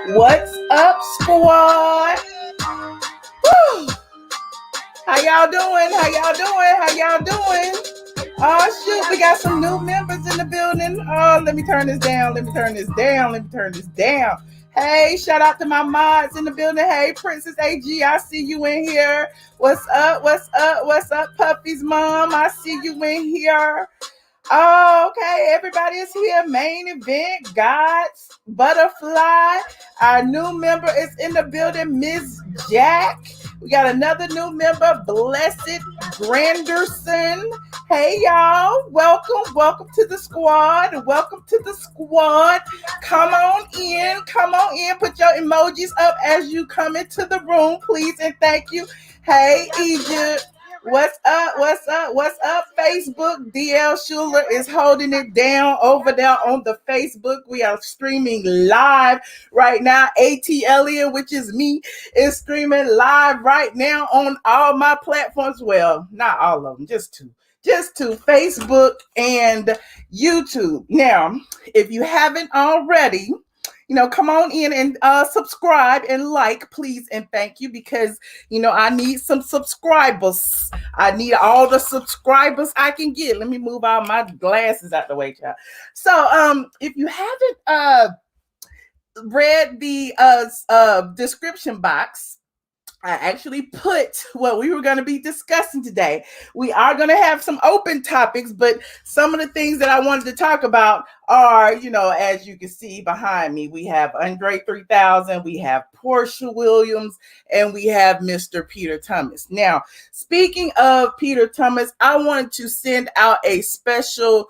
What's up, squad? Woo! How y'all doing? Oh shoot, we got some new members in the building. Oh, let me turn this down. Hey, shout out to my mods in the building. Hey, Princess AG, I see you in here. What's up, Puppy's mom? I see you in here. Oh, okay, everybody is here. Main event, God's Butterfly. Our new member is in the building, Miss Jack. We got another new member, Blessed Granderson. Hey, y'all. Welcome to the squad. Come on in. Put your emojis up as you come into the room, please, and thank you. Hey, Egypt. What's up, Facebook? DL Schuler is holding it down over there on the Facebook. We are streaming live right now. ATLien, which is me, is streaming live right now on all my platforms. Well, not all of them, just two, Facebook and YouTube. Now, if you haven't already, come on in and subscribe and like, please, and thank you, because, I need some subscribers. I need all the subscribers I can get. Let me move all my glasses out the way, child. So, if you haven't read the description box, I actually put what we were going to be discussing today. We are going to have some open topics, but some of the things that I wanted to talk about are, as you can see behind me, we have Andre 3000, we have Porsha Williams, and we have Mr. Peter Thomas. Now, speaking of Peter Thomas, I wanted to send out a special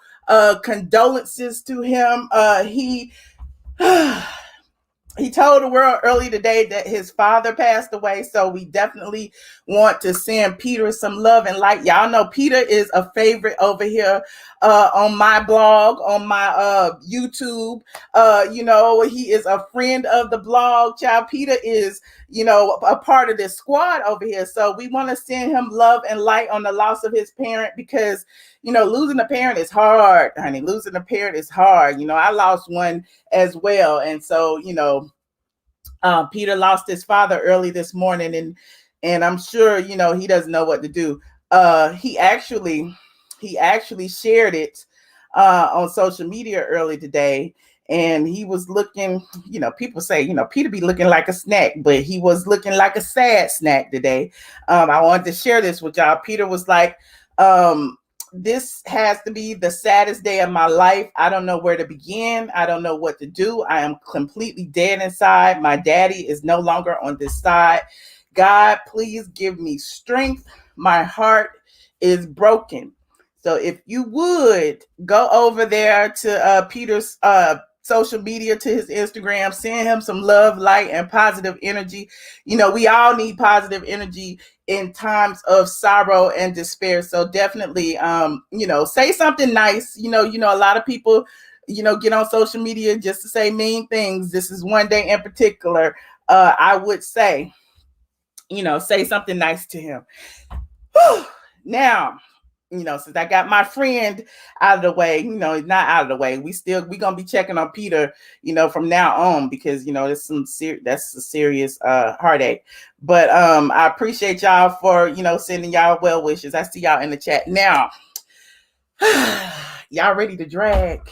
condolences to him. He told the world early today that his father passed away, so we definitely want to send Peter some love and light. Y'all know Peter is a favorite over here on my blog, on my YouTube. He is a friend of the blog. Child, Peter is, a part of this squad over here, so we want to send him love and light on the loss of his parent, because, losing a parent is hard, honey. I lost one as well, and so, Peter lost his father early this morning, and I'm sure, he doesn't know what to do. He actually shared it on social media early today, and he was looking, people say, Peter be looking like a snack, but he was looking like a sad snack today. I wanted to share this with y'all. Peter was like, this has to be the saddest day of my life. I don't know where to begin. I don't know what to do. I am completely dead inside. My daddy is no longer on this side. God, please give me strength. My heart is broken. So if you would go over there to Peter's social media, to his Instagram, send him some love, light, and positive energy. We all need positive energy in times of sorrow and despair. So definitely, say something nice. A lot of people, get on social media just to say mean things. This is one day in particular. I would say, say something nice to him. Whew. Now, since I got my friend out of the way, not out of the way, we gonna be checking on Peter, from now on, because that's a serious heartache. But I appreciate y'all for sending y'all well wishes. I see y'all in the chat now. Y'all ready to drag?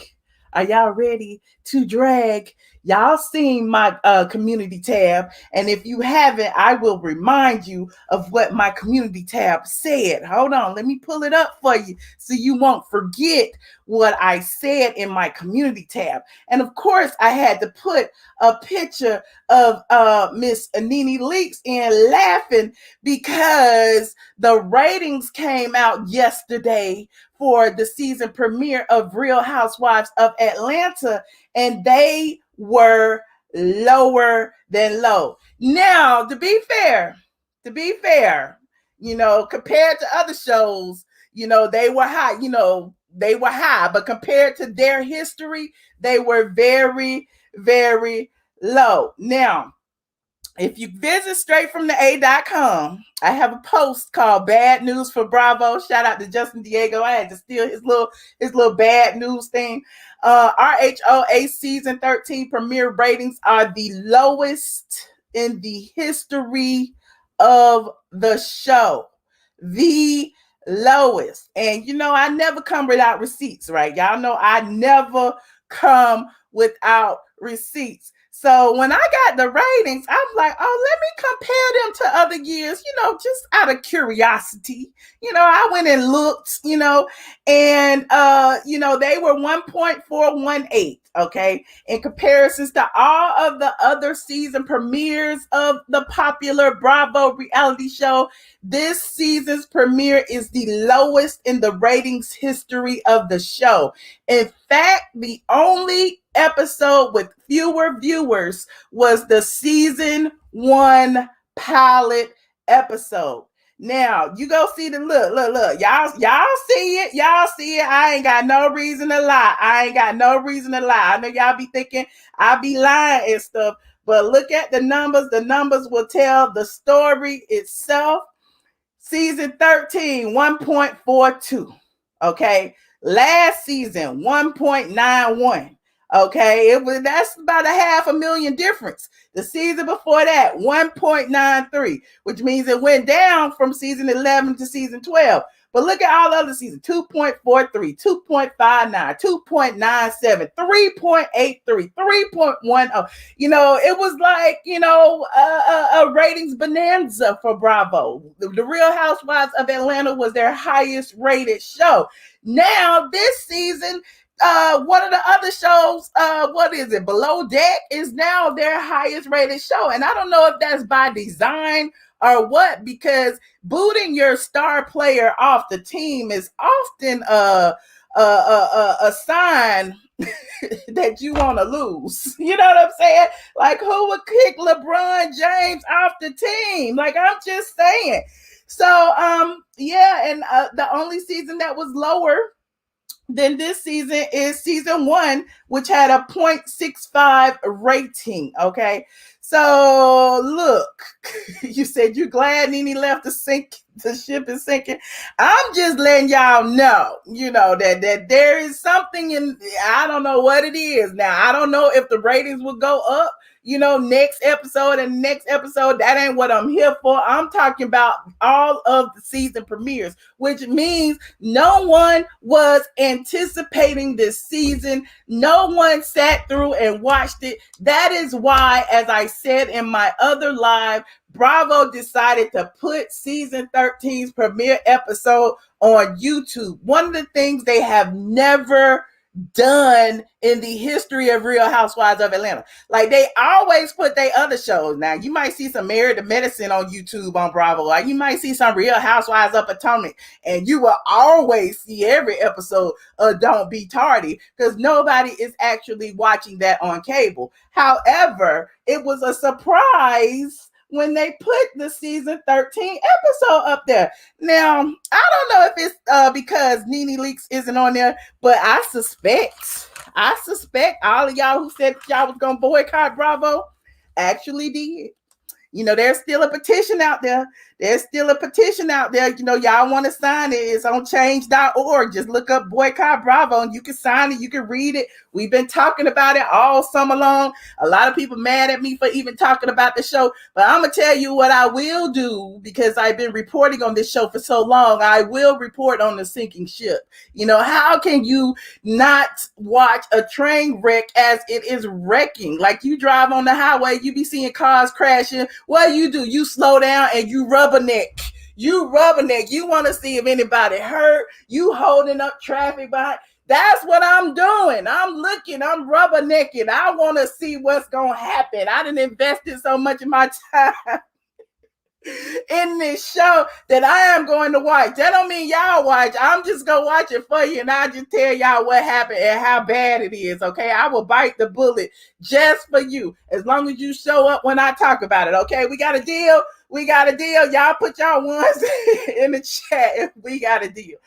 Are y'all ready to drag? Y'all seen my community tab, and if you haven't, I will remind you of what my community tab said. Hold on, let me pull it up for you so you won't forget what I said in my community tab. And of course, I had to put a picture of Miss Nene Leaks in, laughing because the ratings came out yesterday for the season premiere of Real Housewives of Atlanta, and they were lower than low. Now, to be fair, compared to other shows, they were high, but compared to their history, they were very, very low. Now, if you visit straight from the A.com, I have a post called Bad News for Bravo. Shout out to Justin Diego. I had to steal his little bad news thing. RHOA season 13 premiere ratings are the lowest in the history of the show. The lowest. And I never come without receipts, right? Y'all know I never come without receipts. So when I got the ratings, I'm like, oh, let me compare them to other years, just out of curiosity. I went and looked, and they were 1.418, okay, in comparisons to all of the other season premieres of the popular Bravo reality show. This season's premiere is the lowest in the ratings history of the show. In fact, the only episode with fewer viewers was the season 1 pilot episode. Now, you go see the look. Y'all see it. I ain't got no reason to lie. I know y'all be thinking I be lying and stuff, but look at the numbers. The numbers will tell the story itself. Season 13, 1.42. Okay. Last season, 1.91. Okay. That's about a 500,000 difference. The season before that, 1.93, which means it went down from season 11 to season 12. But look at all the other seasons: 2.43, 2.59, 2.97, 3.83, 3.10. It was like, a ratings bonanza for Bravo. The Real Housewives of Atlanta was their highest rated show. Now, this season, one of the other shows, Below Deck, is now their highest rated show. And I don't know if that's by design or what, because booting your star player off the team is often a sign that you want to lose. You know what I'm saying? Like, who would kick LeBron James off the team? Like, I'm just saying. So, and the only season that was lower than this season is season 1, which had a 0.65 rating. Okay. So look, you said you're glad Nene left the ship is sinking. I'm just letting y'all know, that there is something in, I don't know what it is. Now, I don't know if the ratings will go up, next episode and next episode. That ain't what I'm here for. I'm talking about all of the season premieres, which means no one was anticipating this season. No one sat through and watched it. That is why, as I said in my other live, Bravo decided to put season 13's premiere episode on YouTube. One of the things they have never done in the history of Real Housewives of Atlanta. Like, they always put their other shows. Now, you might see some Married to Medicine on YouTube on Bravo. Like, you might see some Real Housewives of Potomac, and you will always see every episode of Don't Be Tardy, because nobody is actually watching that on cable. However, it was a surprise when they put the season 13 episode up there. Now, I don't know if it's because Nene Leakes isn't on there, but I suspect all of y'all who said y'all was gonna boycott Bravo actually did. There's still a petition out there. Y'all want to sign it. It's on change.org. Just look up boycott Bravo and you can sign it. You can read it. We've been talking about it all summer long. A lot of people mad at me for even talking about the show, but I'm going to tell you what I will do, because I've been reporting on this show for so long. I will report on the sinking ship. How can you not watch a train wreck as it is wrecking? Like, you drive on the highway, you be seeing cars crashing. What do? You slow down and you rubberneck. You want to see if anybody hurt. You holding up traffic behind. That's what I'm doing. I'm looking. I'm rubbernecking. I want to see what's going to happen. I done invested so much of my time in this show that I am going to watch. That don't mean y'all watch. I'm just going to watch it for you, and I'll just tell y'all what happened and how bad it is, okay? I will bite the bullet just for you, as long as you show up when I talk about it, okay? We got a deal? We got a deal. Y'all put y'all ones in the chat if we got a deal.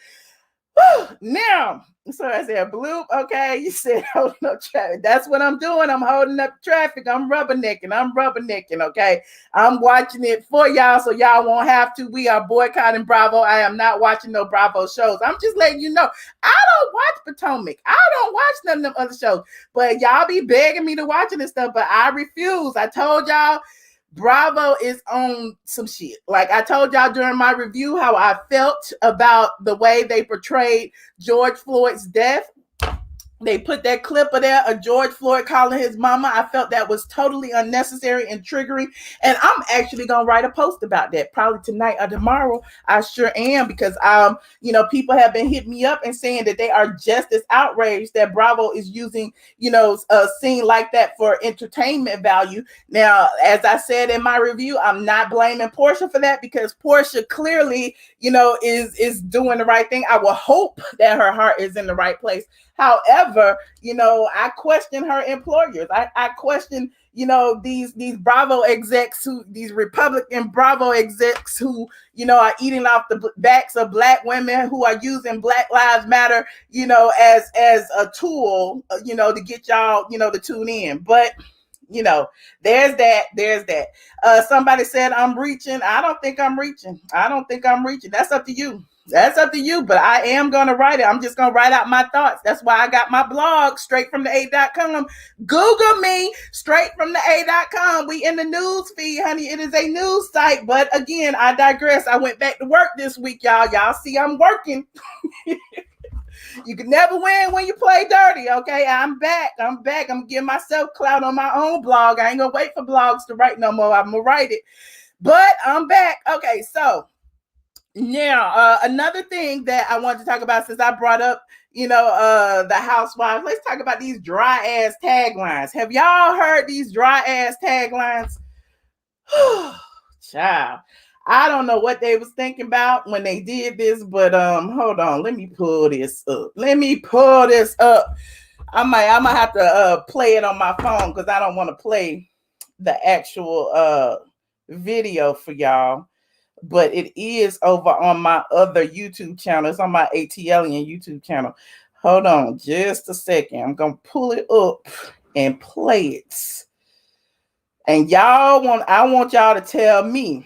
Now, so I said, bloop, okay, you said holding up traffic. That's what I'm doing. I'm holding up traffic. I'm rubbernecking, okay? I'm watching it for y'all so y'all won't have to. We are boycotting Bravo. I am not watching no Bravo shows. I'm just letting you know. I don't watch Potomac. I don't watch none of them other shows. But y'all be begging me to watch it and stuff, but I refuse. I told y'all, Bravo is on some shit. Like I told y'all during my review how I felt about the way they portrayed George Floyd's death. They put that clip of there of George Floyd calling his mama. I felt that was totally unnecessary and triggering. And I'm actually going to write a post about that probably tonight or tomorrow. I sure am, because, people have been hitting me up and saying that they are just as outraged that Bravo is using, a scene like that for entertainment value. Now, as I said in my review, I'm not blaming Porsha for that, because Porsha clearly, is doing the right thing. I will hope that her heart is in the right place. However, I question her employers. I question, these Bravo execs these Republican Bravo execs who, are eating off the backs of Black women, who are using Black Lives Matter, as a tool, to get y'all, to tune in. But, there's that. Somebody said I'm reaching. I don't think I'm reaching. That's up to you. But I am going to write it. I'm just going to write out my thoughts. That's why I got my blog, straight from the A.com. Google me, straight from the A.com. We in the news feed, honey. It is a news site. But again, I digress. I went back to work this week, y'all. Y'all see I'm working. You can never win when you play dirty, okay? I'm back. I'm giving myself clout on my own blog. I ain't going to wait for blogs to write no more. I'm going to write it. But I'm back. Okay, so now, another thing that I wanted to talk about, since I brought up, the housewives, let's talk about these dry ass taglines. Have y'all heard these dry ass taglines? Child, I don't know what they was thinking about when they did this, but hold on, let me pull this up. I might have to play it on my phone, because I don't want to play the actual video for y'all. But it is over on my other YouTube channel. It's on my ATLien YouTube channel. Hold on just a second. I'm going to pull it up and play it. And I want y'all to tell me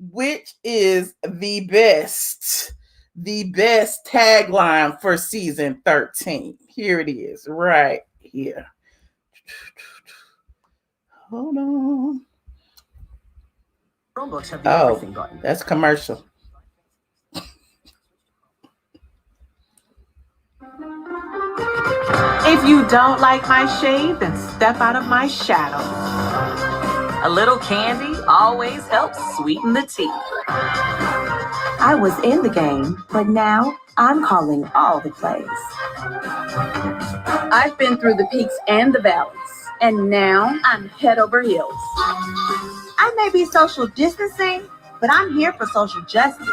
which is the best tagline for season 13. Here it is, right here. Hold on. Oh, that's commercial. If you don't like my shade, then step out of my shadow. A little candy always helps sweeten the tea. I was in the game, but now I'm calling all the plays. I've been through the peaks and the valleys, and now I'm head over heels. I may be social distancing, but I'm here for social justice.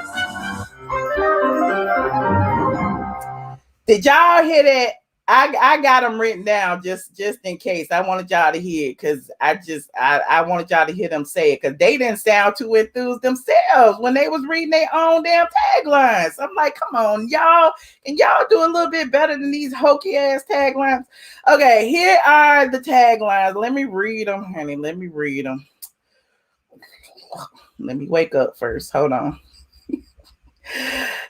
Did y'all hear that? I got them written down just in case. I wanted y'all to hear it, because I wanted y'all to hear them say it, because they didn't sound too enthused themselves when they was reading their own damn taglines. I'm like, come on, y'all. Can y'all do a little bit better than these hokey ass taglines? Okay, here are the taglines. Let me read them, honey. Let me read them. Let me wake up first. Hold on.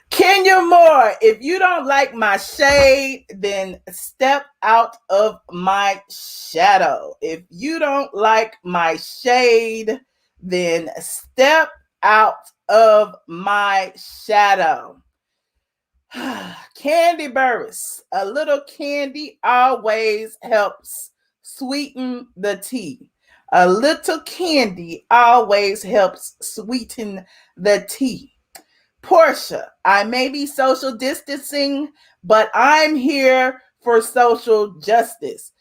Kenya Moore, if you don't like my shade, then step out of my shadow. If you don't like my shade, then step out of my shadow. Candy Burris, a little candy always helps sweeten the tea. A little candy always helps sweeten the tea. Porsha, I may be social distancing, but I'm here for social justice.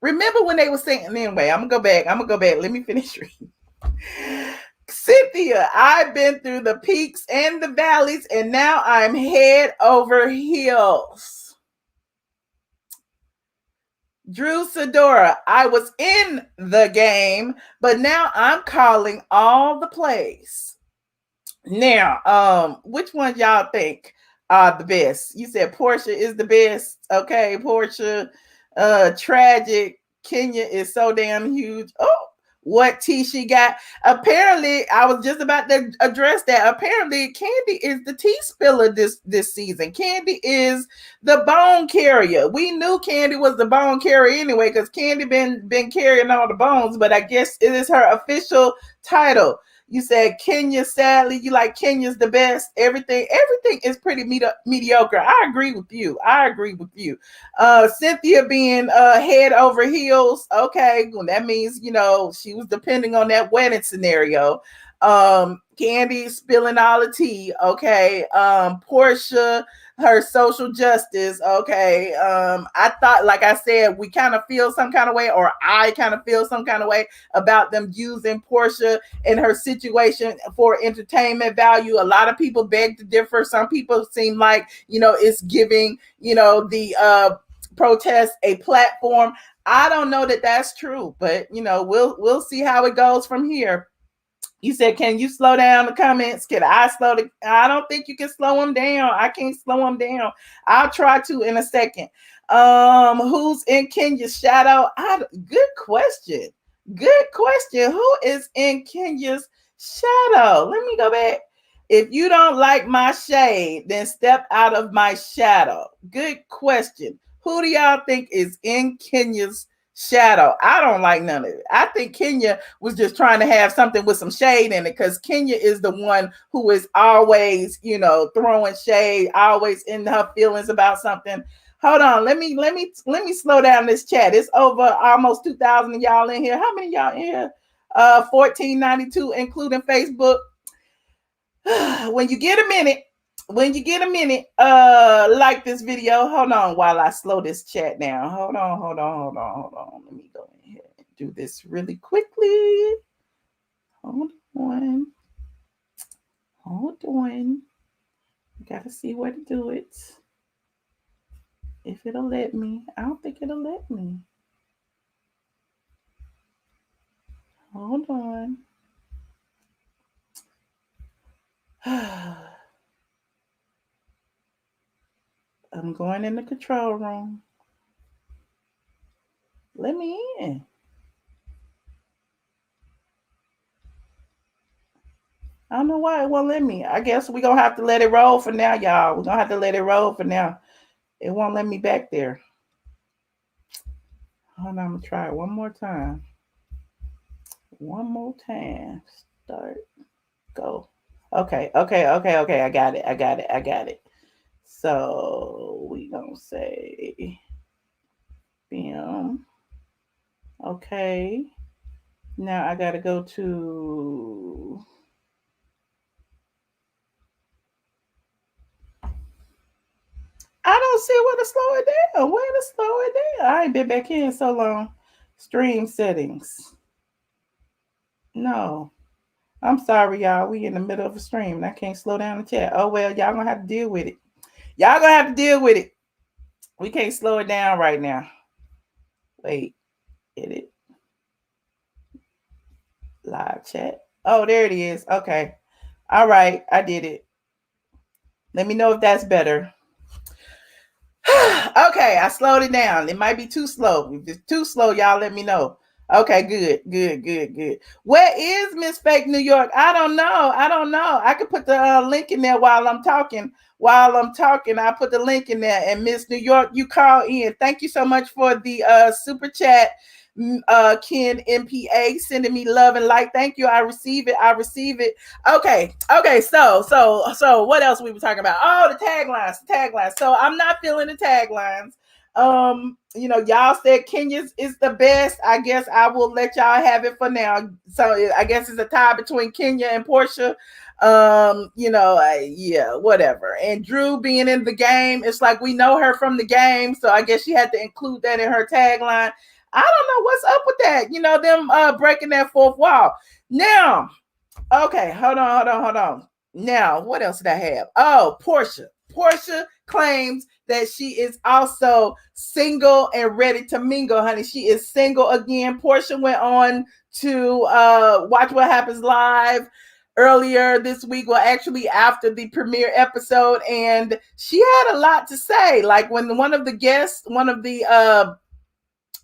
Remember when they were saying, anyway, I'm gonna go back. Let me finish reading. Cynthia, I've been through the peaks and the valleys, and now I'm head over heels. Drew Sidora, I was in the game, but now I'm calling all the plays. Now, which one y'all think are the best? You said Porsha is the best. Okay, Porsha, tragic. Kenya is so damn huge. Oh, what tea she got? Apparently, I was just about to address that. Apparently, Candy is the tea spiller this season. Candy is the bone carrier. We knew Candy was the bone carrier anyway, because Candy been carrying all the bones, but I guess it is her official title. You said Kenya, sadly, you like Kenya's the best. Everything is pretty mediocre. I agree with you. Cynthia being head over heels. Okay, well, that means, she was depending on that wedding scenario. Candy spilling all the tea. Okay. Porsha, her social justice. Okay. I thought, like I said, we kind of feel some kind of way, or I kind of feel some kind of way about them using Porsha and her situation for entertainment value. A lot of people beg to differ. Some people seem like, it's giving, the protest a platform. I don't know that that's true, but we'll see how it goes from here. You said, can you slow down the comments? Can I I don't think you can slow them down. I can't slow them down. I'll try to in a second. Who's in Kenya's shadow? Good question. Who is in Kenya's shadow? Let me go back. If you don't like my shade, then step out of my shadow. Good question. Who do y'all think is in Kenya's shadow? I don't like none of it. I think Kenya was just trying to have something with some shade in it, because Kenya is the one who is always, throwing shade, always in her feelings about something. Hold on, let me slow down this chat. It's over almost 2,000 of y'all in here. How many y'all in here? 1492, including Facebook. When you get a minute, like this video. Hold on while I slow this chat down. Hold on. Let me go ahead and do this really quickly. Hold on. Gotta see where to do it. If it'll let me. I don't think it'll let me. Hold on. I'm going in the control room. Let me in. I don't know why it won't let me. I guess we're going to have to let it roll for now, y'all. We're going to have to let it roll for now. It won't let me back there. Hold on, I'm going to try it one more time. Start. Go. Okay. I got it. So we gonna say, bam. Okay. Now I gotta go to. I don't see where to slow it down. I ain't been back in so long. Stream settings. No. I'm sorry, y'all. We in the middle of a stream and I can't slow down the chat. Oh, well, y'all gonna have to deal with it. We can't slow it down right now. Wait. Edit. Live chat. Oh, there it is. Okay. All right. I did it. Let me know if that's better. Okay. I slowed it down. It might be too slow. If it's too slow, y'all let me know. Okay, good. Where is Miss Fake New York? I don't know. I could put the link in there while I'm talking. I put the link in there. And Miss New York, you call in. Thank you so much for the super chat. Ken MPA sending me love and light. Thank you. I receive it. Okay. So what else we were talking about? Oh, the taglines. So I'm not feeling the taglines. Y'all said Kenya's is the best. I guess I will let y'all have it for now. So I guess it's a tie between Kenya and Porsha. Yeah, whatever. And Drew being in the game, it's like we know her from the game, so I guess she had to include that in her tagline. I don't know what's up with that. Them breaking that fourth wall. Now, Okay, hold on. Now, what else did I have? Oh, Porsha. Porsha claims that she is also single and ready to mingle, honey. She is single again. Porsha went on to Watch What Happens Live earlier this week, well, actually after the premiere episode, and she had a lot to say. Like when one of the guests, one of the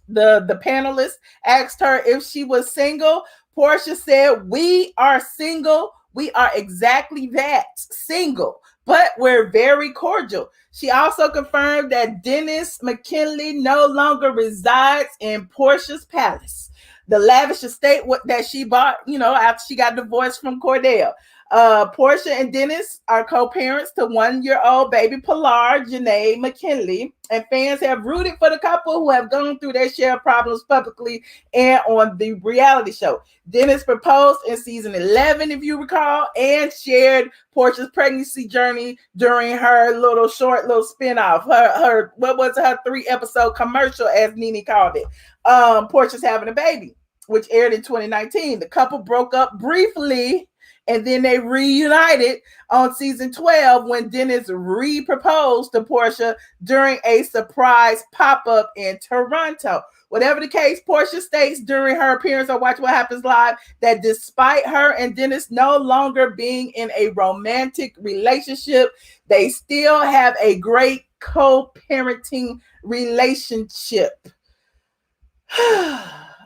panelists asked her if she was single, Porsha said, "We are single. We are exactly that, single, but we're very cordial." She also confirmed that Dennis McKinley no longer resides in Porsha's palace, the lavish estate that she bought, after she got divorced from Cordell. Porsha and Dennis are co-parents to 1-year-old baby Pilar Janae McKinley, and fans have rooted for the couple who have gone through their share of problems publicly and on the reality show. Dennis proposed in season 11, if you recall, and shared Porsha's pregnancy journey during her little spinoff. Her what was her 3-episode commercial, as Nene called it. Porsha's having a baby, which aired in 2019. The couple broke up briefly, and then they reunited on season 12 when Dennis re-proposed to Porsha during a surprise pop-up in Toronto. Whatever the case, Porsha states during her appearance on Watch What Happens Live that despite her and Dennis no longer being in a romantic relationship, they still have a great co-parenting relationship.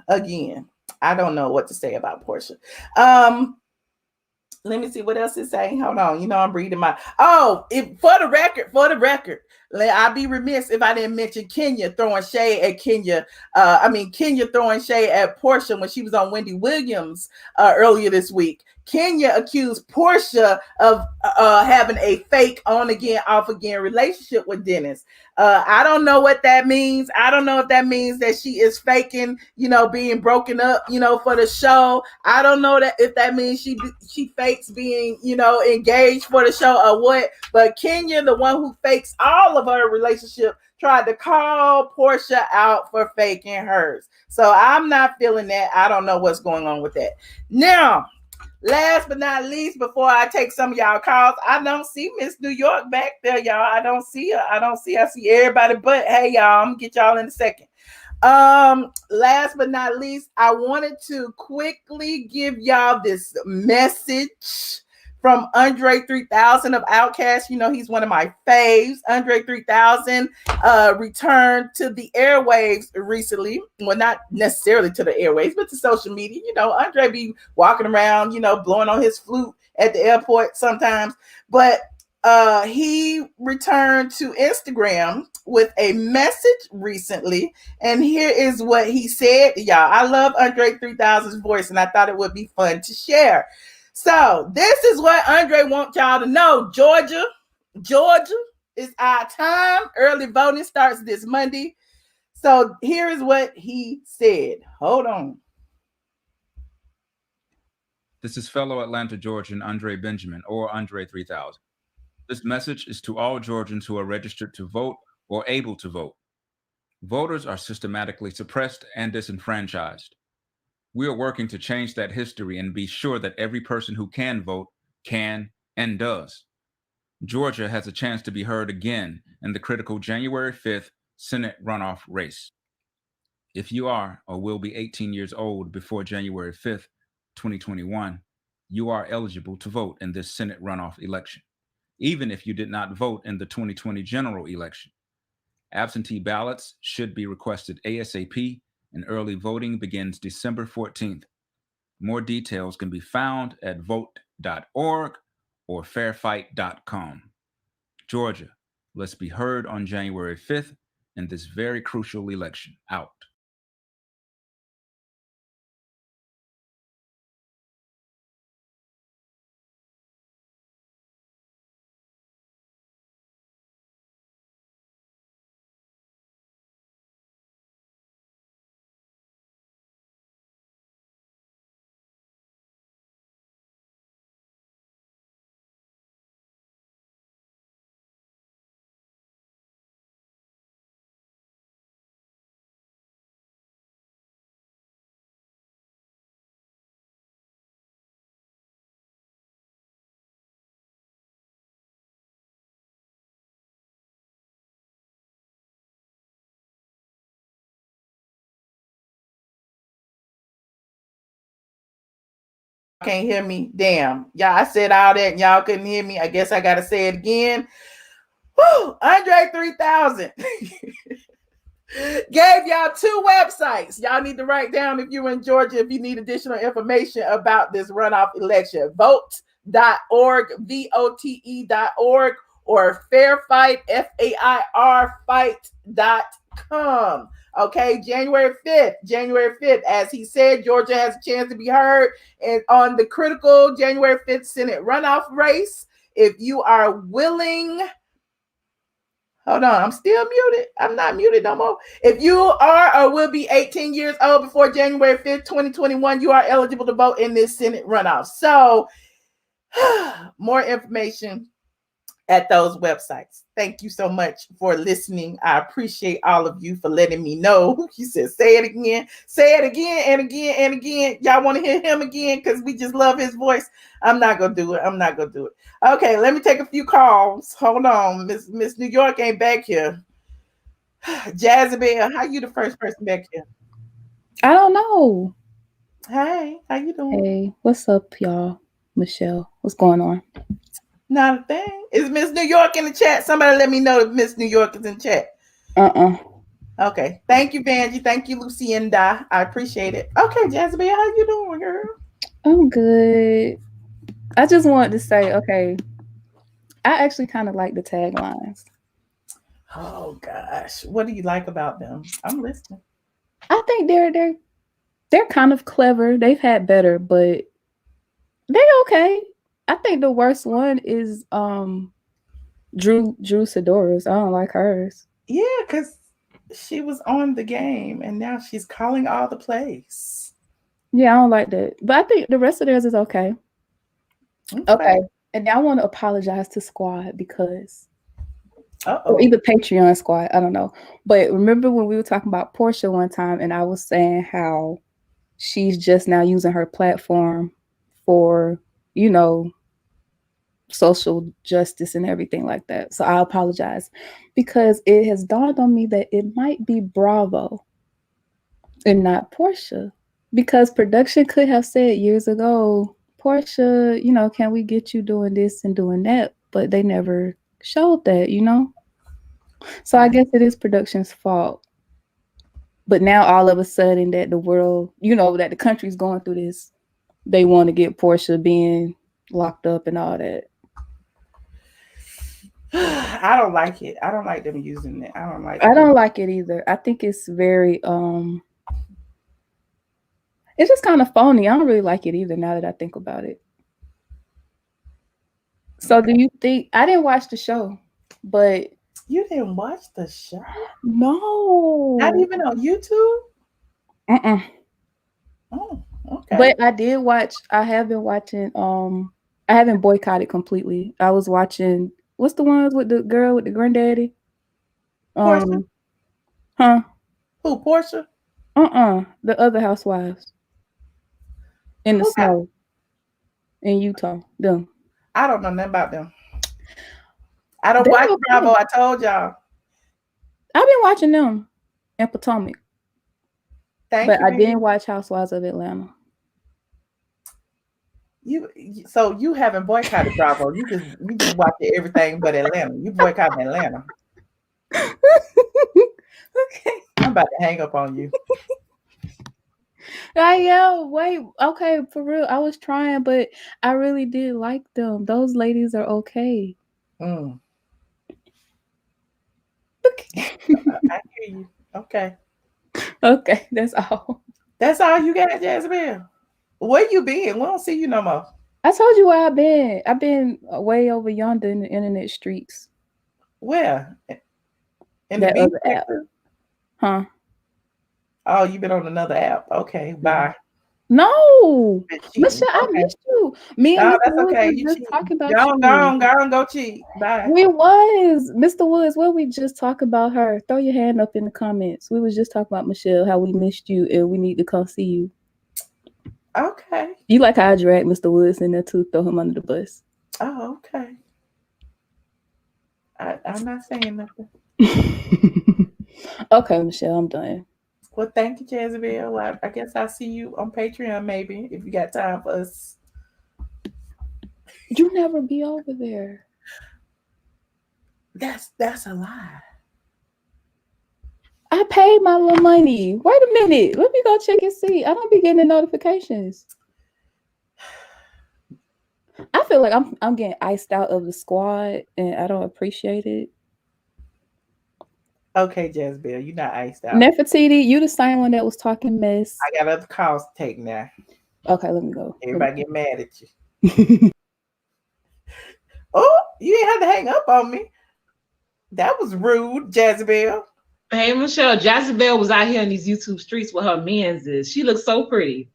Again, I don't know what to say about Porsha. Let me see what else it's saying. Hold on. I'm reading my. For the record, I'd be remiss if I didn't mention Kenya throwing shade at Kenya. Kenya throwing shade at Porsha when she was on Wendy Williams earlier this week. Kenya accused Porsha of having a fake on again, off again relationship with Dennis. I don't know what that means. I don't know if that means that she is faking, being broken up, for the show. I don't know if that means she fakes being, engaged for the show or what. But Kenya, the one who fakes all of her relationship, tried to call Porsha out for faking hers. So I'm not feeling that. I don't know what's going on with that. Now, last but not least, before I take some of y'all calls, I don't see Miss New York back there, y'all. I don't see her. I see everybody, but hey, y'all, I'm gonna get y'all in a second. Last but not least, I wanted to quickly give y'all this message from Andre 3000 of Outkast. He's one of my faves. Andre 3000 returned to the airwaves recently. Well, not necessarily to the airwaves, but to social media. Andre be walking around, blowing on his flute at the airport sometimes. But he returned to Instagram with a message recently, and here is what he said. Y'all, I love Andre 3000's voice, and I thought it would be fun to share. So this is what Andre wants y'all to know. Georgia is our time. Early voting starts this Monday. So here is what he said. Hold on. This is fellow Atlanta Georgian Andre Benjamin, or Andre 3000. This message is to all Georgians who are registered to vote or able to vote. Voters are systematically suppressed and disenfranchised. We are working to change that history and be sure that every person who can vote can and does. Georgia has a chance to be heard again in the critical January 5th Senate runoff race. If you are or will be 18 years old before January 5th, 2021, you are eligible to vote in this Senate runoff election, even if you did not vote in the 2020 general election. Absentee ballots should be requested ASAP, and early voting begins December 14th. More details can be found at vote.org or fairfight.com. Georgia, let's be heard on January 5th in this very crucial election. Out. can't hear me. Damn. Y'all, I said all that and y'all couldn't hear me. I guess I got to say it again. Woo! Andre 3000 gave y'all 2 websites. Y'all need to write down if you're in Georgia, if you need additional information about this runoff election. Vote.org, VOTE.org, or Fairfight, FAIR fight.com. Okay, January 5th, as he said, Georgia has a chance to be heard and on the critical January 5th Senate runoff race. If you are willing, hold on, I'm still muted. I'm not muted no more. If you are or will be 18 years old before January 5th, 2021, you are eligible to vote in this Senate runoff. So, more information at those websites. Thank you so much for listening. I appreciate all of you for letting me know. He said, say it again and again and again. Y'all want to hear him again because we just love his voice. I'm not going to do it. Okay, let me take a few calls. Hold on. Miss New York ain't back here. Jazabelle, how you the first person back here? I don't know. Hey, how you doing? Hey, what's up, y'all? Michelle, what's going on? Not a thing. Is Miss New York in the chat? Somebody let me know if Miss New York is in chat. Okay. Thank you, Vanjie. Thank you, Lucinda. I appreciate it. Okay, Jazabelle, how you doing, girl? I'm good. I just wanted to say, okay, I actually kind of like the taglines. Oh gosh, what do you like about them? I'm listening. I think they're kind of clever. They've had better, but they're okay. I think the worst one is Drew Sidora's. I don't like hers. Yeah, because she was on the game and now she's calling all the plays. Yeah, I don't like that. But I think the rest of theirs is okay. Okay. And now I want to apologize to Squad because or either Patreon Squad, I don't know. But remember when we were talking about Porsha one time and I was saying how she's just now using her platform for, social justice and everything like that. So I apologize because it has dawned on me that it might be Bravo and not Porsha, because production could have said years ago, Porsha, can we get you doing this and doing that? But they never showed that, So I guess it is production's fault. But now all of a sudden that the world, that the country's going through this, they want to get Porsha being locked up and all that. I don't like it. I don't like them using it. I don't like it either. I think it's very it's just kind of phony. I don't really like it either now that I think about it. So do you think I didn't watch the show, but you didn't watch the show? No. Not even on YouTube? Oh, okay. But I did watch, I have been watching, I haven't boycotted completely. I was watching, what's the ones with the girl with the granddaddy? Porsha? Huh? Who, Porsha? The other housewives. In the snow. In Utah. Them. I don't know nothing about them. I don't watch Bravo. I told y'all. I've been watching them in Potomac. But I didn't watch Housewives of Atlanta. So you haven't boycotted Bravo. You just watch everything but Atlanta. You boycotted Atlanta. Okay. I'm about to hang up on you. Wait, okay, for real. I was trying, but I really did like them. Those ladies are okay. I hear you. Okay. Okay, that's all. That's all you got, Jazabelle? Where you been? We don't see you no more. I told you where I've been. I've been way over yonder in the internet streets. Where? In that the other app. Huh? Oh, you've been on another app. Okay, bye. No, Michelle, I missed you. Me and Mr. Woods okay. were just talking about Go cheat. Bye. We was. Mr. Woods, what we just talk about her? Throw your hand up in the comments. We was just talking about Michelle, how we missed you and we need to come see you. Okay. You like how I dragged Mr. Woods in there to throw him under the bus. Oh, okay. I'm not saying nothing. Okay, Michelle, I'm done. Well, thank you, Jezebel. I guess I'll see you on Patreon maybe if you got time for us. You never be over there. That's a lie. I paid my little money. Wait a minute. Let me go check and see. I don't be getting the notifications. I feel like I'm getting iced out of the squad, and I don't appreciate it. Okay, Jezebel, you're not iced out. Nefertiti, you the same one that was talking mess. I got other calls to take now. Okay, let me go. Everybody get mad at you. Oh, you didn't have to hang up on me. That was rude, Jezebel. Hey, Michelle, Jezebel was out here in these YouTube streets with her men's. She looks so pretty.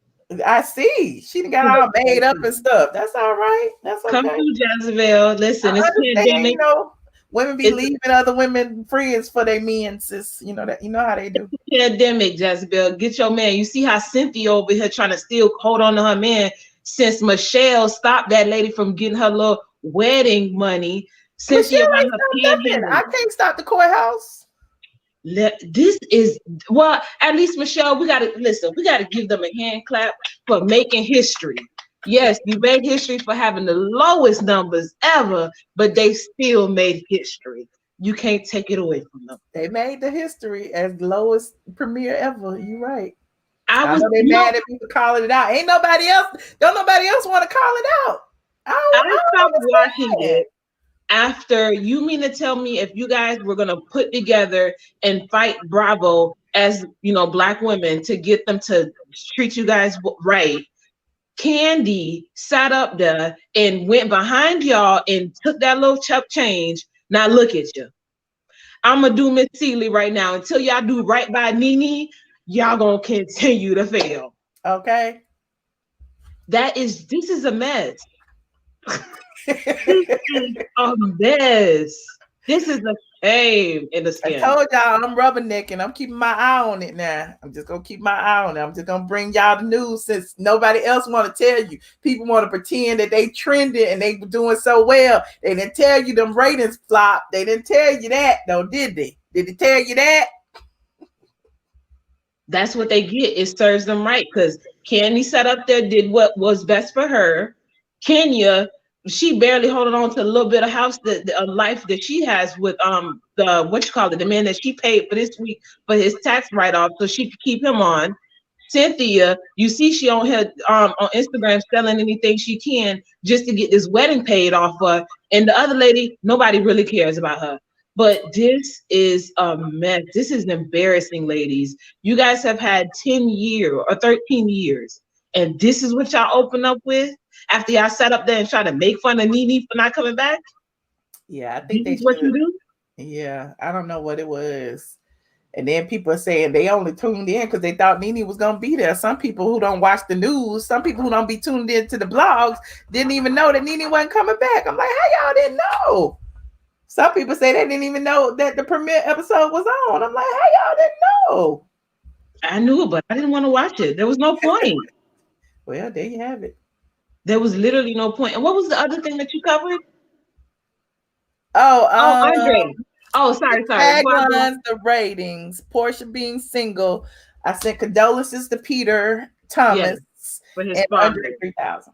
I see. She got all made up and stuff. That's all right. That's okay. Come through, Jezebel. Listen, it's pandemic. You know, women be leaving other women friends for their men, sis. You know that. You know how they do. Pandemic, Jezebel. Get your man. You see how Cynthia over here trying to still hold on to her man since Michelle stopped that lady from getting her little wedding money. Cynthia, I can't stop the courthouse. This is, well, at least Michelle, we gotta give them a hand clap for making history. Yes, you made history for having the lowest numbers ever, but they still made history. You can't take it away from them. They made the history as lowest premiere ever. You're right. I know they mad at people calling it out. Ain't nobody else. Don't nobody else want to call it out. I stopped watching it. After, you mean to tell me if you guys were going to put together and fight Bravo as, you know, Black women to get them to treat you guys right, Candy sat up there and went behind y'all and took that little chump change. Now look at you. I'm going to do Miss Seeley right now. Until y'all do right by Nene, y'all going to continue to fail. Okay. This is a mess. This is a mess. This is a shame in the skin. I told y'all I'm rubbernecking. I'm keeping my eye on it now. I'm just gonna keep my eye on it. I'm just gonna bring y'all the news since nobody else want to tell you. People want to pretend that they trended and they were doing so well. They didn't tell you them ratings flopped. They didn't tell you that though, did they? Did they tell you that? That's what they get. It serves them right because Candy sat up there, did what was best for her. Kenya, she barely holding on to a little bit of house a life that she has with the man that she paid for this week for his tax write-off so she could keep him on. Cynthia, you see she on her on Instagram selling anything she can just to get this wedding paid off for. And the other lady, nobody really cares about her. But this is a mess. This is embarrassing, ladies. You guys have had 10 years or 13 years, and this is what y'all open up with after y'all sat up there and try to make fun of Nene for not coming back? Yeah, I think this is what you do? Yeah, I don't know what it was. And then people are saying they only tuned in because they thought Nene was going to be there. Some people who don't watch the news, some people who don't be tuned into the blogs didn't even know that Nene wasn't coming back. I'm like, how y'all didn't know? Some people say they didn't even know that the premiere episode was on. I'm like, how y'all didn't know? I knew it, but I didn't want to watch it. There was no point. Well, there you have it. There was literally no point. And what was the other thing that you covered? Andre. Sorry. Taglines, the ratings, Porsha being single. I sent condolences to Peter Thomas for his and father. Andre 3000.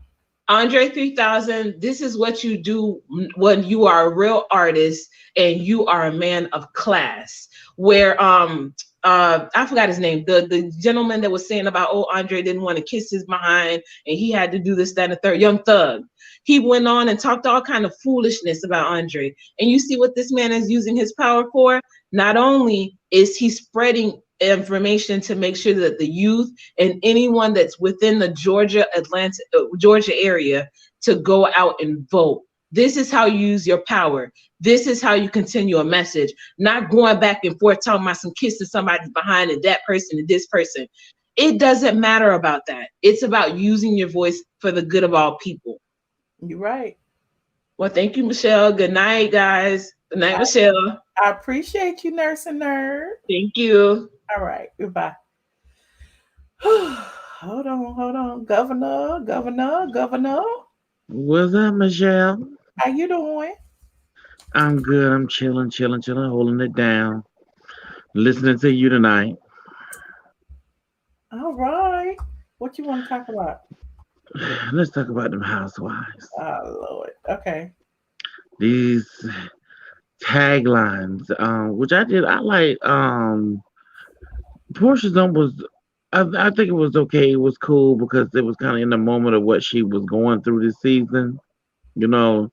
Andre 3000, this is what you do when you are a real artist and you are a man of class. Where I forgot his name, the gentleman that was saying about Andre didn't want to kiss his behind and he had to do this, that, and the third, Young Thug. He went on and talked all kind of foolishness about Andre. And you see what this man is using his power for? Not only is he spreading information to make sure that the youth and anyone that's within the Georgia area to go out and vote. This is how you use your power. This is how you continue a message, not going back and forth talking about some kissing somebody behind and that person and this person. It doesn't matter about that. It's about using your voice for the good of all people. You're right. Well, thank you, Michelle. Good night, guys. Good night, Michelle. I appreciate you, nurse and nerd. Thank you. All right. Goodbye. Hold on. Governor. What's up, Michelle? How you doing? I'm good. I'm chilling, holding it down. Listening to you tonight. All right. What you want to talk about? let's talk about them housewives. Oh Lord. Okay. These taglines, which I did. I like. Portia's one was. I think it was okay. It was cool because it was kind of in the moment of what she was going through this season. You know,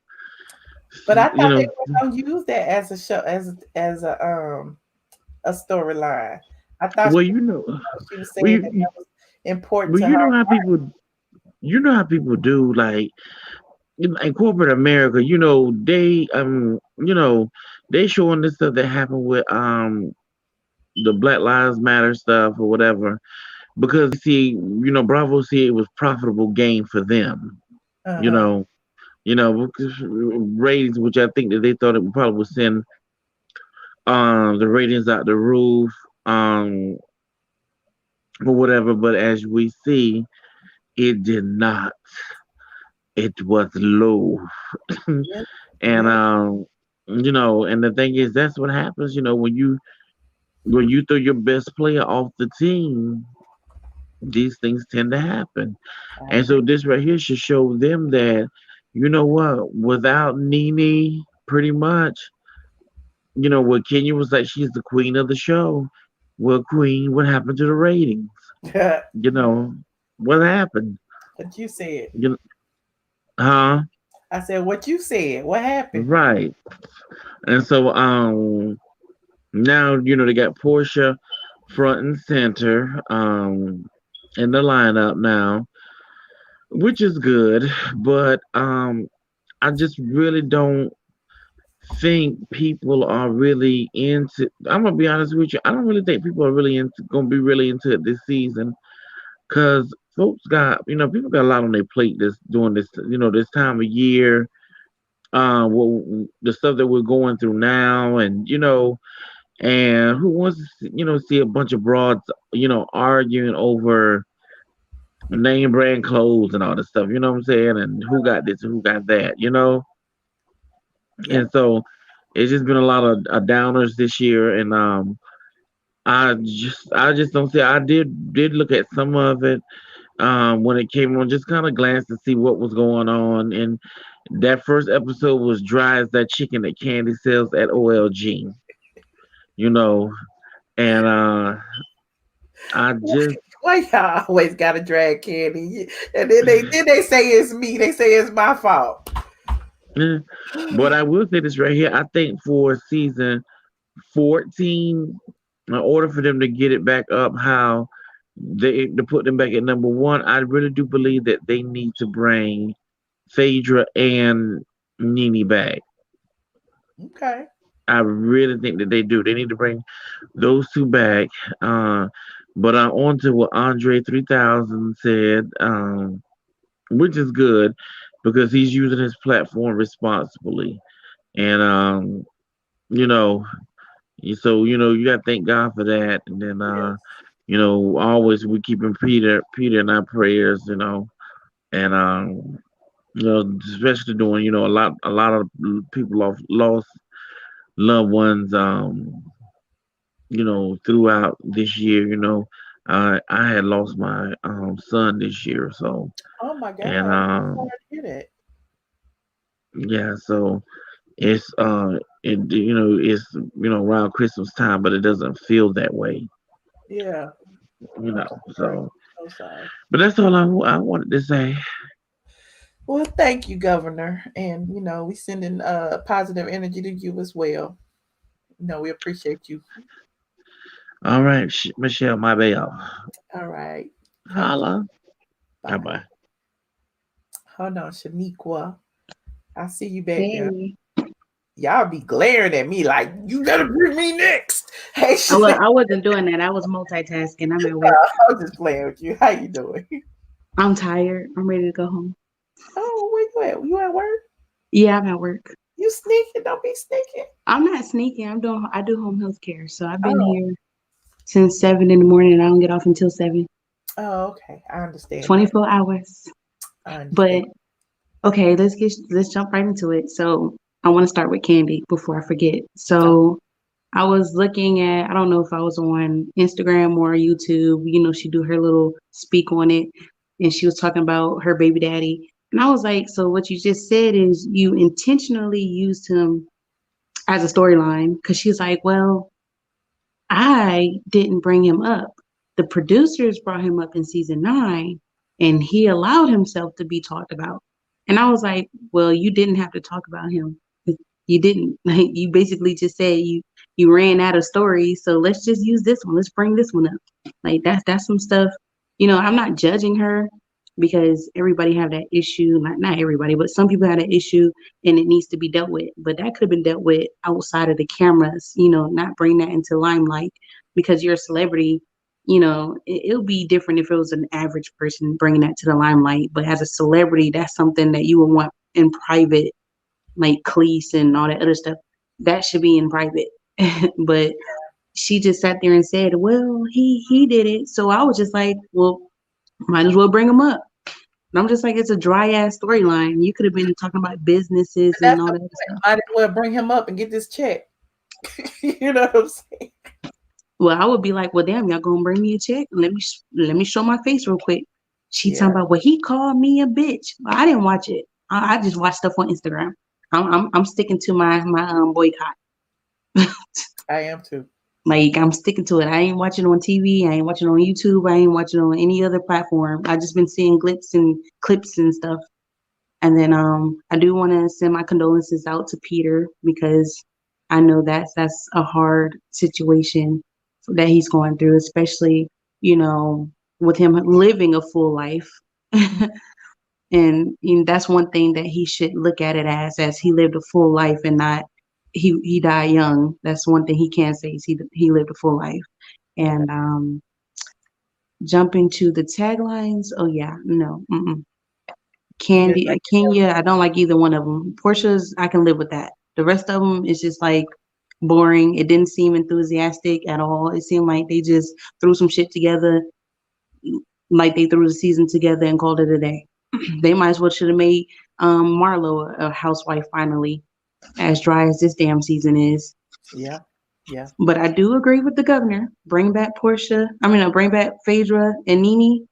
But I you thought they know. were gonna use that as a show, as a storyline. I thought Well, you know. she was Well, saying that that was important well, to her. you know how people. You know how people do like in corporate America. They showing this stuff that happened with the Black Lives Matter stuff or whatever because see, Bravo see it was profitable gain for them. You Uh-huh. know, because ratings, which I think that they thought it probably would send the ratings out the roof, um, or whatever. But as we see, it did not. It was low, Yeah. and Yeah. and the thing is, that's what happens. When you throw your best player off the team, these things tend to happen. I And so agree. this right here should show them that, you know what, without Nene, pretty much, what Kenya was like, she's the queen of the show. Well, queen, what happened to the ratings? You know, what happened? What you said. You huh? I said what you said. What happened? Right. And so now, they got Porsha front and center in the lineup now, which is good, but I just really don't think people are really into. I'm gonna be honest with you. I don't really think people are really gonna be really into it this season because folks got people got a lot on their plate this doing this this time of year. Well, the stuff that we're going through now, and who wants to see a bunch of broads arguing over name brand clothes and all this stuff. You know what I'm saying? And who got this and who got that. Yeah. And so it's just been a lot of downers this year, and I just don't see. I did look at some of it when it came on, just kind of glanced to see what was going on, and that first episode was dry as that chicken that Candy sells at OLG, you know, and I just Why y'all always gotta drag Candy? And then they say it's me. They say it's my fault. but I will say this right here. I think for season 14, in order for them to get it back up, how they to put them back at number one, I really do believe that they need to bring Phaedra and Nene back. Okay. I really think that they do. They need to bring those two back. But on to what Andre 3000 said, which is good because he's using his platform responsibly. And, you know, so, you got to thank God for that. And then, Yes. always we keeping Peter in our prayers, and, especially doing, a lot of people lost loved ones, throughout this year. I had lost my son this year, so Oh my God. and I'm sorry to hear that. yeah, so it's around Christmas time, but it doesn't feel that way, Yeah. Right. So, So sorry. but that's all I wanted to say. Well, thank you, Governor. And we sending positive energy to you as well. We appreciate you. All right, Michelle, my bell. All right. Thank you. Holla. Bye Bye. bye. Hold on, Shaniqua. I see you back there. Hey. Y'all be glaring at me like you gotta bring me next. Hey, I wasn't doing that. I was multitasking. I'm at work. I was just playing with you. How you doing? I'm tired. I'm ready to go home. Oh, where you at? You at work? Yeah, I'm at work. You sneaking? Don't be sneaking. I'm not sneaking. I do home health care. So I've been Oh. here since 7 in the morning and I don't get off until 7. Oh, okay. I understand. 24 hours. I But understand. okay, let's jump right into it. So I want to start with Candy before I forget. So I was looking at, I don't know if I was on Instagram or YouTube, she do her little speak on it. and she was talking about her baby daddy. And I was like, so what you just said is you intentionally used him as a storyline, because she was like, well, I didn't bring him up. The producers brought him up in season 9, and he allowed himself to be talked about. And I was like, well, you didn't have to talk about him. You didn't. Like, you basically just said you ran out of stories, so let's just use this one. Let's bring this one up. Like, that's some stuff. I'm not judging her, because everybody have that issue. Not everybody, but some people have that issue, and it needs to be dealt with. But that could have been dealt with outside of the cameras. Not bring that into limelight, because you're a celebrity. It would be different if it was an average person bringing that to the limelight. But as a celebrity, that's something that you would want in private, like Cleese and all that other stuff. That should be in private. But she just sat there and said, well, he did it. So I was just like, well, might as well bring him up. And I'm just like, it's a dry ass storyline. You could have been talking about businesses and all that stuff. Might as well bring him up and get this check. You know what I'm saying? Well, I would be like, well, damn, y'all gonna bring me a check? Let me show my face real quick. She talking about, well, he called me a bitch. Well, I didn't watch it. I just watch stuff on Instagram. I'm sticking to my boycott. I am too. Like, I'm sticking to it. I ain't watching on TV. I ain't watching on YouTube. I ain't watching on any other platform. I just been seeing clips and stuff. And then I do want to send my condolences out to Peter, because I know that's a hard situation that he's going through, especially, with him living a full life. And that's one thing that he should look at it as he lived a full life, and not he died young. That's one thing he can say, is he lived a full life. And jumping to the taglines. Oh yeah, no. Candy, Kenya, I don't like either one of them. Porsha's, I can live with that. The rest of them is just like boring. It didn't seem enthusiastic at all. It seemed like they just threw some shit together, like they threw the season together and called it a day. They might as well should have made Marlo a housewife finally, as dry as this damn season is. Yeah. But I do agree with the governor. Bring back bring back Phaedra and Nene.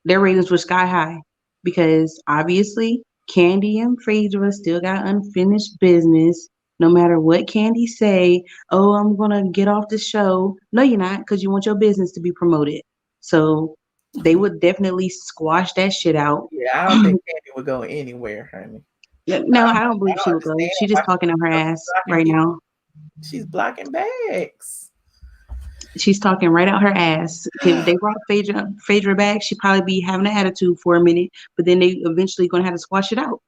Their ratings were sky high, because obviously Candy and Phaedra still got unfinished business. No matter what Candy say, oh, I'm gonna get off the show. No, you're not, because you want your business to be promoted. So they would definitely squash that shit out. Yeah, I don't think Candy would go anywhere, honey. No, I don't believe she would go. She's just talking to her ass right now. She's blocking bags. She's talking right out her ass. If they brought Phaedra back, she'd probably be having an attitude for a minute, but then they eventually gonna have to squash it out.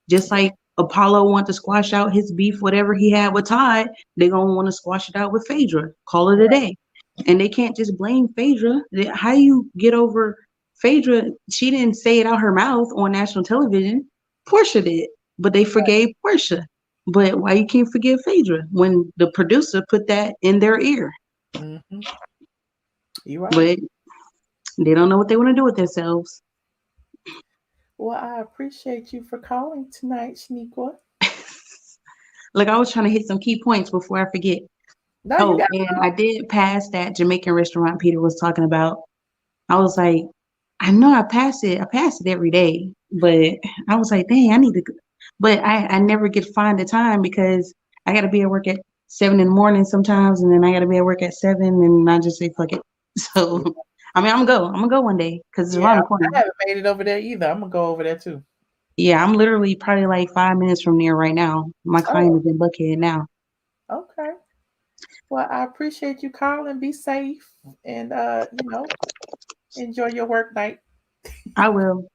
Just like Apollo wanted to squash out his beef, whatever he had with Todd, they're gonna want to squash it out with Phaedra. Call it a day. And they can't just blame Phaedra. How you get over Phaedra? She didn't say it out her mouth on national television. Porsha did, but they forgave Porsha. But why you can't forgive Phaedra when the producer put that in their ear? Mm-hmm. You're right. But they don't know what they want to do with themselves. Well, I appreciate you for calling tonight, Shaniqua. Look, I was trying to hit some key points before I forget. No, and I did pass that Jamaican restaurant Peter was talking about. I was like, I know I pass it. I pass it every day. But I was like, dang, I need to. But I never get to find the time, because I got to be at work at 7 in the morning sometimes. And then I got to be at work at 7. And I just say, fuck it. So, I'm going to go one day, because it's around the corner. I haven't made it over there either. I'm going to go over there too. Yeah, I'm literally probably like 5 minutes from there right now. My client is in Buckhead now. Okay. Well, I appreciate you calling. Be safe and, enjoy your work night. I will.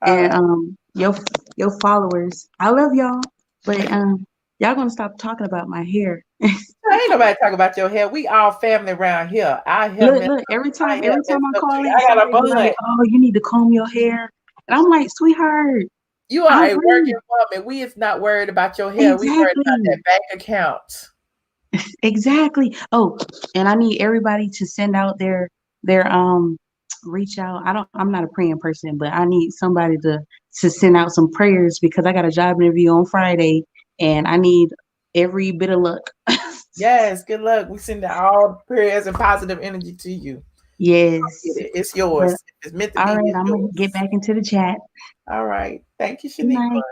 And your followers, I love y'all, but y'all gonna stop talking about my hair. Ain't nobody talking about your hair. We all family around here. Look, every time I call in, somebody be like, oh, you need to comb your hair. And I'm like, sweetheart, you are a working woman. We is not worried about your hair. Exactly. We worried about that bank account. Exactly. Oh, and I need everybody to send out their reach out. I'm not a praying person, but I need somebody to send out some prayers, because I got a job interview on Friday and I need every bit of luck. Yes, good luck. We send all prayers and positive energy to you. Yes. It's yours. If it's meant to be, All right, it's I'm gonna yours. get back into the chat. All right. Thank you, Good Shaniqua. night.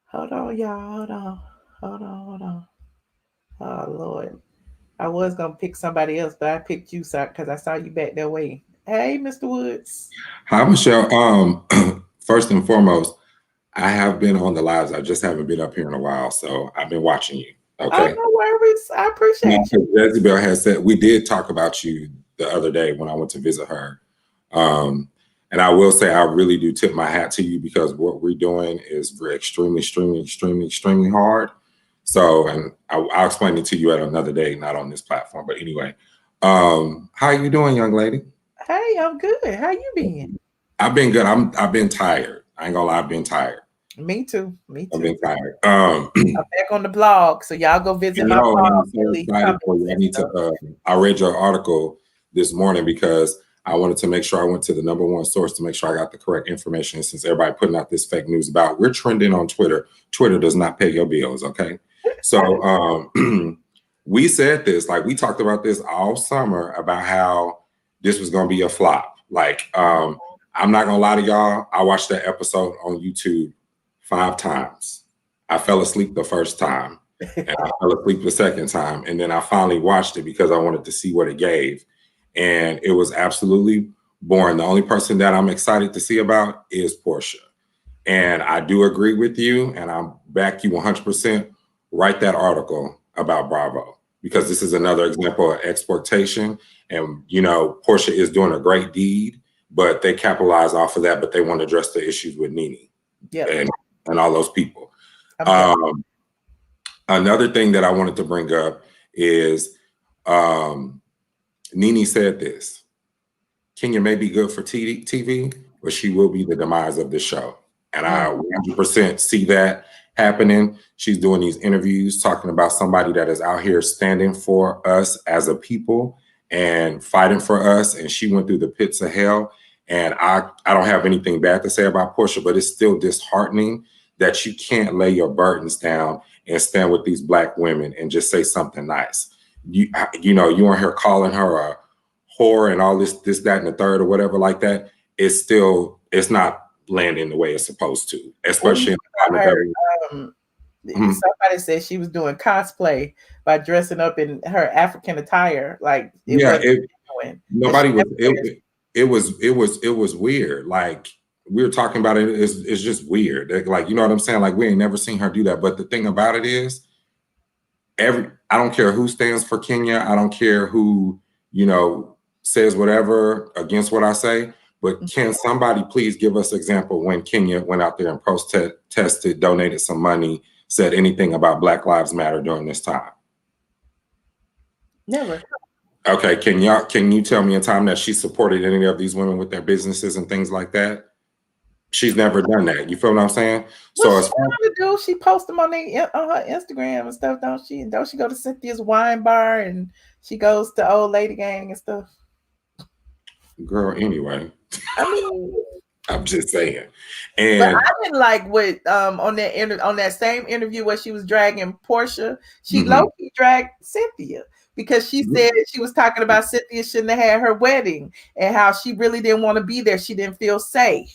Hold on, y'all. Hold on. Oh, Lord. I was going to pick somebody else, but I picked you because I saw you back that way. Hey, Mr. Woods. Hi, Michelle. First and foremost, I have been on the lives. I just haven't been up here in a while, so I've been watching you. Okay. Oh, no worries. I appreciate you. Jezebel has said we did talk about you the other day when I went to visit her. And I will say I really do tip my hat to you because what we're doing is extremely hard. So, and I'll explain it to you at another day, not on this platform. But anyway, how are you doing, young lady? Hey, I'm good. How you been? I've been good. I've been tired. I ain't gonna lie, I've been tired. Me too. I've been tired. I'm back on the blog, so y'all go visit my blog. I'm so excited for you. I need to. I read your article this morning because I wanted to make sure I went to the #1 source to make sure I got the correct information. Since everybody putting out this fake news about we're trending on Twitter. Twitter does not pay your bills. Okay, so we said this, like we talked about this all summer about how this was going to be a flop. Like I'm not gonna lie to y'all. I watched that episode on YouTube 5 times. I fell asleep the first time and I fell asleep the second time. And then I finally watched it because I wanted to see what it gave. And it was absolutely boring. The only person that I'm excited to see about is Porsha. And I do agree with you. And I back you 100%. Write that article about Bravo because this is another example of exploitation. And, you know, Porsha is doing a great deed, but they capitalize off of that, but they want to address the issues with Nene and all those people. Another thing that I wanted to bring up is Nene said this: Kenya may be good for TV, but she will be the demise of the show. And I 100% see that happening. She's doing these interviews talking about somebody that is out here standing for us as a people and fighting for us. And she went through the pits of hell. And I don't have anything bad to say about Porsha, but it's still disheartening that you can't lay your burdens down and stand with these Black women and just say something nice. You know, you want her calling her a whore and all this, that, and the third or whatever like that. It's not landing the way it's supposed to, especially somebody said she was doing cosplay by dressing up in her African attire. Like it was weird. Like we were talking about it, it's just weird. Like, you know what I'm saying? Like we ain't never seen her do that. But the thing about it is, I don't care who stands for Kenya. I don't care who, you know, says whatever against what I say. But can somebody please give us an example when Kenya went out there and protested, donated some money, said anything about Black Lives Matter during this time? Never. Okay, can you tell me a time that she supported any of these women with their businesses and things like that? She's never done that. You feel what I'm saying? She posts them on her Instagram and stuff, don't she? Don't she go to Cynthia's wine bar and she goes to Old Lady Gang and stuff? Girl, anyway. I mean, I'm just saying. And but I didn't like what on that same interview where she was dragging Porsha, she low-key dragged Cynthia because she said she was talking about Cynthia shouldn't have had her wedding and how she really didn't want to be there. She didn't feel safe.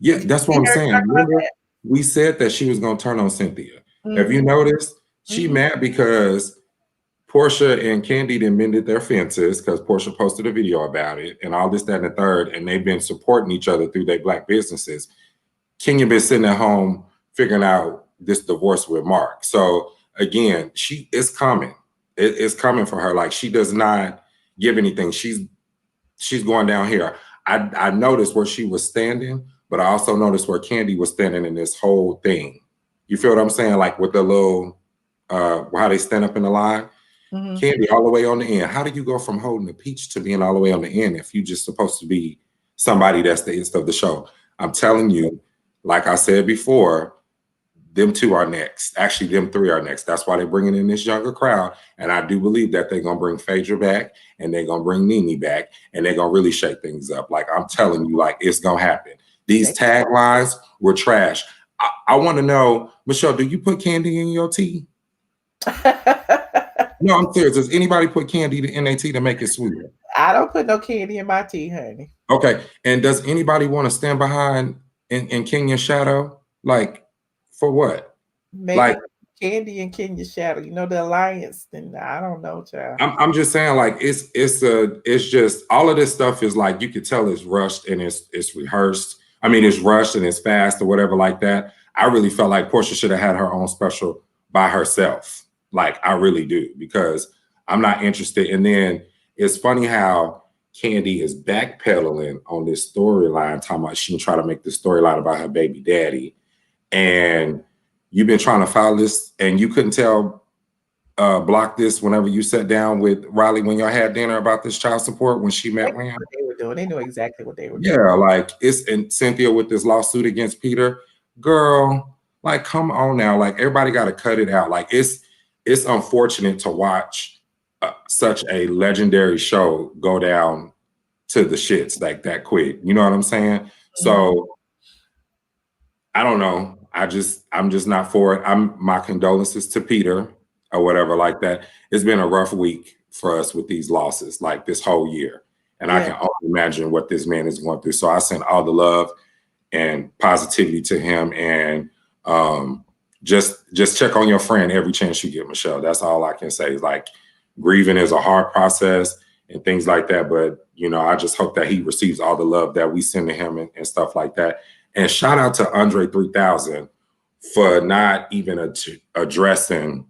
Yeah, that's what I'm saying. Remember, we said that she was going to turn on Cynthia. Have you noticed? She mad because Porsha and Candy didn't mended their fences because Porsha posted a video about it and all this, that, and the third, and they've been supporting each other through their Black businesses. Kenya been sitting at home figuring out this divorce with Mark. So again, it's coming. It's coming for her. Like she does not give anything. She's going down here. I noticed where she was standing, but I also noticed where Candy was standing in this whole thing. You feel what I'm saying? Like with the little, how they stand up in the line. Candy all the way on the end. How do you go from holding the peach to being all the way on the end if you're just supposed to be somebody that's the end of the show? I'm telling you, like I said before, them two are next. Actually, them three are next. That's why they're bringing in this younger crowd. And I do believe that they're going to bring Phaedra back and they're going to bring Nene back and they're going to really shake things up. Like I'm telling you, like it's going to happen. These taglines were trash. I want to know, Michelle, do you put candy in your tea? No, I'm serious. Does anybody put candy in their tea to make it sweeter? I don't put no candy in my tea, honey. Okay. And does anybody want to stand behind in Kenya's shadow? Like, for what? Maybe Like, Candy and Kenya's shadow. You know the alliance. Then I don't know, child. I'm just saying, like, it's just all of this stuff is like, you could tell it's rushed and it's rehearsed. I mean, it's rushed and it's fast or whatever like that. I really felt like Porsha should have had her own special by herself. Like, I really do, because I'm not interested. And then it's funny how Candy is backpedaling on this storyline, talking about she try to make this storyline about her baby daddy. And you've been trying to file this and you couldn't block this whenever you sat down with Riley when y'all had dinner about this child support when she met with him. They were doing. They knew exactly what they were doing. Yeah, like and Cynthia with this lawsuit against Peter. Girl, like, come on now. Like, everybody got to cut it out. Like, it's unfortunate to watch such a legendary show go down to the shits like that quick. You know what I'm saying? Mm-hmm. So I don't know. I'm just not for it. My condolences to Peter or whatever like that. It's been a rough week for us with these losses, like this whole year. And I can only imagine what this man is going through. So I send all the love and positivity to him. And just check on your friend every chance you get, Michelle. That's all I can say. Like, grieving is a hard process and things like that. But, you know, I just hope that he receives all the love that we send to him and stuff like that. And shout out to Andre 3000 for not even addressing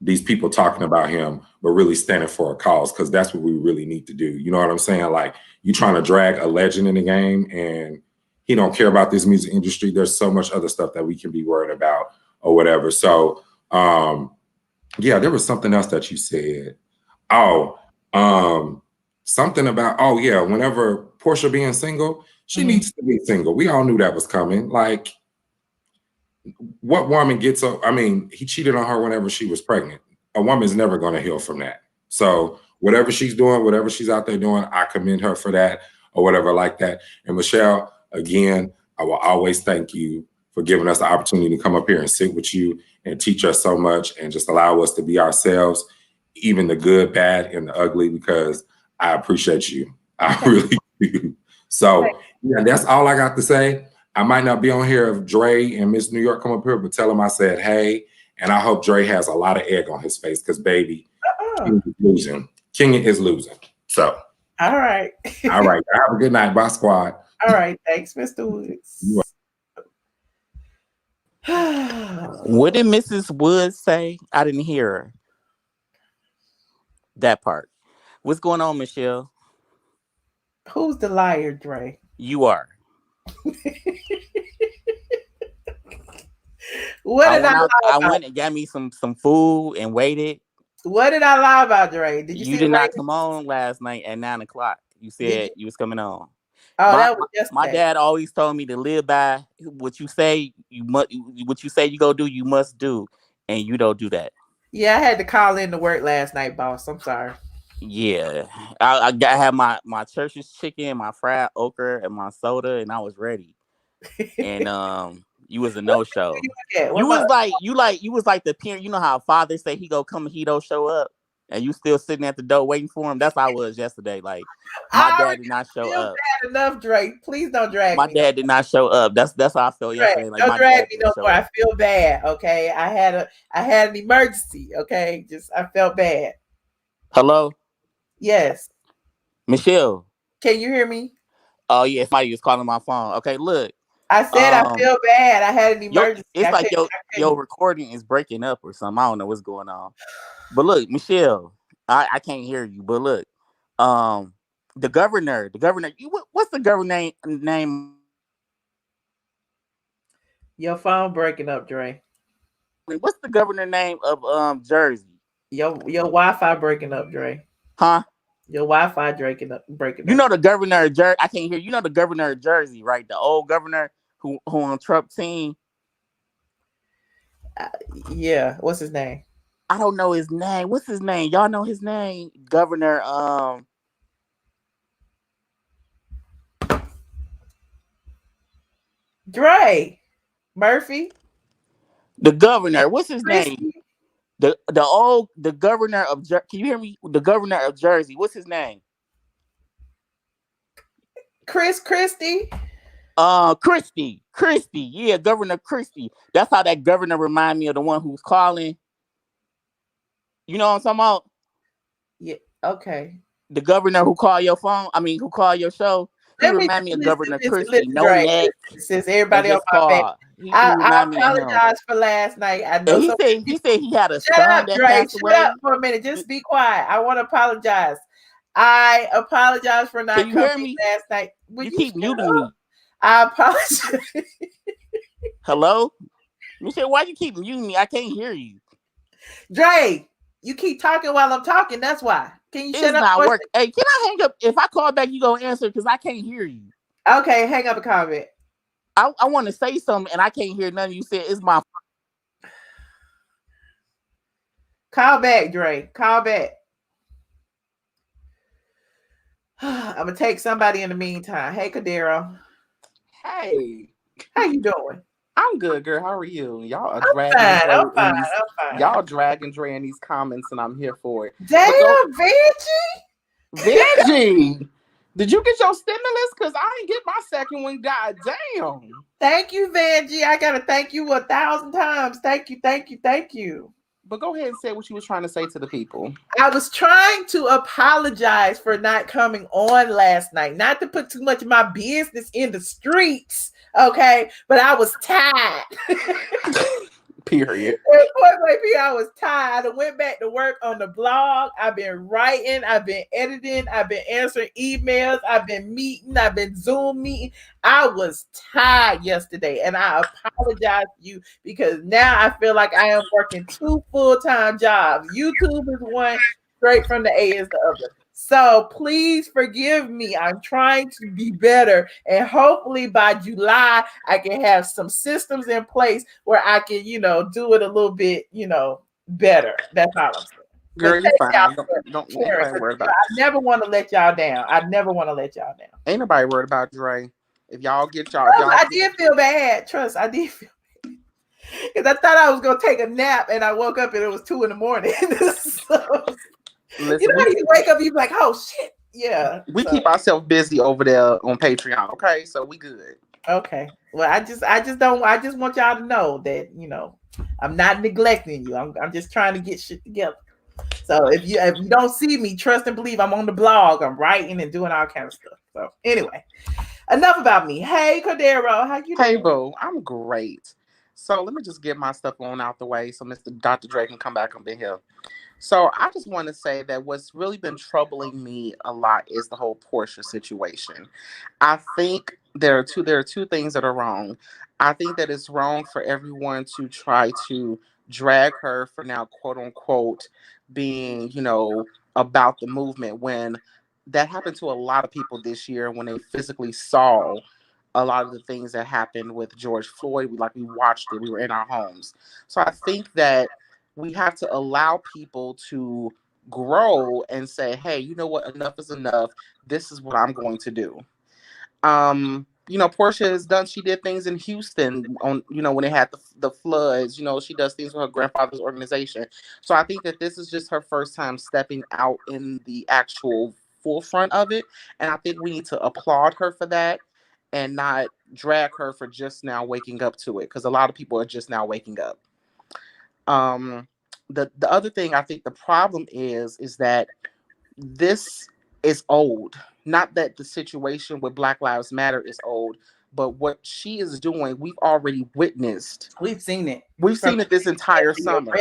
these people talking about him, but really standing for a cause, because that's what we really need to do. You know what I'm saying? Like, you trying to drag a legend in the game and he don't care about this music industry. There's so much other stuff that we can be worried about or whatever. So, yeah, there was something else that you said. Something about, whenever Porsha being single, she needs to be single. We all knew that was coming. Like, what woman gets up? I mean, he cheated on her whenever she was pregnant. A woman's never going to heal from that. So whatever she's doing, whatever she's out there doing, I commend her for that or whatever like that. And Michelle, again, I will always thank you for giving us the opportunity to come up here and sit with you and teach us so much and just allow us to be ourselves, even the good, bad, and the ugly, because I appreciate you. I really do. So yeah, that's all I got to say. I might not be on here if Dre and Miss New York come up here, but tell them I said, hey, and I hope Dre has a lot of egg on his face, because baby, King is losing. King is losing. So. All right. All right. Have a good night. Bye, squad. All right. Thanks, Mr. Woods. What did Mrs. Woods say? I didn't hear her. That part. What's going on, Michelle? Who's the liar, Dre? You are. What did I went and got me some food and waited. What did I lie about, Dre? Did you did not come on last night at 9:00? You said you was coming on. Oh, that was yesterday. My dad always told me to live by what you say you must. What you say you go do, you must do, and you don't do that. Yeah, I had to call in to work last night, boss. I'm sorry. Yeah, I had my church's chicken, my fried okra, and my soda, and I was ready. And you was a no-show. You was like the parent. You know how fathers say he go come and he don't show up, and you still sitting at the door waiting for him. That's how I was yesterday. Like, my dad did not show up. Bad enough, Drake. Please don't drag me. My dad did not show up. That's how I felt yesterday. Like, don't drag me no more. I feel bad. Okay, I had an emergency. Okay, I felt bad. Hello. Yes. Michelle. Can you hear me? Oh yeah, somebody was calling my phone. Okay, look. I said I feel bad. I had an emergency. It's like your recording is breaking up or something. I don't know what's going on. But look, Michelle, I can't hear you. But look, the governor. What's the governor name? Your phone breaking up, Dre. What's the governor name of Jersey? Your Wi-Fi breaking up, Dre. Huh? Your Wi-Fi breaking up. You know the governor of Jersey. I can't hear. You know the governor of Jersey, right? The old governor who on Trump team. Yeah. What's his name? I don't know his name. What's his name? Y'all know his name? Governor. Dre Murphy. The governor. What's his name? The governor of can you hear me? The governor of Jersey. What's his name? Christie. Christie. Yeah, Governor Christie. That's how that governor remind me of the one who's calling. You know what I'm talking about? Yeah. Okay. The governor who called your phone. I mean, who called your show. He remind me of Governor Christie. No neck. Since everybody on my back. I apologize for last night. I know he said he had a shut son up, that Dre. passed Shut away. up for a minute. Just be quiet. I want to apologize. I apologize for not coming last night. You keep muting me. I apologize. Hello? Michelle, why you keep muting me? I can't hear you. Dre, you keep talking while I'm talking. That's why. Can you shut up? It's not working. Hey, can I hang up? If I call back, you gonna answer because I can't hear you. Okay, hang up a comment. I want to say something and I can't hear nothing you said. It's my call back, Dre. Call back. I'm gonna take somebody in the meantime. Hey, Kadero. Hey, how you doing? I'm good, girl. How are you? Y'all are I'm fine. Y'all dragging Dre in these comments, and I'm here for it. Damn, Veggie. Did you get your stimulus? Because I didn't get my second one. God damn. Thank you, Veggie. I gotta thank you 1,000 times. Thank you. But go ahead and say what you were trying to say to the people. I was trying to apologize for not coming on last night. Not to put too much of my business in the streets, okay? But I was tired. Period. I was tired. I went back to work on the blog. I've been writing. I've been editing. I've been answering emails. I've been meeting. I've been Zoom meeting. I was tired yesterday, and I apologize to you because now I feel like I am working 2 full-time jobs. YouTube is one, straight from the A is the other. So please forgive me. I'm trying to be better. And hopefully by July, I can have some systems in place where I can, do it a little bit, better. That's all I'm saying. Girl, you're fine. Don't worry about it. I never want to let y'all down. Ain't nobody worried about Dre. If y'all get I did feel bad. Trust, I did feel bad. Because I thought I was going to take a nap and I woke up and it was 2 a.m. So... Listen, you wake up, you be like, oh shit. Yeah. We keep ourselves busy over there on Patreon. Okay, so we good. Okay. Well, I just want y'all to know that, I'm not neglecting you. I'm just trying to get shit together. So if you don't see me, trust and believe I'm on the blog. I'm writing and doing all kinds of stuff. So anyway, enough about me. Hey, Cordero, how you doing? Hey, boo, I'm great. So let me just get my stuff on out the way so Mr. Dr. Dre can come back up in here. So I just want to say that what's really been troubling me a lot is the whole Porsha situation. I think there are two things that are wrong. I think that it's wrong for everyone to try to drag her for now, quote unquote, being, about the movement when that happened to a lot of people this year when they physically saw a lot of the things that happened with George Floyd. We watched it. We were in our homes. So I think that we have to allow people to grow and say, hey, you know what? Enough is enough. This is what I'm going to do. Porsha has done, she did things in Houston on, when they had the floods, she does things with her grandfather's organization. So I think that this is just her first time stepping out in the actual forefront of it. And I think we need to applaud her for that and not drag her for just now waking up to it. Because a lot of people are just now waking up. The other thing I think the problem is that this is old. Not that the situation with Black Lives Matter is old, but what she is doing, we've already witnessed. We've seen it. We've seen it this entire summer.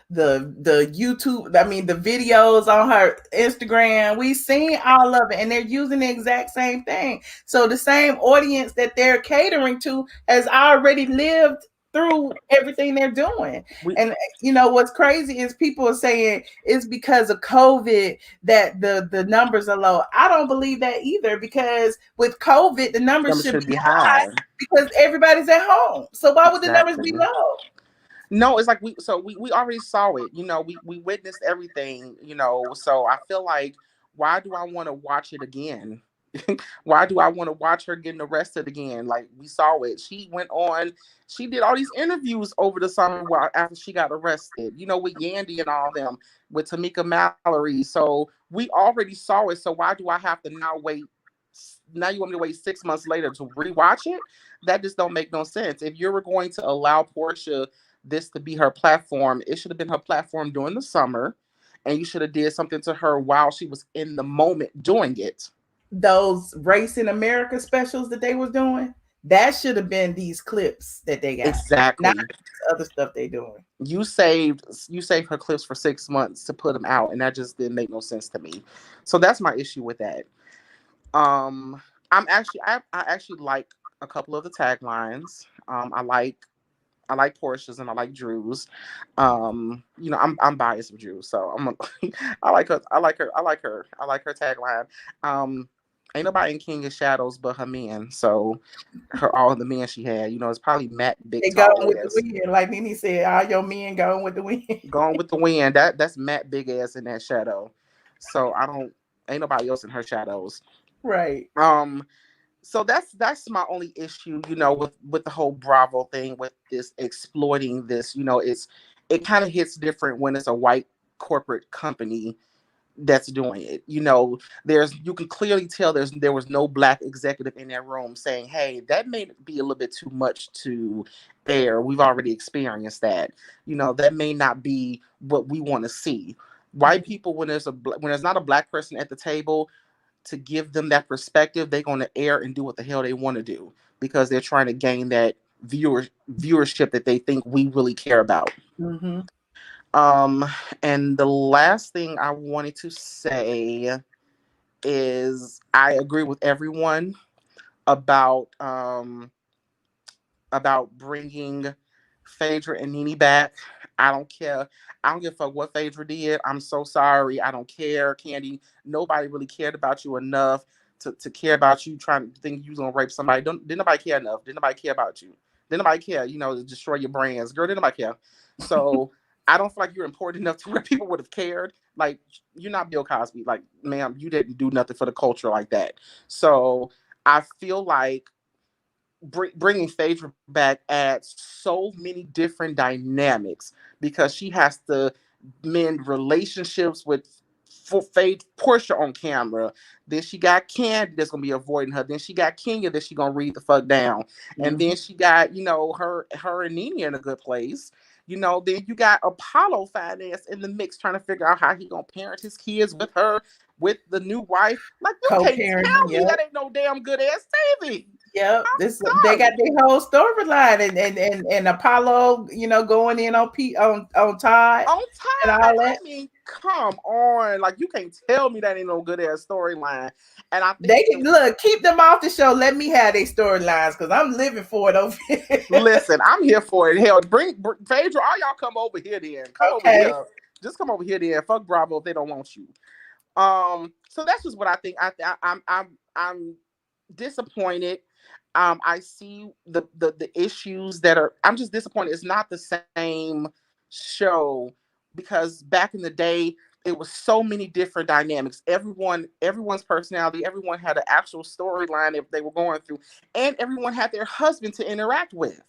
The YouTube, the videos on her Instagram, we've seen all of it, and they're using the exact same thing. So the same audience that they're catering to has already lived through everything they're doing. And what's crazy is people are saying it's because of COVID that the numbers are low. I don't believe that either, because with COVID the numbers should be high because everybody's at home. So why would the numbers be low? No, it's like we already saw it. We witnessed everything, so I feel like, why do I want to watch it again? Why do I want to watch her getting arrested again? Like, we saw it. She did all these interviews over the summer after she got arrested, with Yandy and all them, with Tamika Mallory. So we already saw it. So why do I have to now wait? Now you want me to wait 6 months later to rewatch it? That just don't make no sense. If you were going to allow Porsha this to be her platform, it should have been her platform during the summer, and you should have did something to her while she was in the moment doing it. Those Race in America specials that they was doing, that should have been these clips that they got. Exactly. Not other stuff they doing. You saved her clips for 6 months to put them out, and that just didn't make no sense to me. So that's my issue with that. I actually like a couple of the taglines. I like Porsha's and I like Drew's. I'm biased with Drew, so I like her tagline. Ain't nobody in King of Shadows but her men. So all the men she had, it's probably Matt Big. They going with the wind, like Nene said. All your men going with the wind. Going with the wind. That's Matt Big ass in that shadow. So ain't nobody else in her shadows. Right. So that's my only issue, with the whole Bravo thing, with this exploiting this. It kind of hits different when it's a white corporate company that's doing it. You can clearly tell there was no black executive in that room saying, hey, that may be a little bit too much to air. We've already experienced that. That may not be what we want to see. White people, when there's not a black person at the table to give them that perspective, they're going to air and do what the hell they want to do, because they're trying to gain that viewership that they think we really care about. Mm-hmm. And the last thing I wanted to say is I agree with everyone about bringing Phaedra and Nene back. I don't care. I don't give a fuck what Phaedra did. I'm so sorry. I don't care, Candy. Nobody really cared about you enough to care about you trying to think you was gonna rape somebody. Didn't nobody care enough? Didn't nobody care about you? Didn't nobody care? To destroy your brands, girl. Didn't nobody care? So I don't feel like you're important enough to where people would have cared. Like, you're not Bill Cosby. Like, ma'am, you didn't do nothing for the culture like that. So I feel like bringing Phaedra back adds so many different dynamics, because she has to mend relationships with Porsha on camera. Then she got Candy that's gonna be avoiding her. Then she got Kenya that she gonna read the fuck down. Mm-hmm. And then she got her and Nene in a good place. Then you got Apollo finance in the mix, trying to figure out how he gonna parent his kids with her, with the new wife. Like, you can't tell me that ain't no damn good ass TV. Yep, they got their whole storyline, and Apollo, going in on Todd. On Todd, and all that. I mean, come on, like, you can't tell me that ain't no good ass storyline. And I think they can keep them off the show. Let me have their storylines, because I'm living for it over here. Listen, I'm here for it. Hell, bring Phaedra, all y'all come over here then. Come over here. Just come over here then. Fuck Bravo if they don't want you. So that's just what I think. I'm disappointed. I see the issues that are. I'm just disappointed. It's not the same show, because back in the day, it was so many different dynamics. Everyone's personality. Everyone had an actual storyline if they were going through, and everyone had their husband to interact with.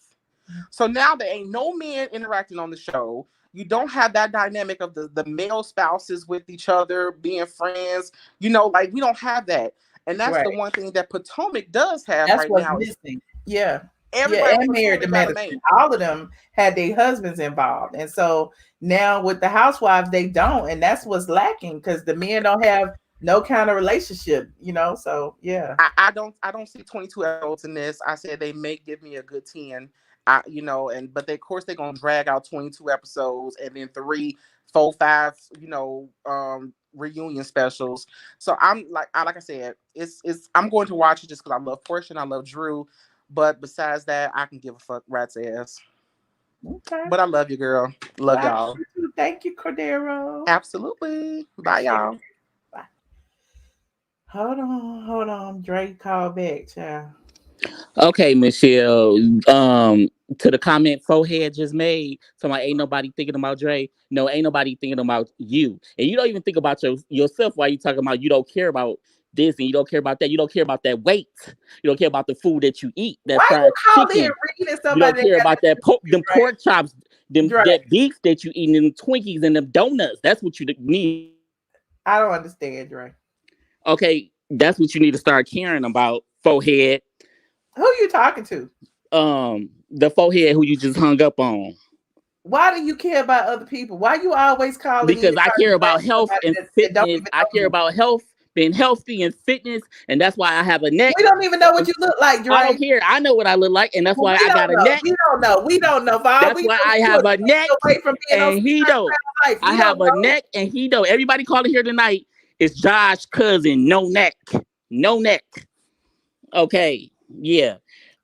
So now there ain't no men interacting on the show. You don't have that dynamic of the male spouses with each other being friends. Like, we don't have that. And that's the one thing that Potomac does have right now. Missing. Yeah. Everybody and Married to Medicine. All of them had their husbands involved. And so now with the Housewives, they don't. And that's what's lacking, because the men don't have no kind of relationship, So yeah. I don't see 22 episodes in this. I said they may give me a good 10. But of course they're gonna drag out 22 episodes and then 3, 4, 5, reunion specials. So I'm like I said, I'm going to watch it just because I love Porsha and I love Drew. But besides that, I can give a fuck rat's ass. Okay. But I love you, girl. Love y'all. Thank you, Cordero. Absolutely. Bye, y'all. Bye. Hold on. Drake called back, child. Okay, Michelle. To the comment Forehead just made, somebody ain't nobody thinking about Dre. No, ain't nobody thinking about you, and you don't even think about yourself while you talking about you don't care about this and you don't care about that. You don't care about that weight. You don't care about the food that you eat. That Why fried you chicken. reading You don't care about that them pork chops, that beef that you eat, and them Twinkies and them donuts. That's what you need. I don't understand, Dre. Okay, that's what you need to start caring about, forehead. Who you talking to? The forehead who you just hung up on. Why do you care about other people? Why you always calling me? Because I care about health and fitness. I care about health, being healthy and fitness, and that's why I have a neck. We don't even know what you look like, Dre. I don't care. I know what I look like, and that's why I got a neck. We don't know. We don't know. That's why I have a neck, and he don't. I have a neck, and he don't. Everybody calling here tonight is Josh's cousin. No neck. No neck. Okay. Yeah.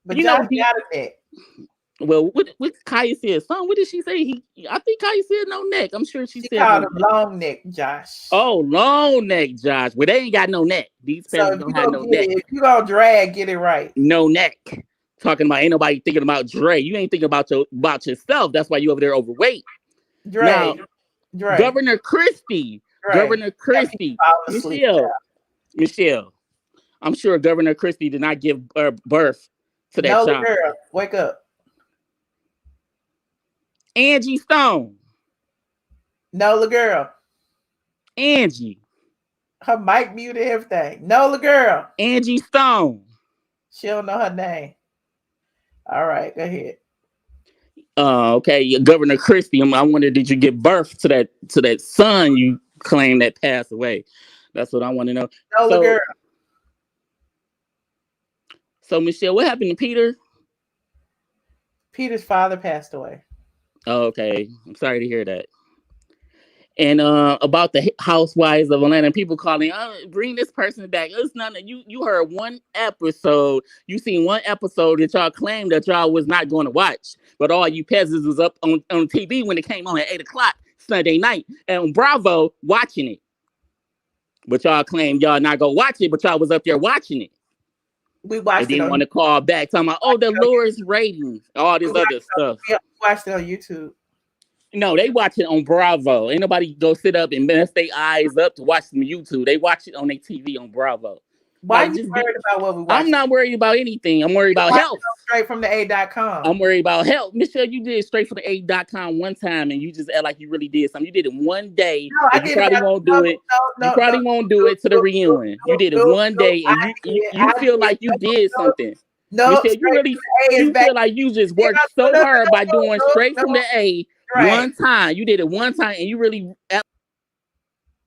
But you Josh got a neck. Well, what Kaya said, son, what did she say? I think Kaya said no neck. I'm sure she said called him long neck, Josh. Oh, long neck, Josh. Well, they ain't got no neck. These parents don't have no neck. If you gonna drag, get it right. No neck. Talking about ain't nobody thinking about Dre. You ain't thinking about yourself. That's why you over there overweight. Dre. Now, Dre. Governor Christie. Dre. Governor Christie. Michelle. I'm sure Governor Christie did not give birth to that child. Girl, wake up. Angie Stone. Nola girl. Angie. Her mic muted everything. Nola girl. Angie Stone. She don't know her name. All right, go ahead. Okay, Governor Christie. I wonder, did you give birth to that son you claim that passed away? That's what I want to know. Nola girl. So Michelle, what happened to Peter? Peter's father passed away. Oh, okay. I'm sorry to hear that. And about the Housewives of Atlanta, people calling, bring this person back. It's nothing. You heard one episode. You seen one episode that y'all claimed that y'all was not going to watch. But all you peasants was up on TV when it came on at 8:00 Sunday night and on Bravo watching it. But y'all claimed y'all not go watch it, but y'all was up there watching it. We watched they didn't want to call back talking about, the lowest ratings, all this other stuff. We watched it on YouTube. No, they watch it on Bravo. Ain't nobody go sit up and mess their eyes up to watch some YouTube. They watch it on their TV on Bravo. Why are you worried about what we watch? I'm not worried about anything. I'm worried about health. Straight from the A.com. I'm worried about health. Michelle, you did straight from the A.com one time and you just act like you really did something. You did it one day. No, you probably won't do it. You probably won't do it to the reunion. You did it one day and you feel like you did something. No, Michelle, you feel like you just worked so hard by doing straight from the A one time. You did it one time and you really...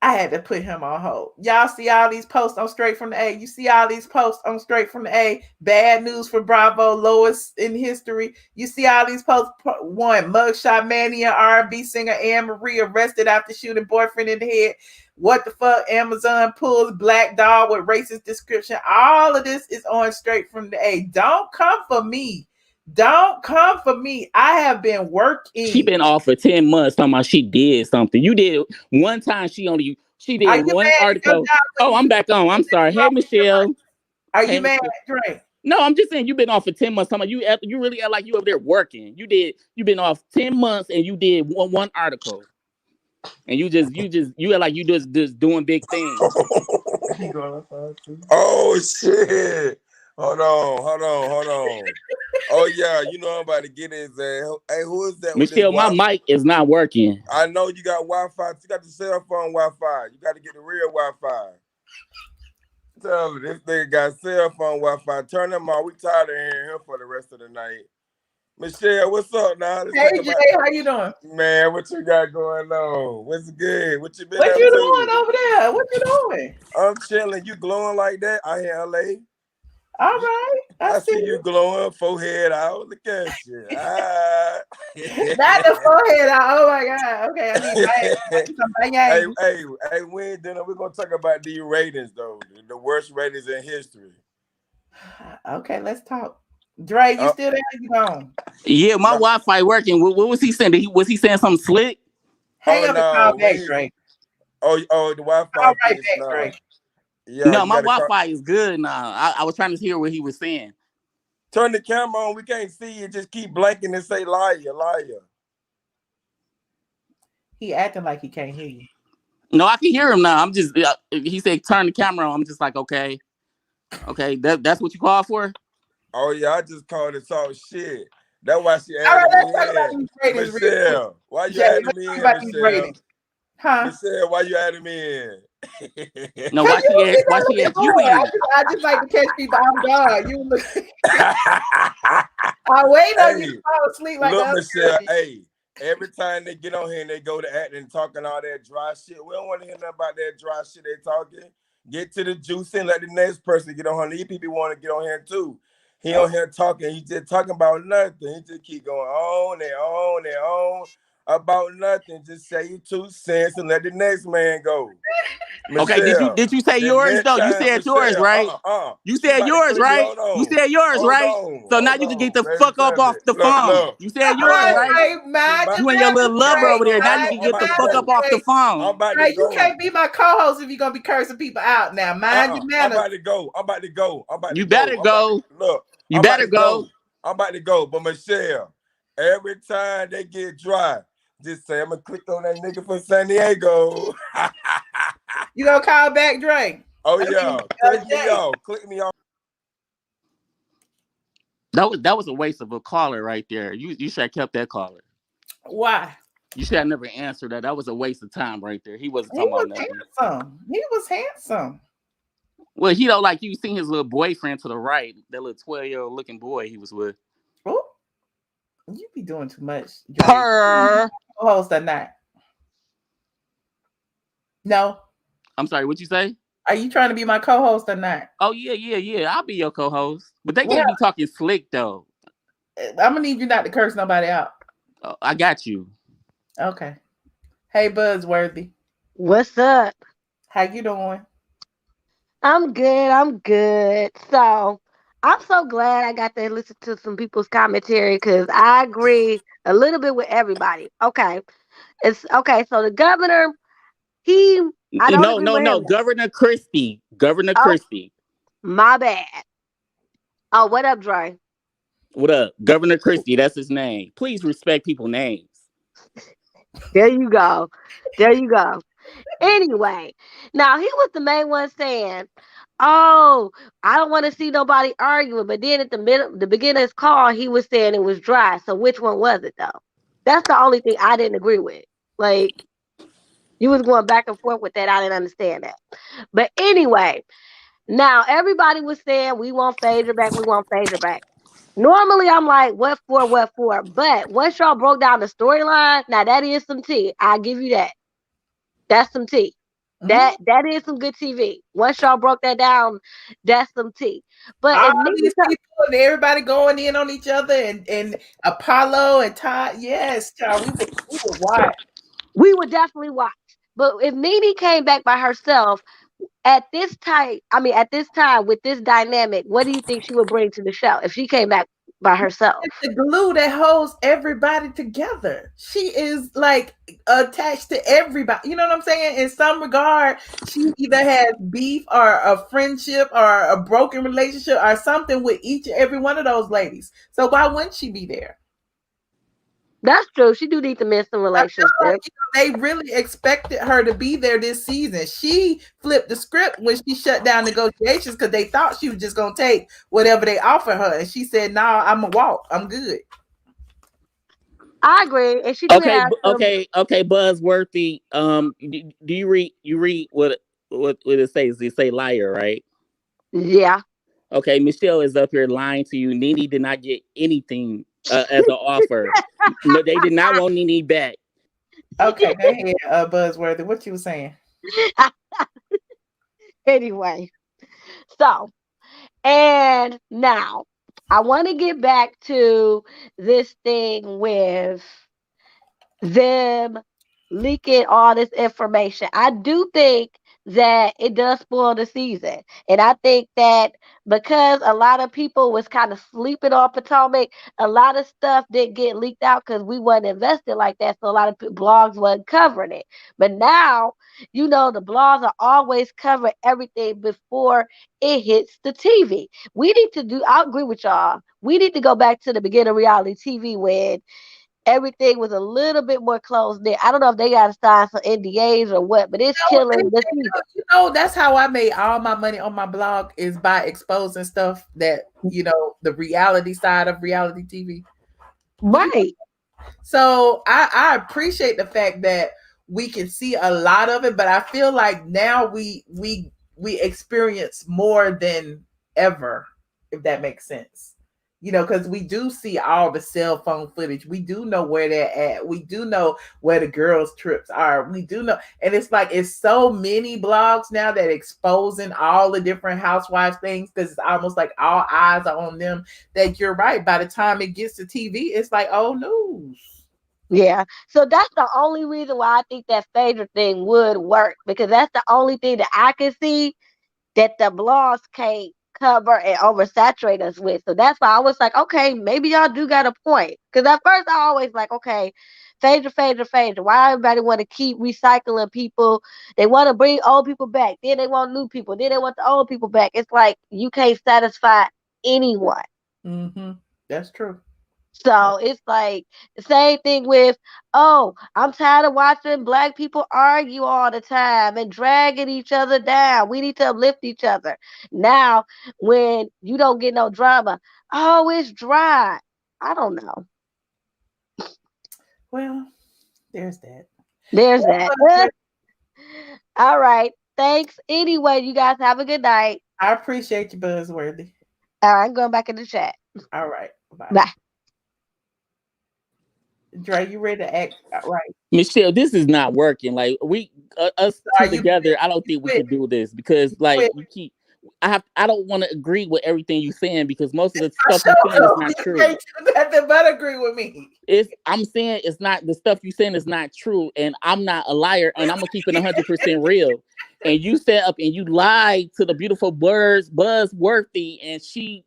I had to put him on hold. Y'all see all these posts on Straight from the A. You see all these posts on Straight from the A. Bad news for Bravo, lowest in history. You see all these posts. One, mugshot mania, R&B singer Anne Marie arrested after shooting boyfriend in the head. What the fuck? Amazon pulls black dog with racist description. All of this is on Straight from the A. Don't come for me. Don't come for me. I have been working. She been off for 10 months talking about she did something. You did one time. She did one article. Oh, I'm back on. I'm sorry. Hey, Michelle. Are you mad, Dre? No, I'm just saying you've been off for 10 months. Talking about you really act like you over there working. You've been off 10 months and you did one article. And you act like you just doing big things. Oh shit. Hold on. Oh yeah, you know I'm about to get his ass. Hey, who is that? Michelle, my mic is not working. I know you got Wi-Fi. You got the cell phone Wi-Fi. You got to get the real Wi-Fi. Tell me, this nigga got cell phone Wi-Fi. Turn them on. We tired of hearing him for the rest of the night. Michelle, what's up now? Hey Jay, how you doing? Man, what you got going on? What's good? What you been What up you to? doing over there? What you doing? I'm chilling. You glowing like that? I in LA. All right. I see you glowing, forehead out. Look at you. Not the forehead out. Oh my God. Okay. I need hey, we ain't done. We're gonna talk about these ratings though. The worst ratings in history. Okay, let's talk. Dre, you still there? You gone? Yeah, my Wi-Fi working. What was he saying? Was he saying something slick? Hang up and call back, Dre. Oh, the Wi-Fi. All right, back, Dre. Yeah, no, my Wi-Fi is good now. I was trying to hear what he was saying. Turn the camera on. We can't see you. Just keep blanking and say liar, liar. He acting like he can't hear you. No, I can hear him now. I'm just. He said turn the camera on. I'm just like, okay. That's what you called for. Oh yeah, I just called it talk shit. That's why she All right, added let's me talk about in. these ratings real quick. Michelle, why you Jay, adding let's me talk in, about these Michelle? ratings. Huh? Michelle, why you adding me in? No, why she had you in? I just like to catch people off guard. You look. I wait on you to fall asleep like look, that. Michelle. Hey, every time they get on here and they go to acting and talking all that dry shit, we don't want to hear nothing about that dry shit they talking. Get to the juice and let the next person get on here. These people want to get on here too. He on here talking. He just talking about nothing. He just keep going on and on and on about nothing. Just say your 2 cents and let the next man go. Okay, Michelle, did you say yours though? You said yours, right? You said yours, right? You said yours, right? So now you can get the fuck up off the phone. You said yours, right? You and your little lover over there. Now you can get the fuck up off the phone. I'm about to go. You can't be my co-host if you're gonna be cursing people out now. Mind your manners. I'm about to go. You better go. Look, you better go. I'm about to go. But Michelle, every time they get dry, just say I'm gonna click on that nigga from San Diego. You gonna call back Drake? Oh yeah, click me off. That was a waste of a caller right there. You should have kept that caller. Why? You should have never answered that. That was a waste of time right there. He wasn't talking about nothing. He was handsome. Well, he don't like you seen his little boyfriend to the right, that little 12-year-old looking boy he was with. Oh, you be doing too much. Co-host or not? No. I'm sorry, what you say? Are you trying to be my co-host or not? Oh, yeah. I'll be your co-host. But they can't be talking slick, though. I'm going to need you not to curse nobody out. Oh, I got you. Okay. Hey, Buzzworthy. What's up? How you doing? I'm good. So, I'm so glad I got to listen to some people's commentary because I agree a little bit with everybody. Okay. So the governor, I don't agree with him. Governor Christie. Christie. My bad. Oh, what up, Dre? What up? Governor Christie, that's his name. Please respect people's names. There you go. Anyway, now he was the main one saying, oh, I don't want to see nobody arguing. But then at the beginning of his call, he was saying it was dry. So which one was it, though? That's the only thing I didn't agree with. Like, you was going back and forth with that. I didn't understand that. But anyway, now everybody was saying we want Phaedra back. Normally, I'm like, what for? But once y'all broke down the storyline, now that is some tea. I'll give you that. That's some tea. Mm-hmm. That is some good TV. Once y'all broke that down, that's some tea. But all these people and everybody going in on each other and Apollo and Todd, yes, child, we would watch. We would definitely watch. But if Nene came back by herself at this time with this dynamic, what do you think she would bring to the show if she came back by herself? It's the glue that holds everybody together. She is like attached to everybody. You know what I'm saying? In some regard, she either has beef or a friendship or a broken relationship or something with each and every one of those ladies. So why wouldn't she be there? That's true. She do need to miss some relationships. They really expected her to be there this season. She flipped the script when she shut down negotiations because they thought she was just going to take whatever they offered her. And she said, no, I'm going to walk. I'm good. I agree. And she okay, Buzzworthy. Do you read what it says? It say liar, right? Yeah. Okay, Michelle is up here lying to you. Nene did not get anything as an offer. No, they did not want Nene back. Okay, go ahead, Buzzworthy. What you were saying? Anyway, so, and now I want to get back to this thing with them leaking all this information. I do think that it does spoil the season. And I think that because a lot of people was kind of sleeping on Potomac, a lot of stuff didn't get leaked out because we wasn't invested like that. So a lot of blogs wasn't covering it. But now, you know, the blogs are always covering everything before it hits the TV. I agree with y'all. We need to go back to the beginning of reality TV when everything was a little bit more closed knit. I don't know if they got to sign some NDAs or what, but it's killing the season. You know, that's how I made all my money on my blog, is by exposing stuff that, you know, the reality side of reality TV. Right. So I appreciate the fact that we can see a lot of it, but I feel like now we experience more than ever, if that makes sense. You know, because we do see all the cell phone footage. We do know where they're at. We do know where the girls' trips are. We do know. And it's like, it's so many blogs now that exposing all the different housewives things, because it's almost like all eyes are on them, that you're right. By the time it gets to TV, it's like old news. Yeah. So that's the only reason why I think that Phaedra thing would work, because that's the only thing that I can see that the blogs can't cover and oversaturate us with. So that's why I was like, okay, maybe y'all do got a point. Because at first I always like, okay, Phaedra. Why everybody want to keep recycling people? They want to bring old people back. Then they want new people. Then they want the old people back. It's like you can't satisfy anyone. Mm-hmm. That's true. So it's like the same thing with, oh, I'm tired of watching black people argue all the time and dragging each other down. We need to uplift each other. Now, when you don't get no drama, oh, it's dry. I don't know. Well, there's that. There's that. All right. Thanks. Anyway, you guys have a good night. I appreciate you, Buzzworthy. All right, I'm going back in the chat. All right. Bye. Bye. Dre, you ready to act right? Michelle, this is not working. Like us two together, I don't think we can do this, because like you keep. I don't want to agree with everything you're saying, because most of the stuff you're saying is not true. You nothing but agree with me. I'm saying it's not, the stuff you're saying is not true, and I'm not a liar, and I'm gonna keep it 100% real. And you set up and you lied to the beautiful Buzzworthy, and she.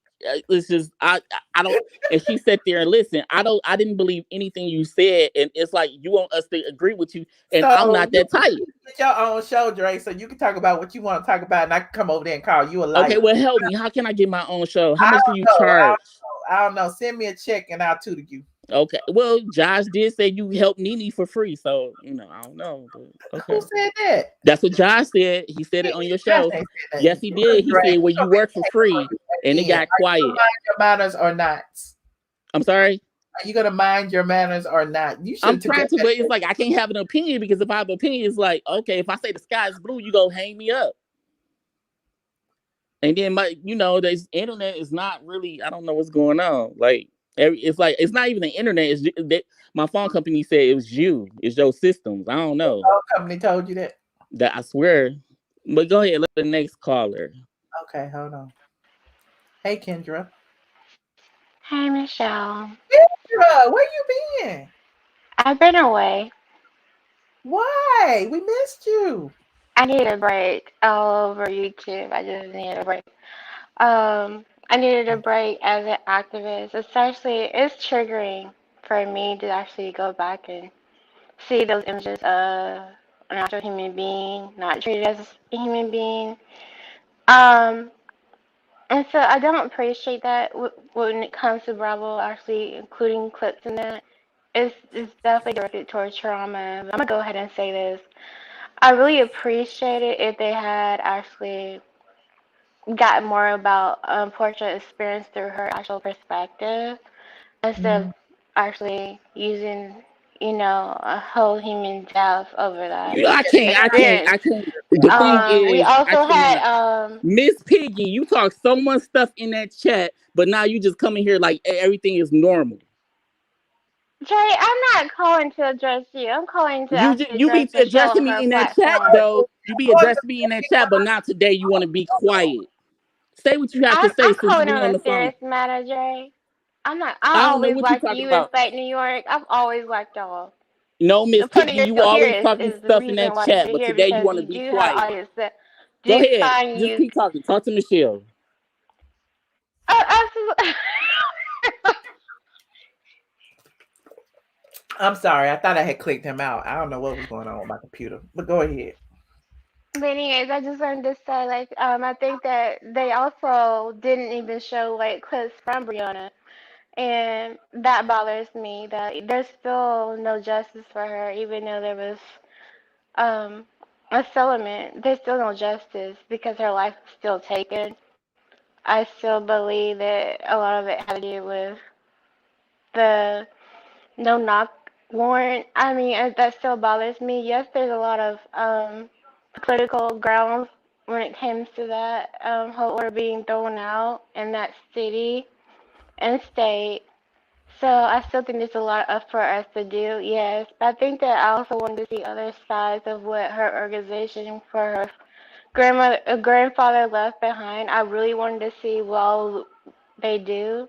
It's just I don't, and she sat there and listened. I didn't believe anything you said, and it's like you want us to agree with you, and so I'm not that type. Get your own show, Dre, so you can talk about what you want to talk about, and I can come over there and call you a liar. Okay, well, help me. How can I get my own show? How much do you charge? I don't know. Send me a check and I'll tutor you. Okay. Well, Josh did say you helped Nene for free, so I don't know. But, okay. Who said that? That's what Josh said. He said it on your show. Yes, he did. He said, "Well, you work for free," and it got quiet. Are you gonna mind your manners or not? I'm sorry. Are you gonna mind your manners or not? You should. I'm trying to, but it's like I can't have an opinion, because if I have an opinion, it's like, okay, if I say the sky is blue, you go hang me up. And then this internet is not really. I don't know what's going on. Like. It's like, it's not even the internet. My phone company said it was you. It's your systems. I don't know. The phone company told you that? That I swear. But go ahead. Let the next caller. Okay, hold on. Hey, Kendra. Hey, Michelle. Kendra, where you been? I've been away. Why? We missed you. I need a break all over YouTube. I just need a break. I needed a break as an activist. Especially, it's triggering for me to actually go back and see those images of an actual human being, not treated as a human being. And so I don't appreciate that when it comes to Bravo actually including clips in that. It's definitely directed towards trauma. I'm going to go ahead and say this. I really appreciate it if they had actually got more about Porsha's experience through her actual perspective, instead of actually using, a whole human death over that. I can't. The thing is, we also had Miss Piggy. You talk so much stuff in that chat, but now you just come in here like everything is normal. Jay, I'm not calling to address you. I'm calling to you be addressing me in that chat though. You be addressing me in that chat, but not today. You want to be quiet. Say what you have to say. I'm since calling you on on a the phone. serious matter, Jay. I always liked you in State New York. I've always liked y'all. No, Miss Piggy, you always talking stuff in that chat, but today you want to be quiet. Go ahead. Just keep talking. Talk to Michelle. I'm sorry. I thought I had clicked him out. I don't know what was going on with my computer, but go ahead. But anyways, I just wanted to say, I think that they also didn't even show clips from Brianna, And that bothers me that there's still no justice for her, even though there was a settlement. There's still no justice because her life was still taken. I still believe that a lot of it had to do with the no knock warrant. I mean, that still bothers me. Yes, there's a lot of political grounds when it comes to that whole order being thrown out in that city and state. So I still think there's a lot up for us to do, yes. But I think that I also wanted to see other sides of what her organization for her grandfather left behind. I really wanted to see what all they do.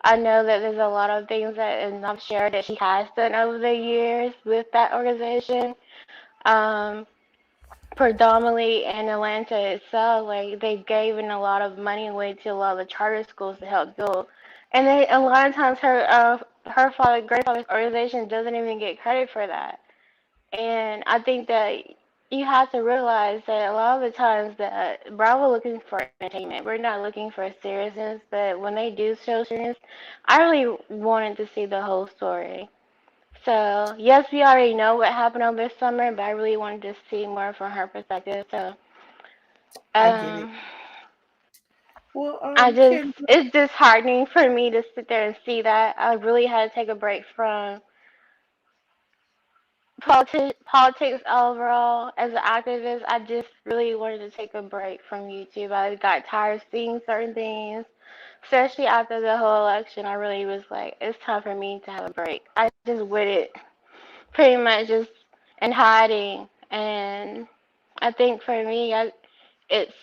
I know that there's a lot of things that is not shared that she has done over the years with that organization. Um, Predominantly in Atlanta itself, like they've given a lot of money away to a lot of the charter schools to help build. And they a lot of times her grandfather's organization doesn't even get credit for that. And I think that you have to realize that a lot of the times that Bravo looking for entertainment. We're not looking for seriousness, but when they do show seriousness, I really wanted to see the whole story. So yes, we already know what happened over this summer, but I really wanted to see more from her perspective. So I get it. um, Well, it's disheartening for me to sit there and see that. I really had to take a break from politics overall. As an activist, I just really wanted to take a break from YouTube. I got tired of seeing certain things, especially after the whole election. I really was like, it's time for me to have a break. I just with it, pretty much just in hiding. And I think for me, it's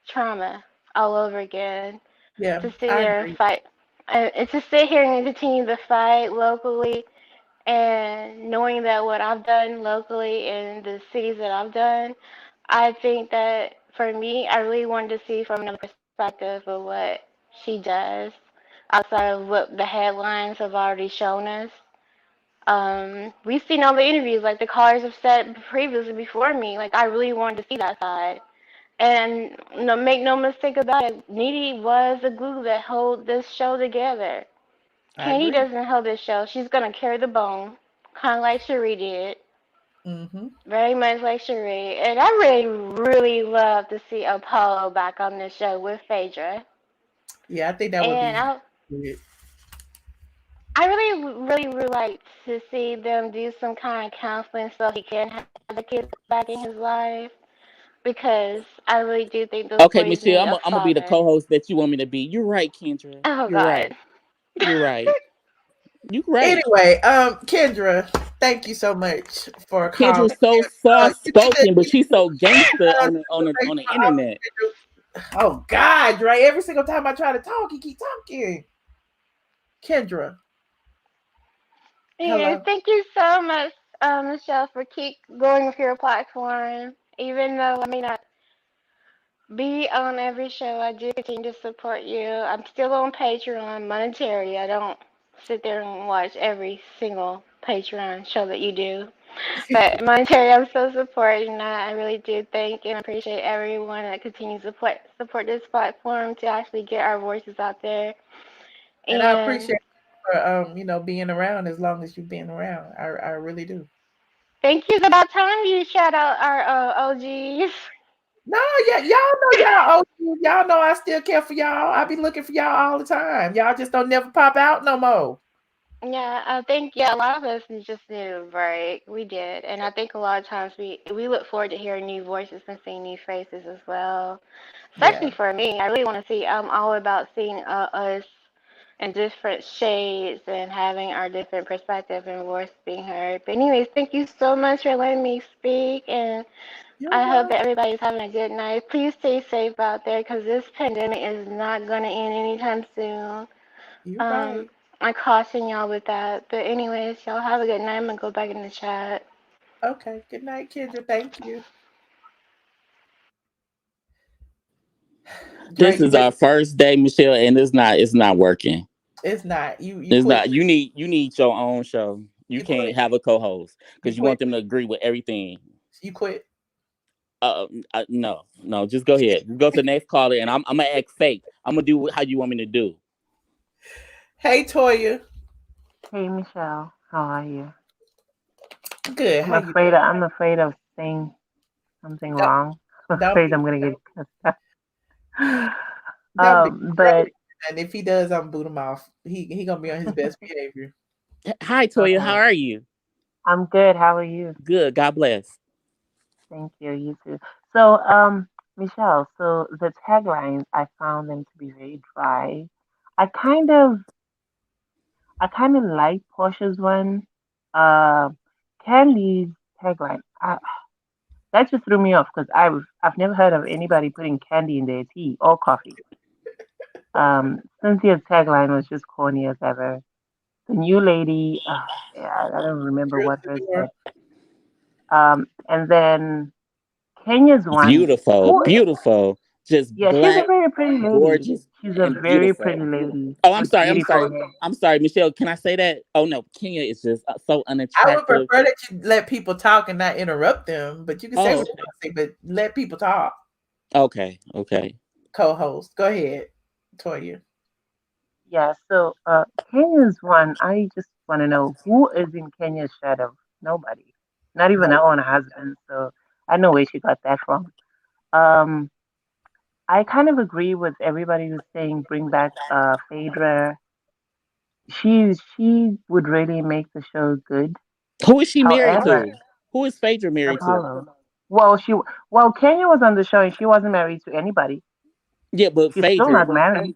trauma all over again Yeah, to sit I there and agree. fight. And to sit here and continue to fight locally and knowing that what I've done locally in the cities that I've done, I think that for me, I really wanted to see from another perspective of what she does outside of what the headlines have already shown us. We've seen all the interviews, like the callers have said previously before me. Like I really wanted to see that side. And no, make no mistake about it, Needy was the glue that held this show together. I Candy agree. doesn't hold this show. She's gonna carry the bone, kind of like Cherie did. Mm-hmm. Very much like Cherie. And I really, really love to see Apollo back on this show with Phaedra. Yeah, I think that would And be good. I really, really would like to see them do some kind of counseling so he can have the kids back in his life. Because I really do think those Okay, boys Michelle, need a I'm gonna be the father. co-host that you want me to be. You're right, Kendra. Oh You're right. God. You're right. You're right. Anyway, Kendra, thank you so much for calling. Kendra's so soft spoken, but she's so gangster on the internet. Oh God, Dre! Every single time I try to talk, you keep talking. Kendra, Yeah, hello. thank you so much, Michelle, for keep going with your platform. Even though I may not be on every show, I do continue to support you. I'm still on Patreon monetary. I don't sit there and watch every single Patreon show that you do. But monetary, I'm still supporting that. I really do thank and appreciate everyone that continues to support this platform to actually get our voices out there. And I And appreciate you for being around as long as you've been around. I really do. thank you. It's about time you shout out our OGs. No, yeah, y'all know I still care for y'all. I be looking for y'all all the time. Y'all just don't never pop out no more. Yeah, I think a lot of us just needed a break. We did, and I think a lot of times we look forward to hearing new voices and seeing new faces as well. Especially Yeah. for me, I really want to see. I'm all about seeing us in different shades and having our different perspective and voice being heard. But anyways, thank you so much for letting me speak, and You're I hope that welcome. everybody's having a good night. Please stay safe out there because this pandemic is not going to end anytime soon. You're right. Um, I caution y'all with that. But anyways, y'all have a good night. I'm gonna go back in the chat. Okay. Good night, Kendra. Thank you. This Drake, you is just our first day, Michelle, and it's not working. it's not. You It's quit. not. You need your own show. You You can't quit. have a co-host You because you quit. want them to agree with everything. You quit. No, just go ahead. Just go to the next caller, and I'm gonna act fake. I'm gonna do how you want me to do. Hey, Toya. Hey Michelle, how are you? Good. How you doing? I'm afraid of saying something Don't, wrong. I'm don't afraid be I'm gonna get cussed out. don't be But and if he does, I'm boot him off. He gonna be on his best behavior. Hi, Toya. How are you? I'm good. How are you? Good. God bless. Thank you. You too. So, Michelle, so the taglines, I found them to be very dry. I kind of, I kind of like Portia's one. Uh, Candy's tagline. That just threw me off because I've never heard of anybody putting candy in their tea or coffee. Cynthia's tagline was just corny as ever. The new lady, yeah, I don't remember Truth what to hers door. said. And then Kenya's one, Beautiful. who, Beautiful. Just yeah, she's a black, very pretty lady. gorgeous, She's a and very pretty beautiful. lady Oh, I'm with sorry. I'm beautiful sorry. hair. I'm sorry, Michelle. Can I say that? Oh no, Kenya is just so I would unattractive. prefer that you let people talk and not interrupt them, but you can say Oh, what you want to say, but let people talk. okay. Okay. Co-host, go ahead, Toya. Yeah, so Kenya's one, I just want to know who is in Kenya's shadow? Nobody. Not even her No. own husband. So I know where she got that from. Um, I kind of agree with everybody who's saying bring back Phaedra. She would really make the show good. Who is she married However, to? Who is Phaedra married to? Apollo. Well, well Kenya was on the show and she wasn't married to anybody. Yeah, but She's still Phaedra. not married.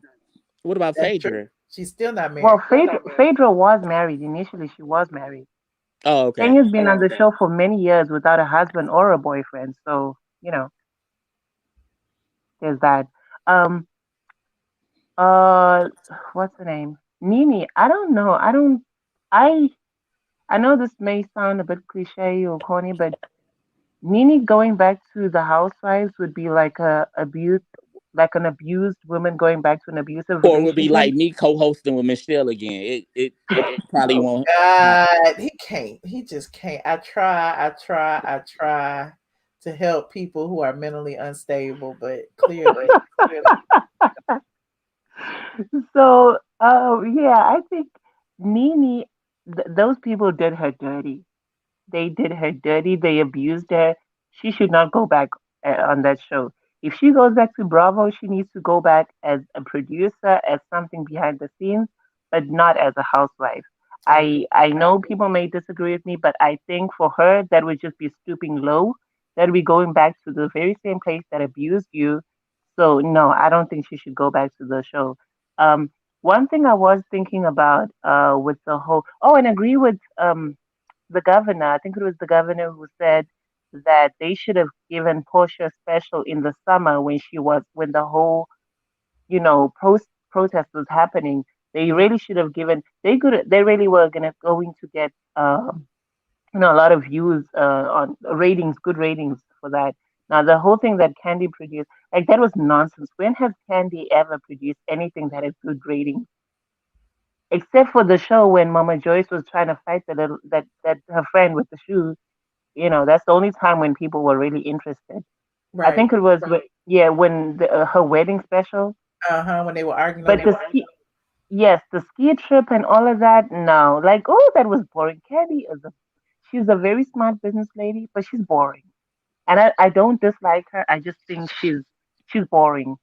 What about That's true. Phaedra? She's still not Well, married. Phaedra was married. Initially, she was married. Oh, okay. Kenya's been on the show for many years without a husband or a boyfriend. So, there's that. Um, uh, what's her name? Nini. I don't know. I, I know this may sound a bit cliche or corny, but Nini going back to the housewives would be like like an abused woman going back to an abusive Or it would be relationship. like me co-hosting with Michelle again. It probably Oh won't happen. God, he can't. He just can't. I try to help people who are mentally unstable, but clearly, So, yeah, I think Nini, those people did her dirty. They did her dirty. They abused her. She should not go back on that show. If she goes back to Bravo, she needs to go back as a producer, as something behind the scenes, but not as a housewife. I agree. I know people may disagree with me, but I think for her, that would just be stooping low. That would be going back to the very same place that abused you. So, no, I don't think she should go back to the show. Um, One thing I was thinking about with the whole, oh, and agree with the governor, I think it was the governor who said that they should have given Portia special in the summer when the whole, protest was happening. They Mhm. really should have given, they really were going to get, a lot of views on ratings, good ratings for that. Now, the whole thing that Candy produced, like that was nonsense. When has Candy ever produced anything that has good ratings? Except for the show when Mama Joyce was trying to fight that her friend with the shoes. That's the only time when people were really interested. I Right. think it was yeah, when her wedding special. When they were arguing But over the ski, yes, the ski trip and all of that. No, like, oh, that was boring. She's a very smart business lady, but she's boring. And I don't dislike her. I just think she's boring.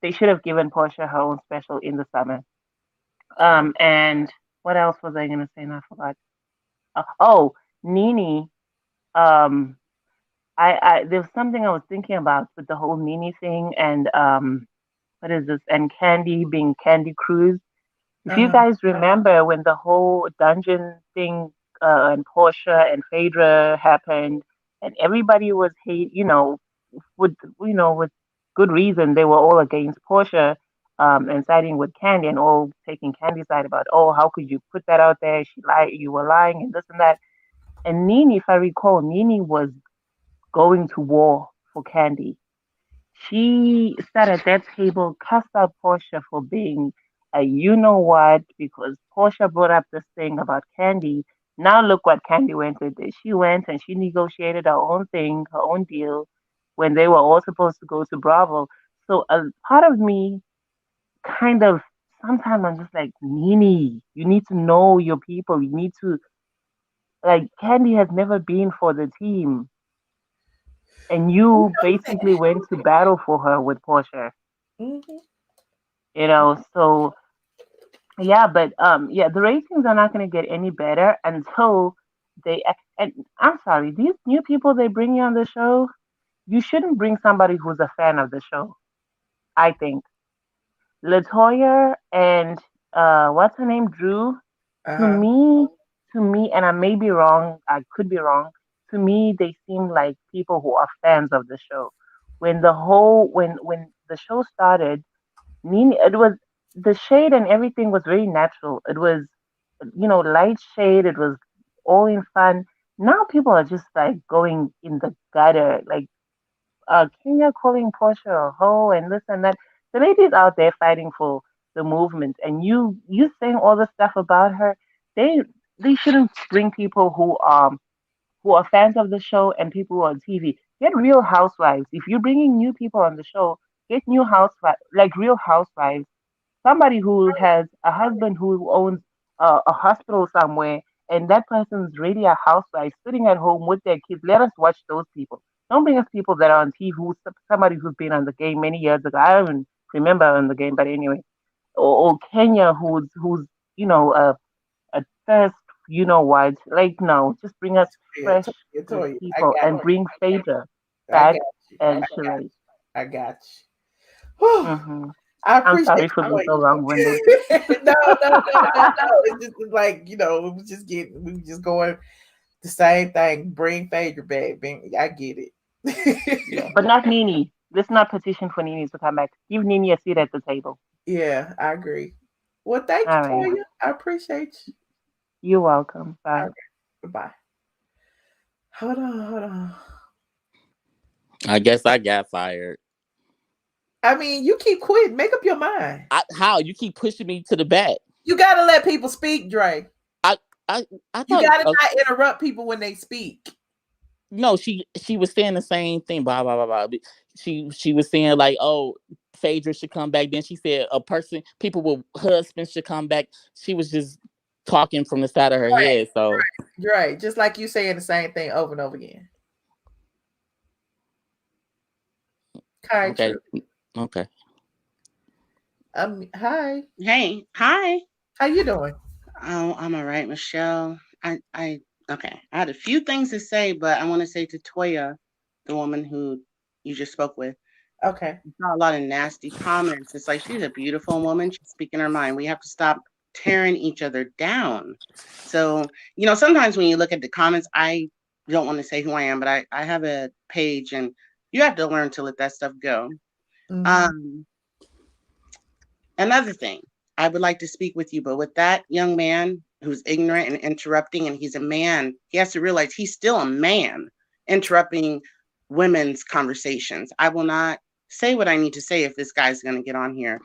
They should have given Portia her own special in the summer. And what else was I gonna say? And I forgot. Oh, Nini. Um, there's something I was thinking about with the whole Nini thing and what is this? And Candy being Candy Cruz. If you uh-huh. guys remember when the whole dungeon thing and Portia and Phaedra happened, and everybody was with with good reason they were all against Portia and siding with Candy and all taking Candy's side about, oh, how could you put that out there? She lied, you were lying and this and that. And Nini, if I recall, Nini was going to war for Candy. She sat at that table, cussed out Portia for being a you know what, because Portia brought up this thing about Candy. Now look what Candy went and did. She went and she negotiated her own thing, her own deal, when they were all supposed to go to Bravo. So a part of me kind of sometimes I'm just like, Nene, you need to know your people. You need to, like, Candy has never been for the team. And you basically went to battle for her with Porsha. Mm-hmm. You know, so yeah, but yeah, the ratings are not going to get any better until they. And I'm sorry, these new people they bring you on the show, you shouldn't bring somebody who's a fan of the show. I think Latoya and what's her name, Drew. To Uh-huh. me, and I may be wrong. I could be wrong. To me, they seem like people who are fans of the show. When the show started, Nene, it was the shade and everything was very natural. It was, light shade. It was all in fun. Now people are just like going in the gutter, like Kenya calling Porsha a hoe and this and that. The lady's out there fighting for the movement, and you saying all the stuff about her. They they shouldn't bring people who are fans of the show and people who are on TV. Get Real Housewives. If you're bringing new people on the show, get new housewives like Real Housewives. Somebody who has a husband who owns a hospital somewhere, and that person's really a housewife sitting at home with their kids. Let us watch those people. Don't bring us people that are on TV. Somebody who's been on the game many years ago. I don't even remember on the game, but anyway, or Kenya who's a thirst, what? Like no, just bring us Yeah, fresh, good Toya, I people got and bring Phaedra I got back you. and Sheree. I got you. Whew. hmm I I'm appreciate sorry for being so long-winded. no. It's just like, we were just going the same thing. Bring Phaedra back. I get Yeah, it. but not Nene. Let's not petition for Nene to come back. Give Nene a seat at the table. Yeah, I agree. Well, thank All you, right. Toya. I appreciate you. You're welcome. All Bye. right. Goodbye. Hold on. I guess I got fired. I mean, you keep quitting. Make up your mind. How you keep pushing me to the back? You gotta let people speak, Dre. I You thought gotta not interrupt people when they speak. no, she was saying the same thing. Blah blah blah blah. She was saying like, oh, Phaedra should come back. Then she said people with husbands should come back. She was just talking from the side of her head. So Right. Just like you saying the same thing over and over again. okay. Okay. Hi. Hey, hi. How you doing? Oh, I'm all right, Michelle. Okay. I had a few things to say, but I want to say to Toya, the woman who you just spoke with. Okay. I saw a lot of nasty comments. It's like she's a beautiful woman. She's speaking her mind. We have to stop tearing each other down. So, sometimes when you look at the comments, I don't want to say who I am, but I have a page and you have to learn to let that stuff go. Mm-hmm. Another thing, I would like to speak with you, but with that young man who's ignorant and interrupting, and he's a man, he has to realize he's still a man interrupting women's conversations. I will not say what I need to say if this guy's going to get on here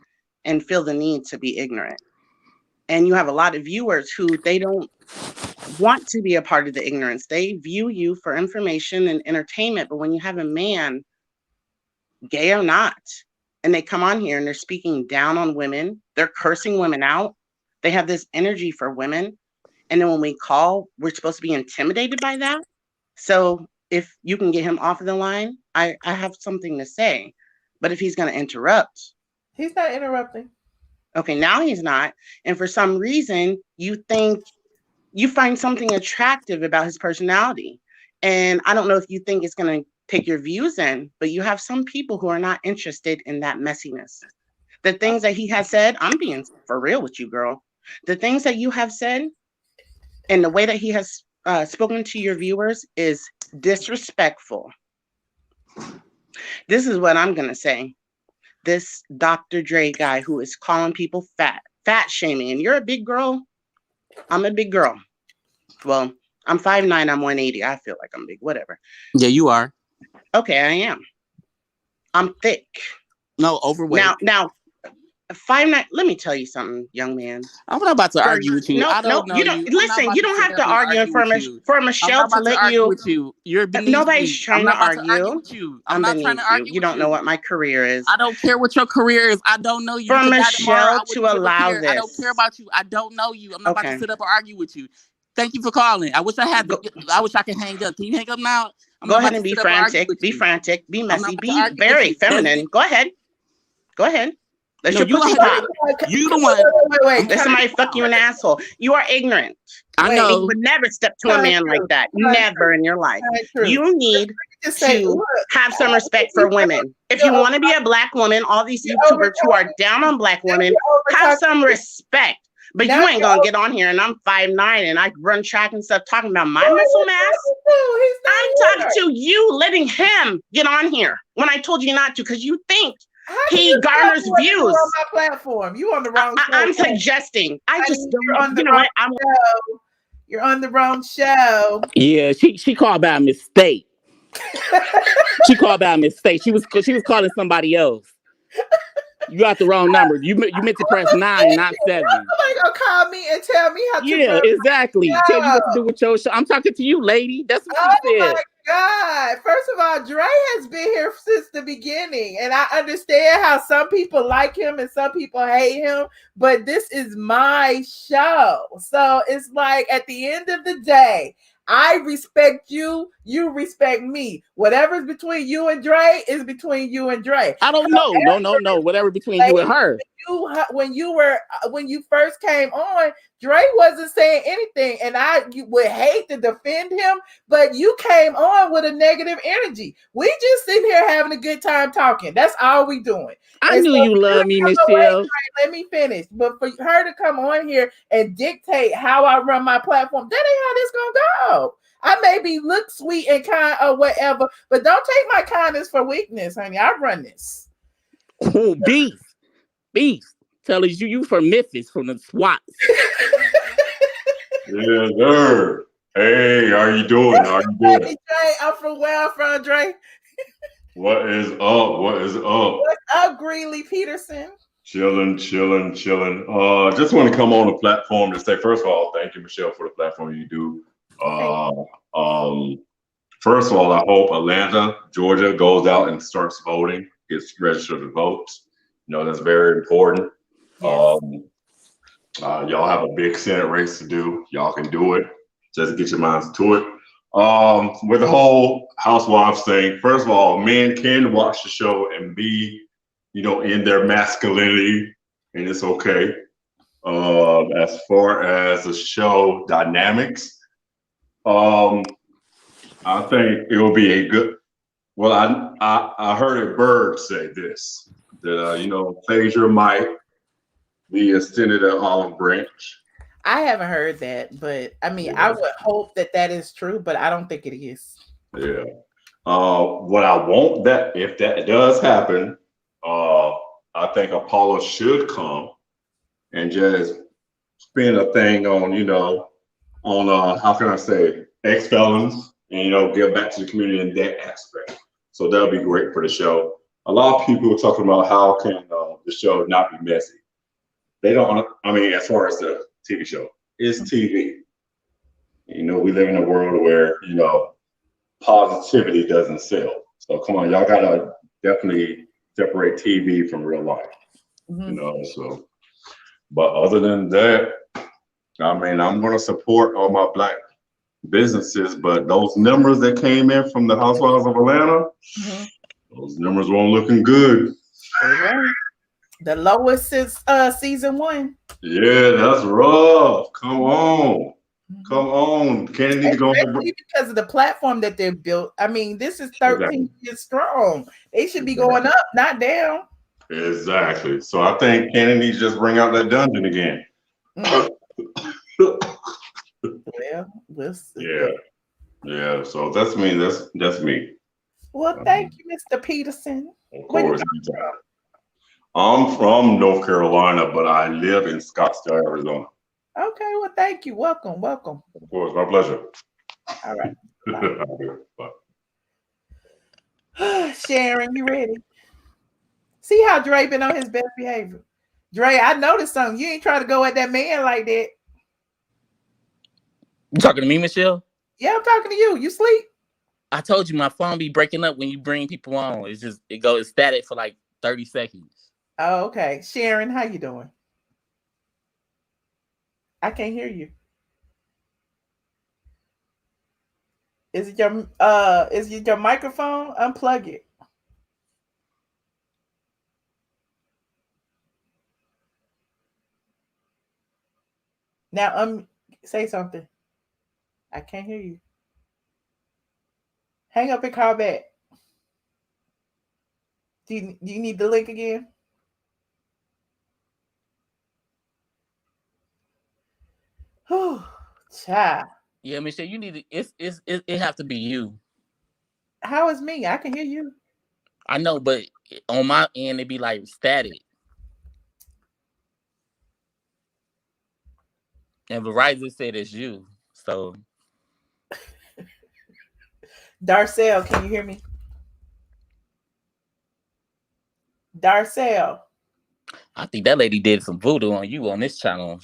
and feel the need to be ignorant. And you have a lot of viewers who they don't want to be a part of the ignorance. They view you for information and entertainment. But when you have a man, gay or not, and they come on here and they're speaking down on women, they're cursing women out, they have this energy for women. And then when we call, we're supposed to be intimidated by that. So if you can get him off of the line, I have something to say. But if he's going to interrupt. He's not interrupting. Okay, now he's not. And for some reason, you find something attractive about his personality. And I don't know if you think it's going to take your views in, but you have some people who are not interested in that messiness. The things that he has said, I'm being for real with you, girl. The things that you have said and the way that he has spoken to your viewers is disrespectful. This is what I'm going to say. This Dr. Dre guy who is calling people fat shaming, and you're a big girl. I'm a big girl. Well, I'm 5'9", I'm 180. I feel like I'm big, whatever. Yeah, you are. Okay, I am. I'm thick. No, overweight. Now, 5'9". Let me tell you something, young man. I'm not about to argue with you. No, I don't know you don't. you. Listen, you don't have to argue for Michelle to let you. You're beneath Nobody's me. trying I'm to not about to argue argue. with you. I'm not trying beneath to you. argue You with don't know what my career is. I don't care what your career is. I don't know you. For You could die tomorrow. Michelle I to wouldn't give a allow care. I don't this. care about you. I don't know you. I'm not about to Okay. sit up and argue with you. Thank you for calling. I wish I had. I wish I could hang up. Can you hang up now? Go ahead and be frantic. Be frantic. Be messy. Be very feminine. Go ahead. Go ahead. Let your pussy pop. You the one. Wait. Let somebody fuck you an asshole. You are ignorant. I know. You would never step to a man like that. Never in your life. You need to have some respect for women. If you want to be a black woman, all these YouTubers who are down on black women, have some respect. But you ain't gonna get on here and I'm 5'9" and I run track and stuff talking about my muscle mass. I'm talking to you letting him get on here when I told you not to, because you think he garners views on my platform. You on the wrong show. I'm suggesting. I just don't. You know what? You're on the wrong show. Yeah, she called by a mistake. She called by a mistake. She was calling somebody else. You got the wrong number. You meant to press 9, not 7. Somebody gonna call me and tell me how to. Yeah, exactly. Show. Tell you what to do with your show. I'm talking to you, lady. That's what she said. Oh my God! First of all, Dre has been here since the beginning, and I understand how some people like him and some people hate him. But this is my show, so it's like at the end of the day, I respect you. You respect me. Whatever's between you and Dre is between you and Dre. I don't know. No. Whatever between you and her. When you first came on, Dre wasn't saying anything, and you would hate to defend him, but you came on with a negative energy. We just sitting here having a good time talking. That's all we doing. I knew you love me, Michelle. Let me finish. But for her to come on here and dictate how I run my platform, that ain't how this gonna go. I maybe look sweet and kind or whatever, but don't take my kindness for weakness, honey. I run this. Oh, Beast. Tell us you from Memphis, from the SWAT. Yes, sir. Hey, how you doing? Dre, I'm from where I'm from, Dre. What is up? What's up, Greeley Peterson? Chilling. Just want to come on the platform to say, first of all, thank you, Michelle, for the platform you do. First of all, I hope Atlanta, Georgia goes out and starts voting, gets registered to vote. You know, that's very important. Yes. Y'all have a big Senate race to do. Y'all can do it. Just get your minds to it. With the whole Housewives thing, first of all, men can watch the show and be, in their masculinity, and it's okay. As far as the show dynamics, I think it will be a good. Well, I heard a bird say this, that Phaedra might be a Senator Olive Branch. I haven't heard that, but I mean, I would hope that is true, but I don't think it is. Yeah. What I want that if that does happen, I think Apollo should come and just spin a thing on, how can I say, ex-felons, and give back to the community in that aspect. So that'll be great for the show. A lot of people are talking about how can the show not be messy. They don't. I mean, as far as the TV show, it's TV. We live in a world where positivity doesn't sell. So come on, y'all gotta definitely separate TV from real life. So. But other than that, I mean, I'm gonna support all my Black businesses. But those numbers that came in from the Housewives of Atlanta, those numbers weren't looking good. The lowest since season 1. Yeah, that's rough. Come on. Can't need to go because of the platform that they've built. I mean, this is 13 years strong. They should be going up, not down. Exactly. So I think Kennedy just bring out that dungeon again. We'll see. Yeah. So that's me. That's me. Well, thank you, Mr. Peterson. Of course. I'm from North Carolina, but I live in Scottsdale, Arizona. Okay, well, thank you. Welcome. Of course, my pleasure. All right. Bye. Sharon, you ready? See how Dre been on his best behavior. Dre, I noticed something. You ain't trying to go at that man like that. You talking to me, Michelle? Yeah, I'm talking to you. You sleep? I told you my phone be breaking up when you bring people on. It goes static for like 30 seconds. Oh, okay. Sharon, how you doing? I can't hear you. Is it your microphone? Unplug it. Now say something. I can't hear you. Hang up and call back. Do you need the link again? Whew, child. Yeah, Michelle, you need to. It have to be you. How is me? I can hear you. I know, but on my end it be like static. And Verizon said it's you. So Darcel, can you hear me? Darcel. I think that lady did some voodoo on you on this channel.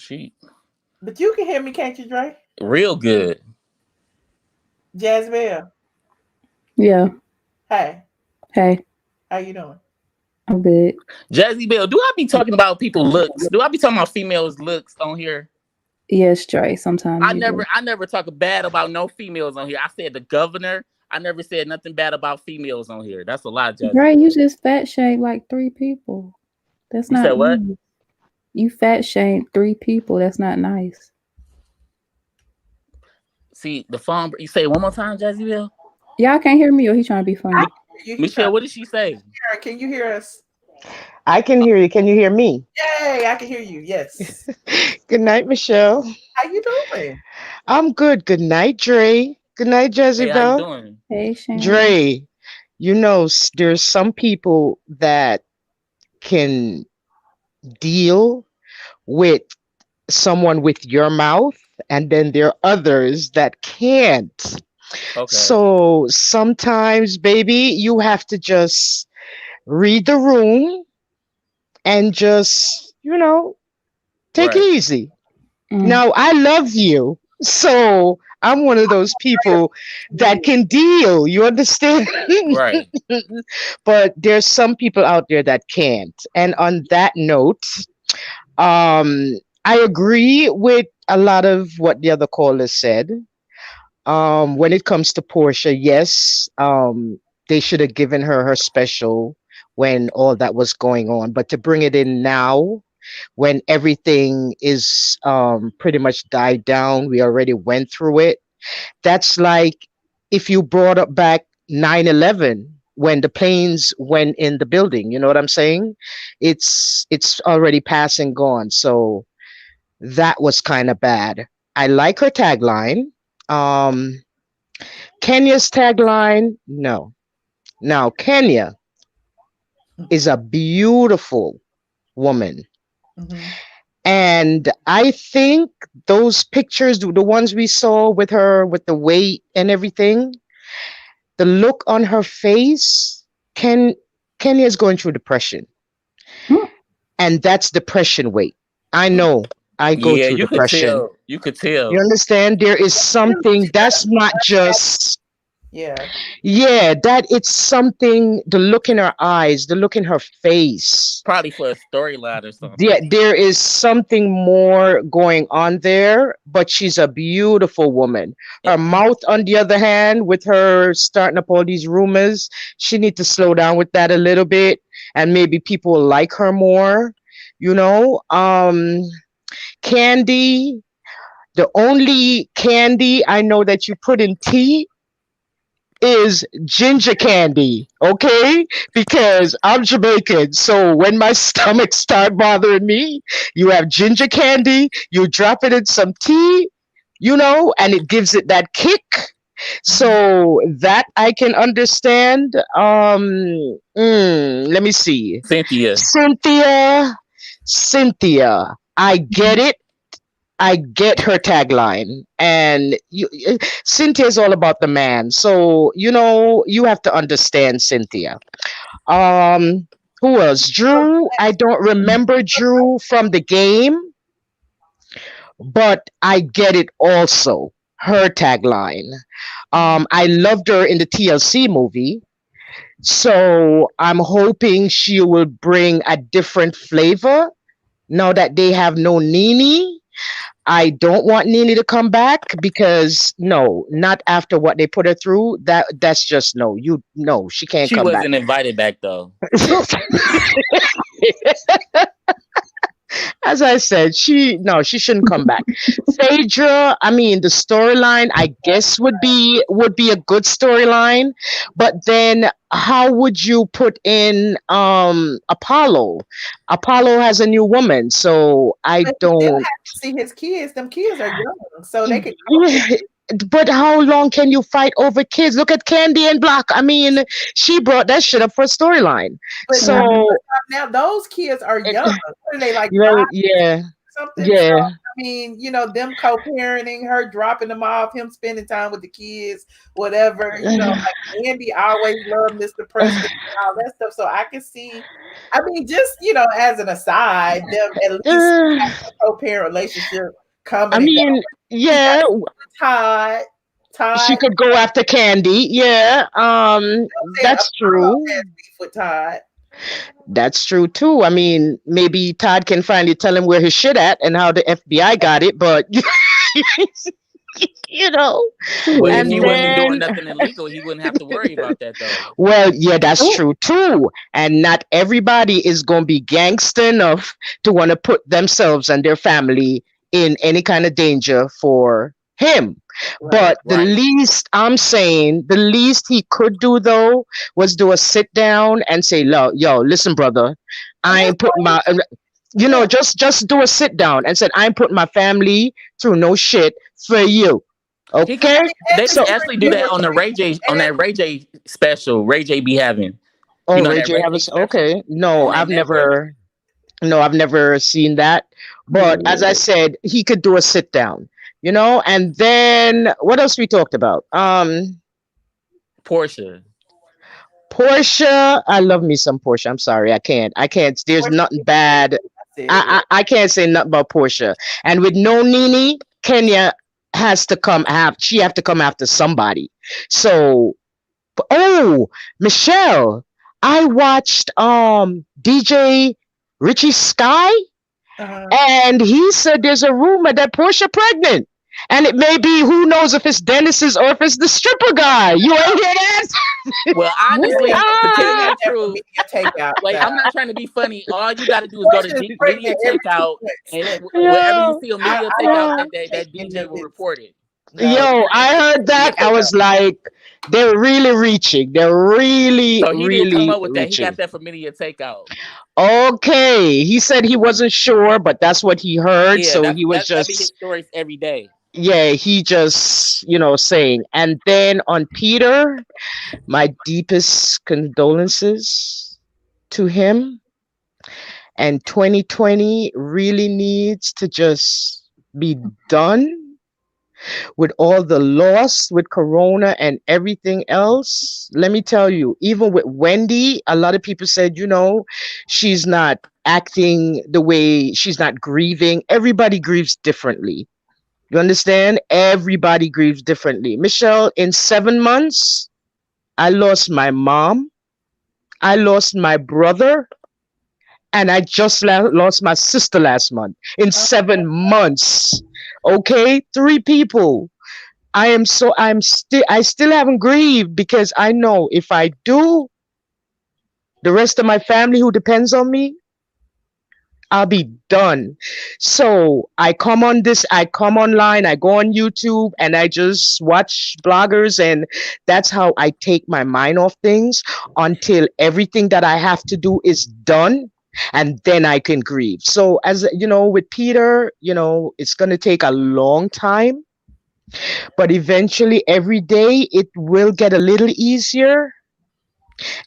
But you can hear me, can't you, Dre? Real good. Jazmel. Yeah. Hey. Hey. How you doing? I'm good. Jazzy Bell, do I be talking about people's looks? Do I be talking about females' looks on here? Yes, Dre. Sometimes I never talk bad about no females on here. I said the governor. I never said nothing bad about females on here. That's a lot, Jazzy. Dre, you just fat shamed like 3 people. That's not said what? nice. You fat shamed 3 people. That's not nice. See, the phone. You say it one more time, Jazzy Bell? Y'all can't hear me or he trying to be funny? Michelle, what did she say? Can you hear us? I can hear you. Can you hear me? Yay, I can hear you. Yes. Good night, Michelle. How you doing? I'm good. Good night, Dre. Good night, Jazzy Hey, Bell. how you doing? Hey, Shane. Dre, you know, there's some people that can deal with someone with your mouth, and then there are others that can't. Okay. So sometimes, baby, you have to just read the room and just, take it easy. Now, I love you. So I'm one of those people that can deal. You understand? Right. But there's some people out there that can't. And on that note, I agree with a lot of what the other callers said. When it comes to Porsha, yes, they should have given her special when all that was going on. But to bring it in now, when everything is pretty much died down, we already went through it. That's like if you brought up back 9/11 when the planes went in the building. You know what I'm saying? It's already past and gone. So that was kind of bad. I like her tagline. Kenya's tagline, no. Now, Kenya is a beautiful woman. Mm-hmm. And I think those pictures, the ones we saw with her, with the weight and everything, the look on her face, Kenya's going through depression. And that's depression weight. I know. I go through depression. You could tell. You understand? There is something that's not just. Yeah, that it's something, the look in her eyes, the look in her face. Probably for a storyline or something. Yeah, there is something more going on there, but she's a beautiful woman. Her mouth, on the other hand, with her starting up all these rumors, she needs to slow down with that a little bit, and maybe people will like her more. Candy, the only candy I know that you put in tea is ginger candy, okay? Because I'm Jamaican, so when my stomach start bothering me, you have ginger candy, you drop it in some tea, and it gives it that kick. So that I can understand. Let me see. Cynthia, I get it. I get her tagline, and Cynthia is all about the man. So, you have to understand Cynthia. Who else? Drew. I don't remember Drew from the game, but I get it also. Her tagline. I loved her in the TLC movie. So I'm hoping she will bring a different flavor now that they have no Nene. I don't want Nene to come back because no, not after what they put her through. That's just no. You no, she can't She come back. wasn't invited back though. As I said, she shouldn't come back. Phaedra, I mean, the storyline I guess would be a good storyline, but then how would you put in Apollo? Apollo has a new woman, so I But you still have don't. to see his kids. Them kids are young, so they could. But how long can you fight over kids? Look at Candy and Block. I mean, she brought that shit up for a storyline. But So now those kids are young. What are they like? yeah, 5 yeah, something. So yeah. I mean, them co-parenting, her dropping them off, him spending time with the kids, whatever. Like Andy always loved Mr. Preston and all that stuff. So I can see. I mean, just as an aside, them at least have a co-parent relationship coming. I mean, yeah. Todd. She could go after Candy. Yeah. That's true. With Todd. That's true too. I mean, maybe Todd can finally tell him where his shit at and how the FBI got it, but Well, if and he wasn't doing then nothing illegal, he wouldn't have to worry about that though. well, yeah, that's true too. And not everybody is going to be gangster enough to want to put themselves and their family in any kind of danger for him. But the least he could do though was do a sit down and say, yo, listen, brother, I ain't putting my just do a sit down and said, I ain't putting my family through no shit for you. Okay. They can actually do that on the Ray J special. Ray J be having. Oh, Ray J has okay. No, I've never seen that. But as I said, he could do a sit down. And then what else we talked about? Porsha, I love me some Porsha. I'm sorry, I can't. There's nothing bad. I can't say nothing about Porsha. And with no Nene, Kenya has to come after somebody. So, Michelle, I watched DJ Richie Sky. And he said there's a rumor that Porsha pregnant. And it may be, who knows if it's Dennis's or if it's the stripper guy. You ain't hear that? Well, honestly, to tell you the truth, I'm not trying to be funny. All you got to do is go to media takeout, and wherever you see a media takeout, that DJ will report it. Yo, I heard that. I was like, they're really reaching. They're really, so he really didn't come up with reaching. That. He got that from media takeout. Okay, he said he wasn't sure, but that's what he heard. Yeah, so he was just his stories every day. Yeah, he just saying. And then on Peter, my deepest condolences to him. And 2020 really needs to just be done with all the loss with Corona and everything else. Let me tell you, even with Wendy, a lot of people said, she's not acting the way, she's not grieving. Everybody grieves differently. You understand? Everybody grieves differently. Michelle, in 7 months, I lost my mom, I lost my brother, and I just lost my sister last month. In 7 months. Okay, 3 people. I still haven't grieved because I know if I do, the rest of my family who depends on me, I'll be done. So I come online, I go on YouTube and I just watch bloggers, and that's how I take my mind off things until everything that I have to do is done. And then I can grieve. So as with Peter, it's going to take a long time, but eventually every day it will get a little easier.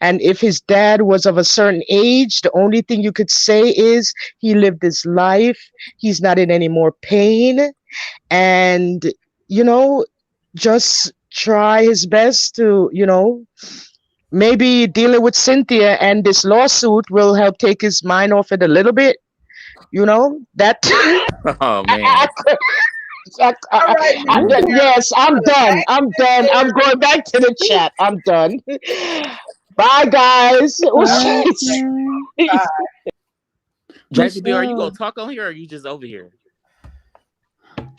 And if his dad was of a certain age, the only thing you could say is he lived his life. He's not in any more pain. And, just try his best to, maybe dealing with Cynthia and this lawsuit will help take his mind off it a little bit. You know that. Oh man. Yes, I'm done. I'm done. I'm going back to the chat. I'm done. Bye, guys. Jazzy Bill, are you gonna talk on here or are you just over here?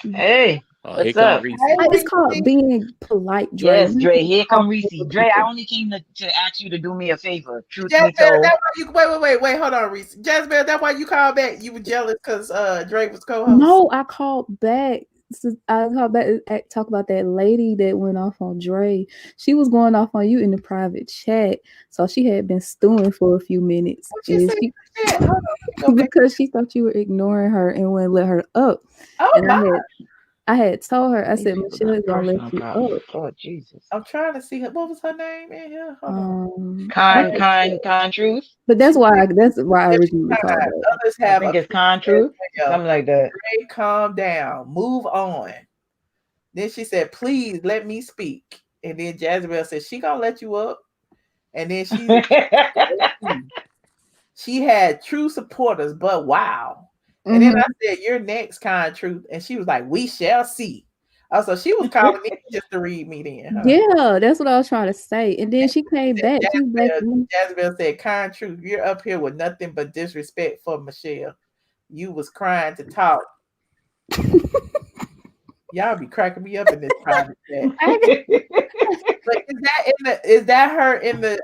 Hey, what's up? It's called being polite, Dre. Yes, Dre. Here come Reese. Dre, I only came to ask you to do me a favor. Truth be Jazz, told. that's why you wait. Hold on, Reese. Jazmine, that's why you called back. You were jealous because Dre was co-host. No, I called back. I called back to talk about that lady that went off on Dre. She was going off on you in the private chat, so she had been stewing for a few minutes. Because she thought you were ignoring her and wouldn't let her up. Oh, and I had told her, I said, Michelle is gonna let you up. Oh, Jesus. I'm trying to see her. What was her name in here? Con Truth. But that's why I originally called her. Others have I think it's Con Truth. Something like that. Dre, calm down. Move on. Then she said, please let me speak. And then Jazmine said, she gonna let you up. And then she had true supporters, but wow. And then I said, you're next, Kind Truth. And she was like, we shall see. So she was calling me just to read me then. Huh? Yeah, that's what I was trying to say. And then she came back. Jazmine said, Kind Truth, you're up here with nothing but disrespect for Michelle. You was crying to talk. Y'all be cracking me up in this private chat. But is that her in the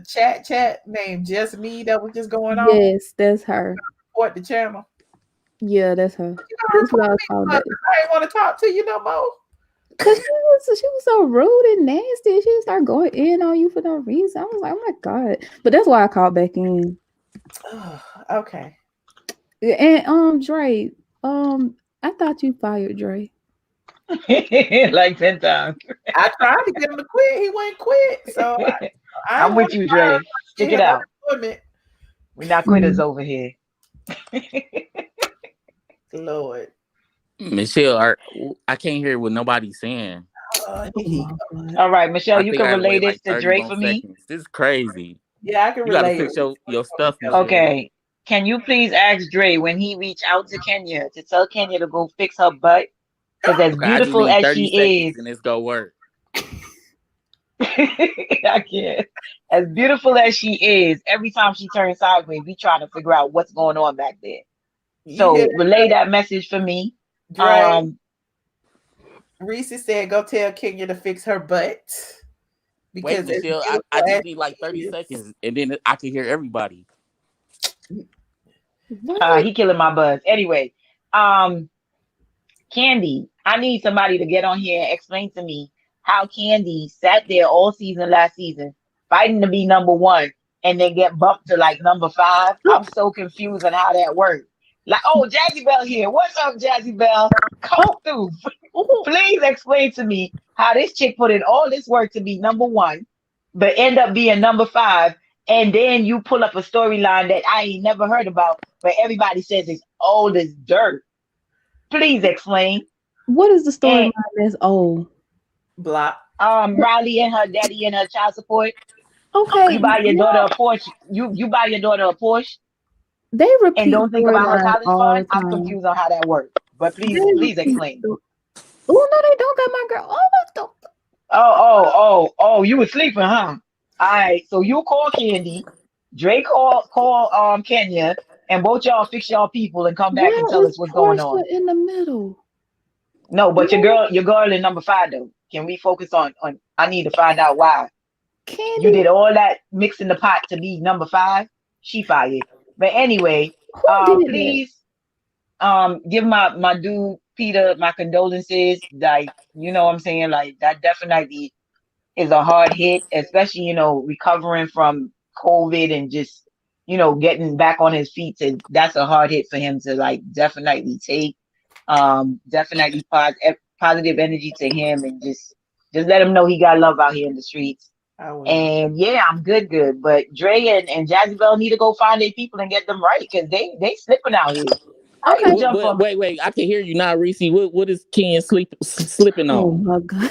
chat named Just Me that was just going on? Yes, that's her. Report the channel. Yeah, that's her. That's what I was calling that. I ain't want to talk to you no more. Cause she was so rude and nasty. She started going in on you for no reason. I was like, oh my God. But that's why I called back in. Okay. And Dre, I thought you fired Dre. Like 10 times. I tried to get him to quit. He wouldn't quit. So I'm with you, Dre. Stick it out. We're not quitters over here. Lord. Michelle, I can't hear what nobody's saying. All right, Michelle, you can relay this to Dre for me. This is crazy. Yeah, I can You relate. gotta fix your stuff, Michelle. Okay. Can you please ask Dre when he reach out to Kenya to tell Kenya to go fix her butt? Because as beautiful as she is, and it's gonna work. I can't. As beautiful as she is, every time she turns sideways, we try to figure out what's going on back there. So relay that message for me. Reese said, "Go tell Kenya to fix her butt." Because wait, Michelle, I just need like 30 seconds, and then I can hear everybody. He killing my buzz. Anyway, Candy, I need somebody to get on here and explain to me how Candy sat there all season last season fighting to be number 1 and then get bumped to like number 5. I'm so confused on how that worked. Like, oh, Jazzy Bell here. What's up, Jazzy Bell? Come through. Please explain to me how this chick put in all this work to be number 1, but end up being number 5. And then you pull up a storyline that I ain't never heard about, but everybody says it's old as dirt. Please explain. What is the storyline that's old? Block. Riley and her daddy and her child support. Okay. You buy your daughter a Porsche. You buy your daughter a Porsche. They repeat and don't think about her college fund. I'm confused on how that works. But please explain. Oh no, they don't got my girl. Oh, you were sleeping, huh? All right, so you call Candy, Drake call Kenya, and both y'all fix y'all people and come back and tell us what's going on. In the middle. No, but your girl is number 5 though. Can we focus on? I need to find out why. Candy. You did all that mixing the pot to be number 5. She fired. But anyway, please give my dude Peter my condolences. Like, you know what I'm saying? Like, that definitely is a hard hit, especially, you know, recovering from COVID and just, you know, getting back on his feet. That's a hard hit for him to like definitely take. Definitely positive energy to him, and just let him know he got love out here in the streets. And yeah, I'm good. But Dre and Jazzy Bell need to go find their people and get them right, because they slipping out here. Wait, I can hear you now, Reese. What is Ken slipping on? Oh my God.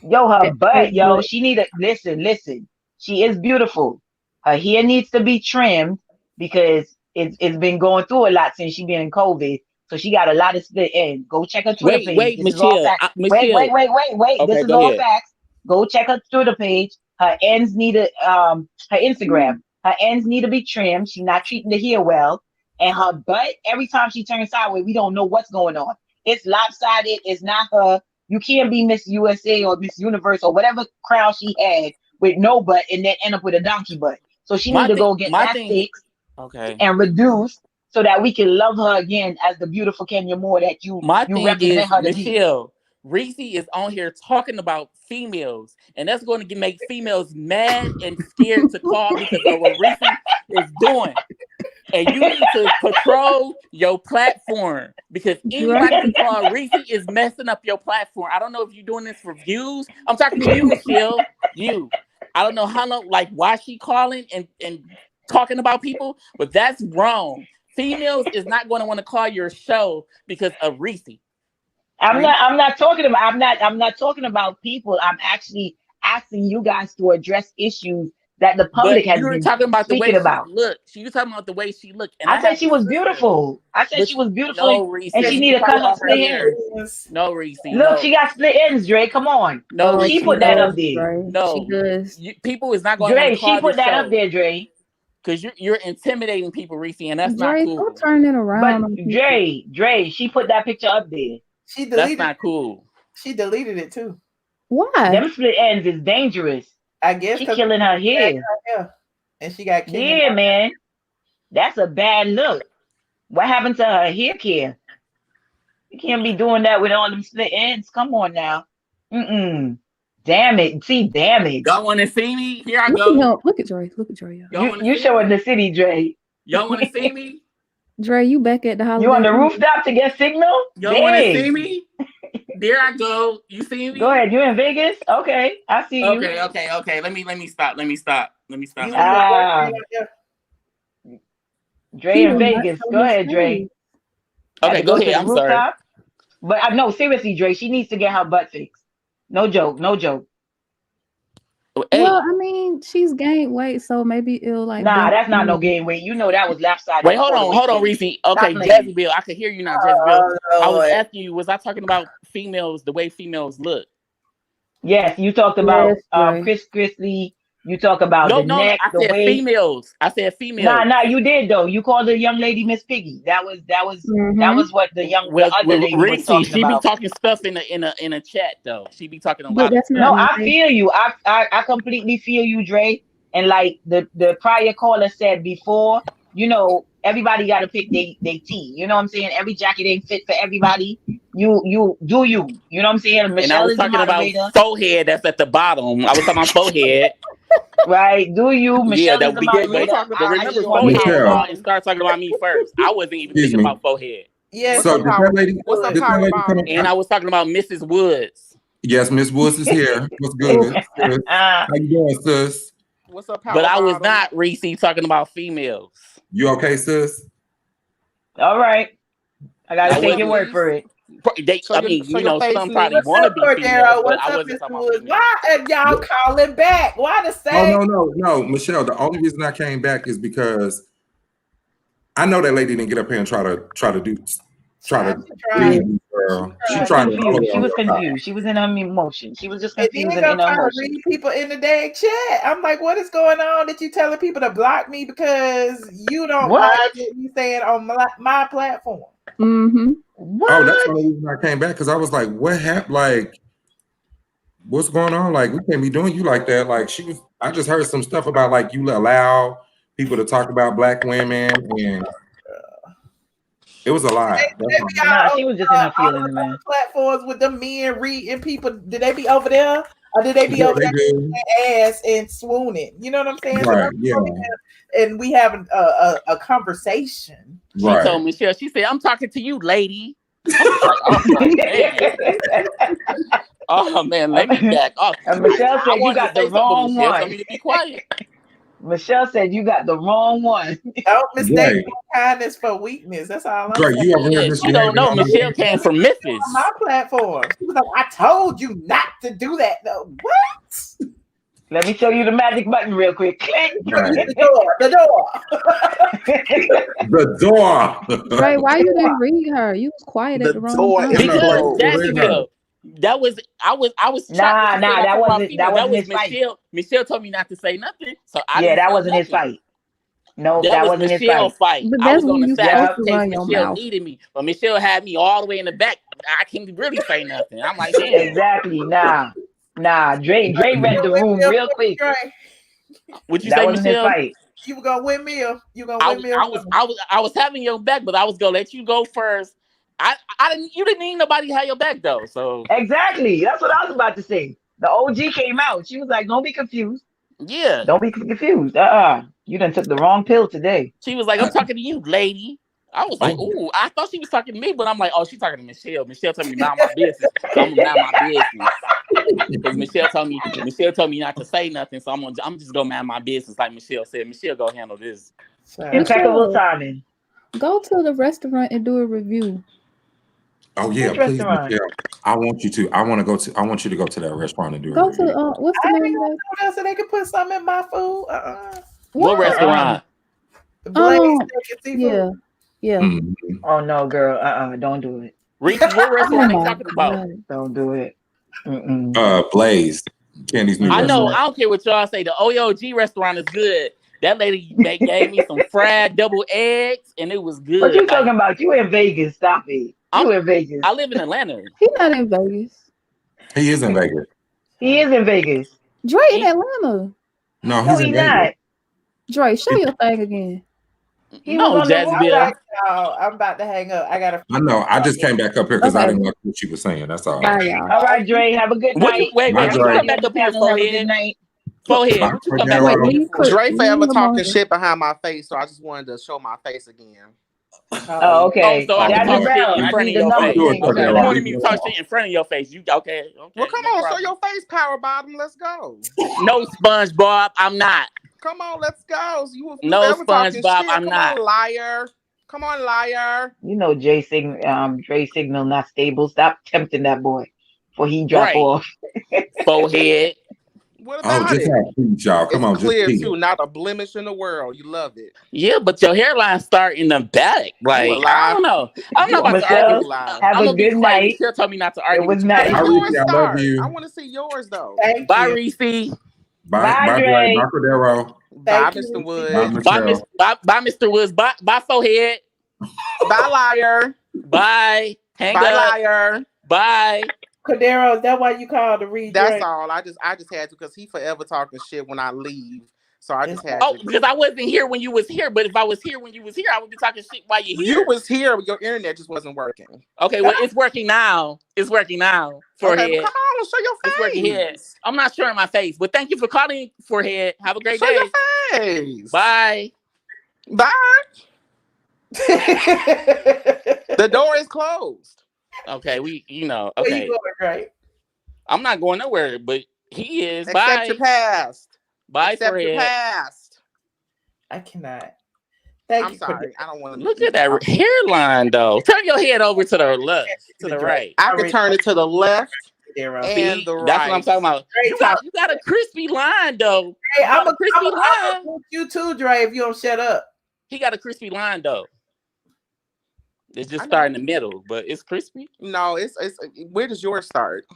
Yo, her butt, yo. She need to listen. She is beautiful. Her hair needs to be trimmed because it's been going through a lot since she been in COVID. So she got a lot of split ends. Go check her Twitter page. Wait, This is all Michelle. facts. Michelle. Wait. Okay, This is go all ahead. facts. Go check her Twitter page. Her ends need her Instagram. Her ends need to be trimmed. She's not treating the hair well. And her butt, every time she turns sideways, we don't know what's going on. It's lopsided. It's not her. You can't be Miss USA or Miss Universe or whatever crown she had with no butt and then end up with a donkey butt. So she need to go get that fixed and reduced so that we can love her again as the beautiful Kenya Moore that you represent her to be. Michelle, Reese is on here talking about females, and that's going to make females mad and scared to call because of what Reese is doing. And you need to control your platform because anybody can call Reese is messing up your platform. I don't know if you're doing this for views. I'm talking to you, Michelle. You. I don't know how long, like why she calling and talking about people, but that's wrong. Females is not going to want to call your show because of Reese. I'm not talking about people. I'm actually asking you guys to address issues that the public has been talking about the way speaking about. She was talking about the way she looked. And I said she was beautiful. I said she was beautiful, no, Reese, and she need to cut her split ends. No, Reese. Look, she got split ends, Dre. Come on. No, she put that up there. No, she does. People is not going Dre, to call she put that up there, Dre. Because you're intimidating people, Reese, and that's Dre, not cool. don't turn it around. But Dre, she put that picture up there. She deleted. That's not cool. She deleted it too. Why? Them split ends is dangerous. I guess she killing her hair. And she got killed. Yeah, man. That's a bad look. What happened to her hair care? You can't be doing that with all them split ends. Come on now. Damn it. See, damn it. Y'all want to see me? Here I Look go. At him. Look at Dre. Look at Dre. You showing the city, Dre. Y'all want to see me? Dre, you back at the holiday. You on the rooftop to get signal? Y'all want to see me? There I go. You see me? Go ahead. You in Vegas? Okay, I see you. Okay. Let me stop. Dre in Vegas. Go ahead, Dre. Okay, go ahead. I'm sorry. But I know, seriously, Dre, she needs to get her butt fixed. No joke. Hey. Well, I mean, she's gained weight, so maybe it'll like. Nah, that's not no gain weight. You know that was left side. Wait, hold on, Reese. Okay, Jezebel, I can hear you now, Jezebel. I was asking you, was I talking about females, the way females look? Yes, you talked about Chris Chrisley. You talk about neck, I said way. Females. I said females. Nah, you did though. You called the young lady Miss Piggy. That was what the other lady was talking she about. Be talking stuff in a chat though. She be talking a lot. No, I feel you. I completely feel you, Dre. And like the prior caller said before, you know, everybody got to pick their tee. You know what I'm saying? Every jacket ain't fit for everybody. You do you. You know what I'm saying? Michelle, and I was talking about forehead that's at the bottom. I was talking about forehead. Right? Do you? Michelle is the moderator. But remember, forehead and start talking about me first. I wasn't even thinking about forehead. Yes. So that lady, and I was talking about Mrs. Woods. Yes, Miss Woods is here. What's good? How you doing, sis? What's up, But I was not, Reese, talking about females. You okay, sis? All right. I gotta take your word for it. Some probably want to be females, but I wasn't talking about females. Why are y'all calling back? Why the same? Oh, no, Michelle. The only reason I came back is because I know that lady didn't get up here and try to. She was confused. She was in her emotion. She was just confused and in her emotion. People in the dang chat. I'm like, what is going on that you telling people to block me because you don't like what you saying on my platform? Mm-hmm. Oh, that's the only reason I came back because I was like, what happened? Like, what's going on? Like, we can't be doing you like that. Like, I just heard some stuff about like you allow people to talk about black women and it was a lot. She was just in her feelings, man. Platforms with the men reading people. Did they be over there? Or did they be over there ass and swooning? You know what I'm saying? Right, and we having a conversation. Right. She told Michelle, she said, I'm talking to you, lady. Oh man, let me back off. Michelle said you got the wrong one. Tell me to be quiet. Michelle said you got the wrong one. Don't mistake kindness for weakness. That's all I'm saying. You don't know Michelle came from Memphis. On my platform. She was like, I told you not to do that though. What? Let me show you the magic button real quick. Click. Right. The door. The door. Ray, why you didn't read her? You was quiet at the wrong time. Because Jacksonville, I was Nah, that wasn't was his fight. Michelle. Michelle told me not to say nothing, so I Yeah, didn't that say wasn't his nothing. fight. No, That was wasn't his Michelle fight. fight. But I that's was on when the you side supposed in to case run your Michelle mouth. needed me, but Michelle had me all the way in the back. I can't really say nothing. I'm like, damn. Exactly. Nah. Dre read the room real quick. Would you That say, wasn't his Michelle? fight. You were gonna win me. You gonna win me. I was having your back, but I was gonna let you go first. I didn't. You didn't need nobody to have your back though. So Exactly. That's what I was about to say. The OG came out. She was like, "Don't be confused. yeah, Don't be confused. You done took the wrong pill today." she was like, "I'm talking to you, lady." I was like, "Ooh," I thought she was talking to me, but I'm like, "Oh, she's talking to Michelle." Michelle told me to mind my business, so I'm gonna mind my business. Because Michelle told me not to say nothing, so I'm just gonna mind my business, like Michelle said. Michelle go handle this. Impeccable timing. Go to the restaurant and do a review. Oh yeah, Which please, restaurant? Michelle. I want you to. I want you to go to that restaurant and do Go a review. to what's the I name didn't of know that, so they could put something in my food. What restaurant? Blaze Steak and Seafood. Yeah. Mm-hmm. Oh no, girl. Don't do it. Reese, what restaurant they talking about? Don't do it. Blaze, Candy's new I know. restaurant. I don't care what y'all say. The OOG restaurant is good. That lady gave me some fried double eggs, and it was good. What you talking about? You in Vegas? Stop it. You in Vegas? I live in Atlanta. He's not in Vegas. He is in Vegas. He is in Vegas. Dre in Atlanta. No, he's in Vegas. Not. Dre, show your thing again. He was on Jacksonville. I'm about to hang up. I gotta. I know. I just came back up here because I didn't like what she was saying. That's all. Bye, y'all. All right, Dre. Have a good night. Wait, you come back up here, forehead. Forehead. What you come back up here for? Dre forever talking shit behind my face, so I just wanted to show my face again. Oh, okay. So I can talk shit in front of your face. You You wanted me to talk shit in front of your face. You okay? Well, come on, show your face, power bottom. Let's go. No, SpongeBob, I'm not. Come on, let's go. You no, forever talking SpongeBob, shit. I'm not. Come on, liar. Come on, liar. You know Dre signal not stable. Stop tempting that boy before he drop off. Forehead. What about just it? have peace, y'all. Come on, clear just too, not a blemish in the world. You love it. Yeah, but your hairline start in the back. Like I don't know. I'm not about to argue. Have a good night. Michelle told me not to argue. It was nice. I love you. I want to see yours though. Bye, Reese. Bye, Dre. Bye, Cordero. Bye, Mr. Woods. Bye, Mr. Woods. Bye, Forehead. Bye, liar. Bye. Hang Bye, up. liar. Bye. Cordero, is that why you called to read? That's all. I just had to because he forever talking shit when I leave. So I just had to. Oh, because I wasn't here when you was here. But if I was here when you was here, I would be talking shit while you here. You was here, but your internet just wasn't working. Okay, well, it's working now. It's working now. Forehead. Okay, come on, show your face. It's working here. I'm not showing my face, but thank you for calling, Forehead. Have a great day. Show your face. Bye. Bye. The door is closed. Okay, okay. Where you going, right? I'm not going nowhere, but he is. Accept Bye. your past. Bye, Accept Forehead. your past. I cannot. Thank I'm you. sorry. I don't want to look at that hairline, though. Turn your head over to the left, to the right. I can turn it to the left and See, the right. that's what I'm talking about. You got a crispy line, though. Hey, I'm a crispy line. You too, Dre. If you don't shut up. He got a crispy line, though. It's just starting in the middle, but it's crispy. No, it's. Where does yours start?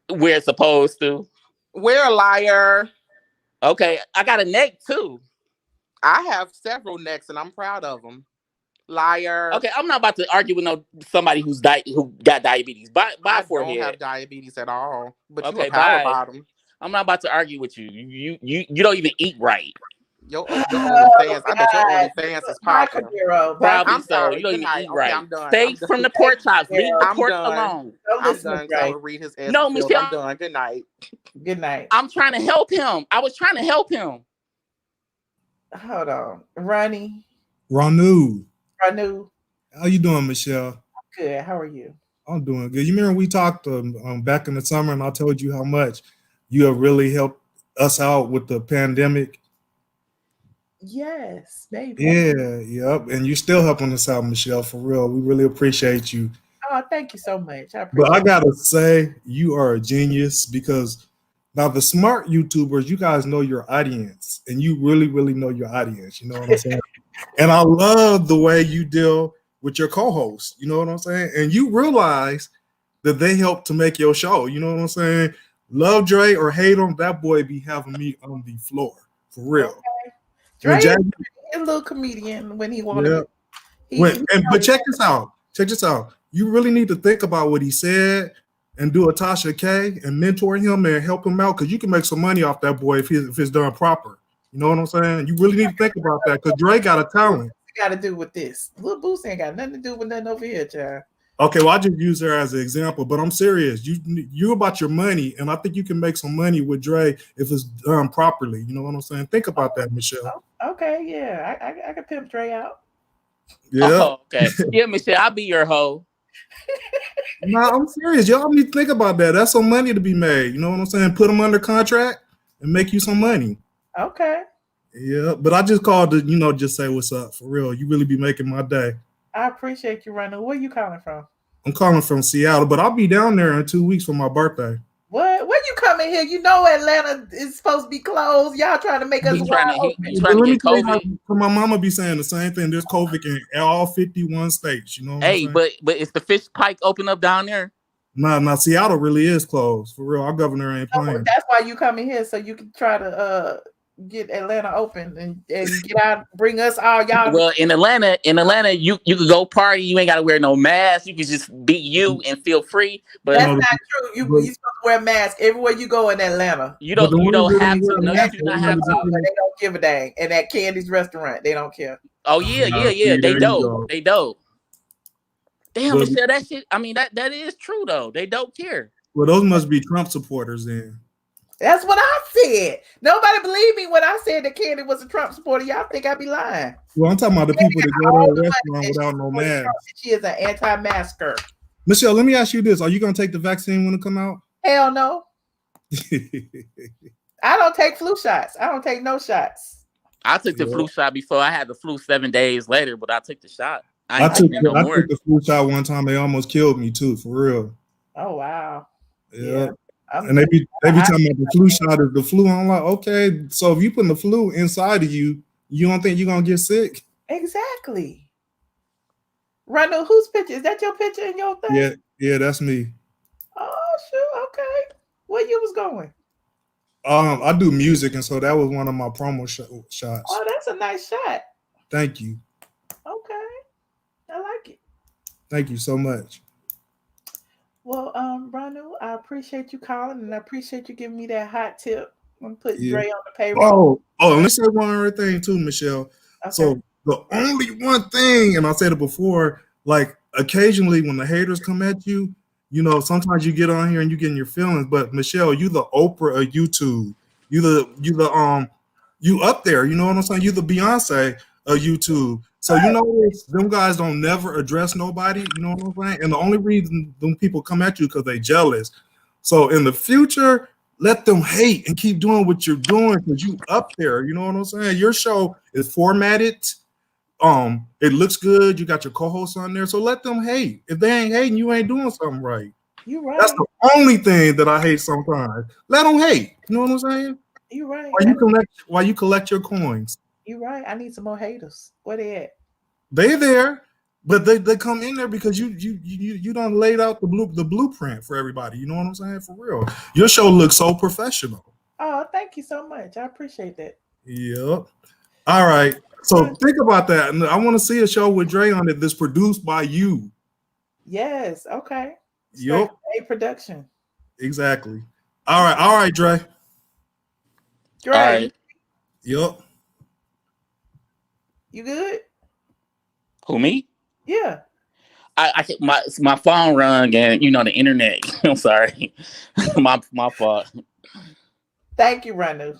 Where it's supposed to. We're a liar. Okay, I got a neck too. I have several necks, and I'm proud of them. Liar. Okay, I'm not about to argue with somebody who got diabetes. Bye, Forehead. I don't have diabetes at all. But okay, you a power bottom. I'm not about to argue with you. You don't even eat right. Your OnlyFans. I bet your OnlyFans is popping. Probably I'm so. sorry. You don't even eat Okay, right. I'm done. Stay from the pork chops. Leave the pork done. alone. I'm done. I will read his ass. No, Michelle. I'm done. Good night. Good night. I'm trying to help him. I was trying to help him. Hold on, Ranu. How you doing, Michelle? Good. How are you? I'm doing good. You remember we talked back in the summer, and I told you how much you have really helped us out with the pandemic. Yes, baby. Yeah, yep. And you're still helping us out, Michelle, for real. We really appreciate you. Oh, thank you so much. But I gotta say, you are a genius because Now, the smart YouTubers, you guys know your audience, and you really, really know your audience. You know what I'm saying? And I love the way you deal with your co-hosts. You know what I'm saying? And you realize that they help to make your show. You know what I'm saying? Love Dre or hate him, that boy be having me on the floor for real. Okay. Dre is a little comedian when he wanted. Yeah. But check this out. Check this out. You really need to think about what he said and do a Tasha K and mentor him and help him out, because you can make some money off that boy if it's done proper. You know what I'm saying? You really need to think about that, because Dre got a talent. Got to do with this. Lil Boost ain't got nothing to do with nothing over here, child. Okay, well, I just use her as an example, but I'm serious. You about your money, and I think you can make some money with Dre if it's done properly. You know what I'm saying? Think about that, Michelle. Okay, yeah, I can pimp Dre out. Yeah. Oh, okay. Yeah, Michelle, I'll be your hoe. No, I'm serious. Y'all need to think about that. That's some money to be made. You know what I'm saying? Put them under contract and make you some money. Okay. Yeah, but I just called to, just say what's up. For real. You really be making my day. I appreciate you, Randall. Where you calling from? I'm calling from Seattle, but I'll be down there in 2 weeks for my birthday. What? When you coming here? You know Atlanta is supposed to be closed. Y'all trying to make us wide open. He's trying to get COVID. My mama be saying the same thing. There's COVID in all 51 states. You know what I'm saying? But is the fish pike open up down there? Nah, Seattle really is closed. For real. Our governor ain't playing. That's why you coming here, so you can try to get Atlanta open and get out, bring us all y'all. Well, in Atlanta, you could go party. You ain't got to wear no mask. You can just be you and feel free. But that's not true. You supposed to wear a mask everywhere you go in Atlanta. You don't have to. No, you do not have to. They don't give a dang. And at Candy's restaurant, they don't care. Oh yeah. They dope. They dope. Damn, Michelle, that shit. I mean, that is true though. They don't care. Well, those must be Trump supporters then. That's what I said. Nobody believed me when I said that Candy was a Trump supporter. Y'all think I'd be lying. Well, I'm talking about the people that go to a restaurant without no mask. She is an anti-masker. Michelle, let me ask you this. Are you going to take the vaccine when it come out? Hell no. I don't take flu shots. I don't take no shots. I took the flu shot before. I had the flu 7 days later, but I took the shot. I took the flu shot one time. They almost killed me too, for real. Oh, wow. Yeah. And they be talking about the flu shot is the flu. I'm like, okay, so if you put the flu inside of you, you don't think you're gonna get sick? Exactly. Randall, whose picture? Is that your picture in your thing? Yeah, that's me. Oh, sure, okay. Where you was going? I do music, and so that was one of my promo shots. Oh, that's a nice shot. Thank you. Okay, I like it. Thank you so much. Well, Ranu, I appreciate you calling, and I appreciate you giving me that hot tip. I'm putting Dre on the payroll. Oh, let me say one other thing too, Michelle. Okay. So the only one thing, and I said it before, like occasionally when the haters come at you, sometimes you get on here and you get in your feelings. But Michelle, you the Oprah of YouTube. You up there. You know what I'm saying? You the Beyonce of YouTube. So them guys don't never address nobody, you know what I'm saying? And the only reason them people come at you because they jealous. So in the future, let them hate and keep doing what you're doing because you up there, you know what I'm saying? Your show is formatted. It looks good. You got your co-hosts on there. So let them hate. If they ain't hating, you ain't doing something right. You're right. That's the only thing that I hate sometimes. Let them hate. You know what I'm saying? You're right. While you collect your coins. You're right. I need some more haters. Where they at? They there, but they come in there because you done laid out the blueprint for everybody. You know what I'm saying? For real. Your show looks so professional. Oh, thank you so much. I appreciate that. Yep. All right. So think about that. And I want to see a show with Dre on it that's produced by you. Yes. Okay. Yep. A production. Exactly. All right, Dre. Dre. All right. Yep. You good? Who, me? Yeah. My phone rung and the internet. I'm sorry. my fault. Thank you, Randall.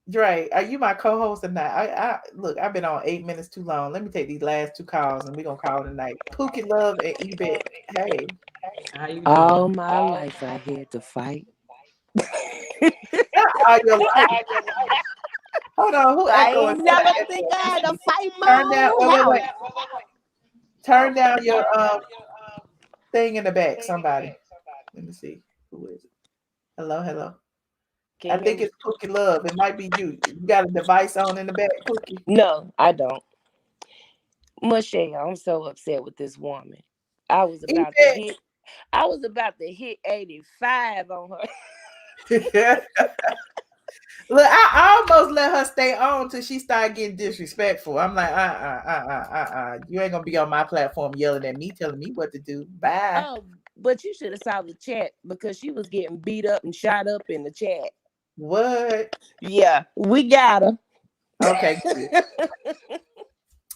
Dre, are you my co-host tonight? Look, I've been on 8 minutes too long. Let me take these last 2 calls and we're gonna call it a night. Pookie Love and Ebet. Hey. All my life I had to fight. All your life. Hold on, who I never think I had to fight my wait. Turn down your thing in the back, somebody. Let me see. Who is it? Hello. I think it's Pookie Love. It might be you. You got a device on in the back, Pookie? No, I don't. Michelle, I'm so upset with this woman. I was about to hit 85 on her. Look, I almost let her stay on till she started getting disrespectful. I'm like, you ain't gonna be on my platform yelling at me, telling me what to do. Bye. Oh, but you should have saw the chat because she was getting beat up and shot up in the chat. What? Yeah, we got her. Okay, good.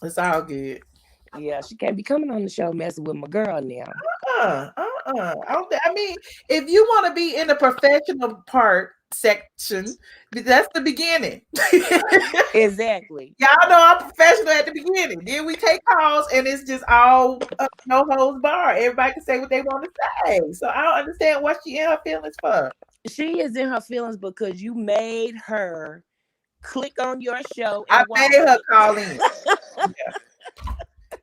It's all good. Yeah, she can't be coming on the show messing with my girl now. I mean, if you want to be in the professional part section, that's the beginning. Exactly. Y'all know I'm professional at the beginning. Then we take calls and it's just all no holds barred. Everybody can say what they want to say. So I don't understand what she in her feelings for. She is in her feelings because you made her click on your show. I made her call in. Yeah.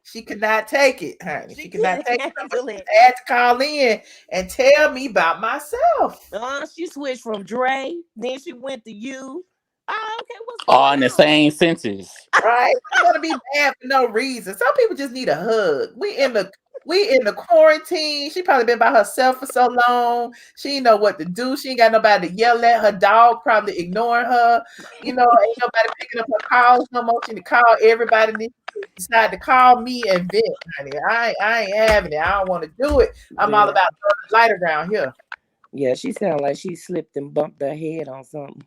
She could not take it, honey. She could not take it. She had to call in and tell me about myself. She switched from Dre, then she went to you. Oh, okay, what's all in the same sentence. Right? I'm gonna be mad for no reason. Some people just need a hug. We in the quarantine. She probably been by herself for so long. She ain't know what to do. She ain't got nobody to yell at. Her dog probably ignoring her. You know, ain't nobody picking up her calls no more. She need to call everybody. Then she decide to call me and vent, honey. I ain't having it. I don't want to do it. I'm all about throwing light around here. Yeah, she sounded like she slipped and bumped her head on something.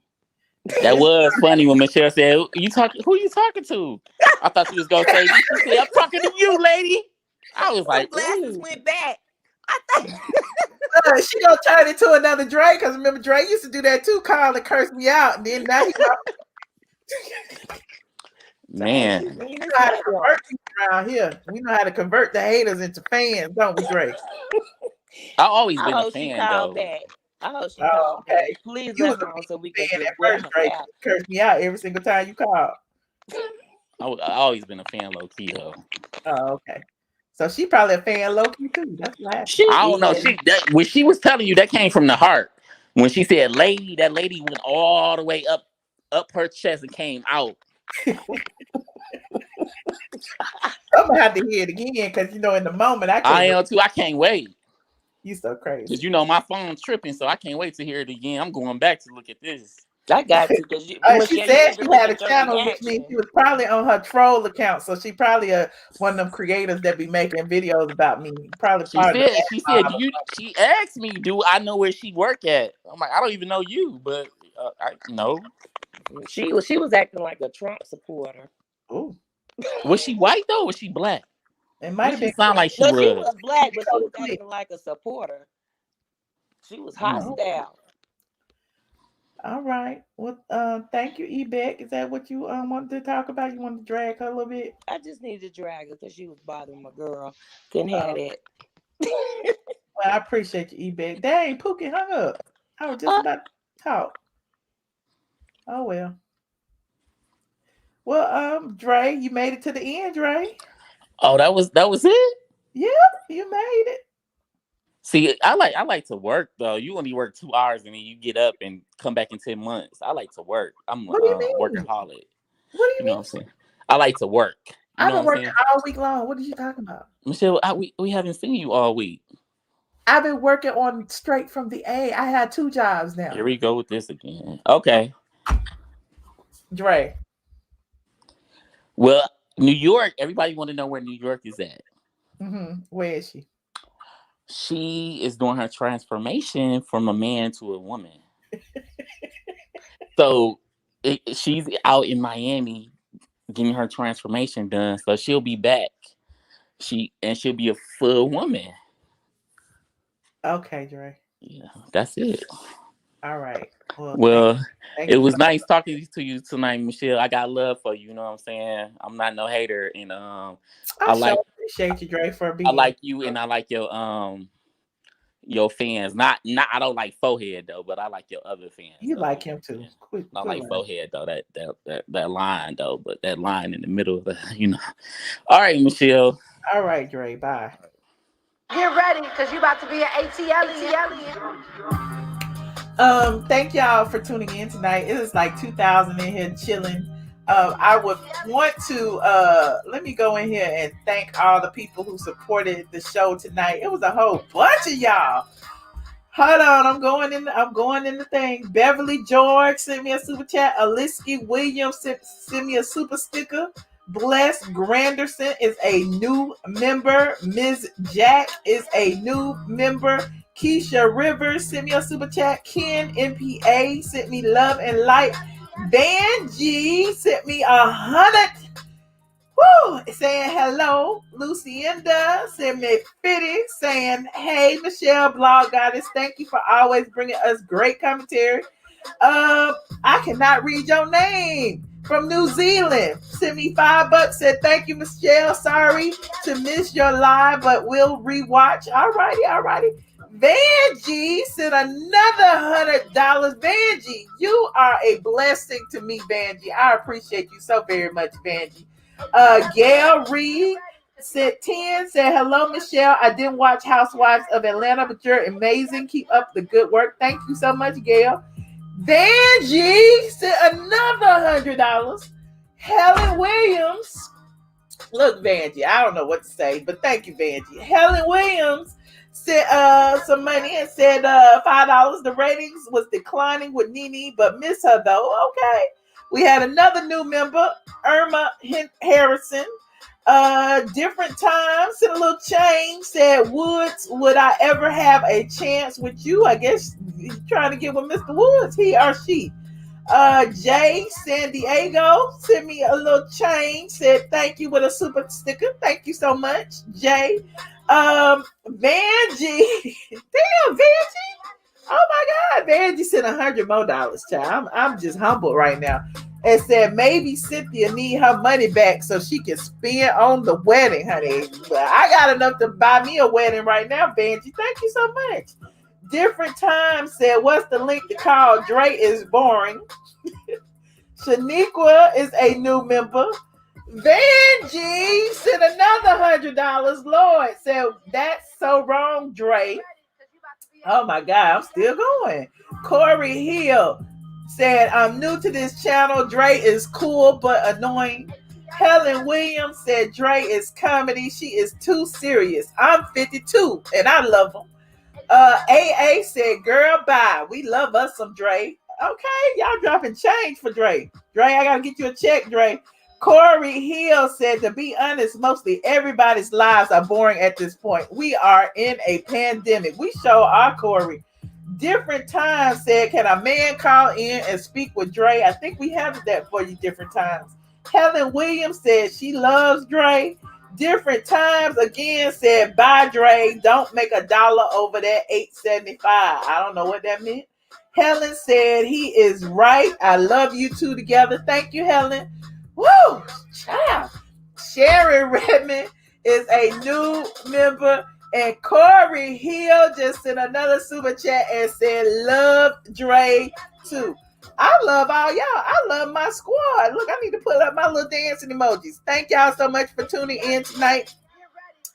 That was funny when Michelle said, who you talking to? I thought she was gonna say, she said, I'm talking to you, lady. I was like, glasses went back. She gonna turn into another Dre, because remember Dre used to do that too, call and curse me out, and then now he man. We know how to convert people around here. We know how to convert the haters into fans, don't we, Dre? I've always been a fan, though. I hope she called back. Please let her on so we can just wear her Dre out. curse me out every single time you call. I've always been a fan, low key, though. Oh, okay. So she probably a fan low key too. That's last. I don't know. When she was telling you, that came from the heart. When she said "lady," that lady went all the way up her chest and came out. I'm gonna have to hear it again because you know in the moment I am too. I can't wait. You so crazy. Because you know my phone's tripping, so I can't wait to hear it again. I'm going back to look at this. I got to. She said she had a channel, which means she was probably on her troll account. So she probably one of them creators that be making videos about me. Probably. She said, she asked me, do I know where she work at? I'm like, I don't even know you, but I know. She was acting like a Trump supporter. Ooh. Was she white though? Or was she black? It might have been. Sound like she no, was. She was black, but she was acting like a supporter. She was hostile. All right. Well, thank you, E-Beck. Is that what you wanted to talk about? You wanted to drag her a little bit? I just needed to drag her because she was bothering my girl. Couldn't have it. Well, I appreciate you, E-Beck. Dang, Pookie hung up. I was just about to talk. Oh well. Well, Dre, you made it to the end, Dre. Oh, that was it? Yep, you made it. See, I like to work though. You only work 2 hours and then you get up and come back in 10 months. I like to work. I'm a workaholic. What do you mean? Know what I'm saying? I like to work. I've been working all week long. What are you talking about? Michelle, we haven't seen you all week. I've been working on straight from the A. I had 2 jobs now. Here we go with this again. Okay. Dre. Well, New York, everybody want to know where New York is at. Mm-hmm. Where is she? She is doing her transformation from a man to a woman. So she's out in Miami getting her transformation done. So she'll be back. She'll be a full woman. Okay, Dre. Yeah, that's it. All right. Well, it was nice talking to you tonight, Michelle. I got love for you. You know what I'm saying? I'm not no hater, and I appreciate you, Dre, for being. I like you, and I like your fans. Not I don't like Forehead though, but I like your other fans. You like him too. I like Forehead though. That line though, but that line in the middle of the, you know. All right, Michelle. All right, Dre. Bye. Get ready, because you about to be an ATLien. Thank y'all for tuning in tonight. It is like 2,000 in here chilling. I would want to let me go in here and thank all the people who supported the show tonight. It was a whole bunch of y'all. Hold on, I'm going in the thing. Beverly George sent me a super chat. Aliski Williams sent me a super sticker. Bless Granderson is a new member. Ms. Jack is a new member. Keisha Rivers sent me a super chat. Ken MPA sent me love and light. Van G sent me 100. Woo! Saying hello. Lucinda sent me 50 saying, hey, Michelle, blog goddess. Thank you for always bringing us great commentary. I cannot read your name. From New Zealand, sent me $5. Said thank you, Michelle. Sorry to miss your live, but we'll rewatch. Alrighty. Vanjie sent another $100. Vanjie, you are a blessing to me, Vanjie. I appreciate you so very much, Vanjie. Gail Reed said 10. Said hello, Michelle. I didn't watch Housewives of Atlanta, but you're amazing. Keep up the good work. Thank you so much, Gail. Vanjie said another $100. Helen Williams. Look, Vanjie, I don't know what to say, but thank you, Vanjie. Helen Williams said some money and said $5. The ratings was declining with Nene, but miss her though. Okay. We had another new member, Irma Harrison. Different times, sent a little change. Said Woods, would I ever have a chance with you? I guess you're trying to get with Mr. Woods, he or she. Jay San Diego sent me a little change. Said thank you with a super sticker. Thank you so much, Jay. Vanjie, damn Vanjie. Oh my God, Vanjie sent $100 more, child. I'm just humbled right now. And said maybe Cynthia need her money back so she can spend on the wedding, honey. But I got enough to buy me a wedding right now, Vanjie. Thank you so much. Different times said, what's the link to call? Dre is boring. Shaniqua is a new member. Vanjie sent another $100. Lord said, that's so wrong, Dre. Oh my God, I'm still going. Corey Hill said, I'm new to this channel. Dre is cool but annoying. Helen Williams said, Dre is comedy. She is too serious. I'm 52 and I love him. AA said, girl, bye. We love us some Dre. Okay, y'all dropping change for Dre. Dre, I gotta get you a check, Dre. Corey Hill said, to be honest, mostly everybody's lives are boring at this point. We are in a pandemic. We show our Corey. Different times said, can a man call in and speak with Dre? I think we have that for you different times. Helen Williams said she loves Dre. Different times again said, bye Dre. Don't make $1 over that $8.75. I don't know what that meant. Helen said, he is right. I love you two together. Thank you, Helen. Woo! Child. Sharon Redmond is a new member. And Corey Hill just sent another super chat and said, love Dre too. I love all y'all. I love my squad. Look, I need to put up my little dancing emojis. Thank y'all so much for tuning in tonight.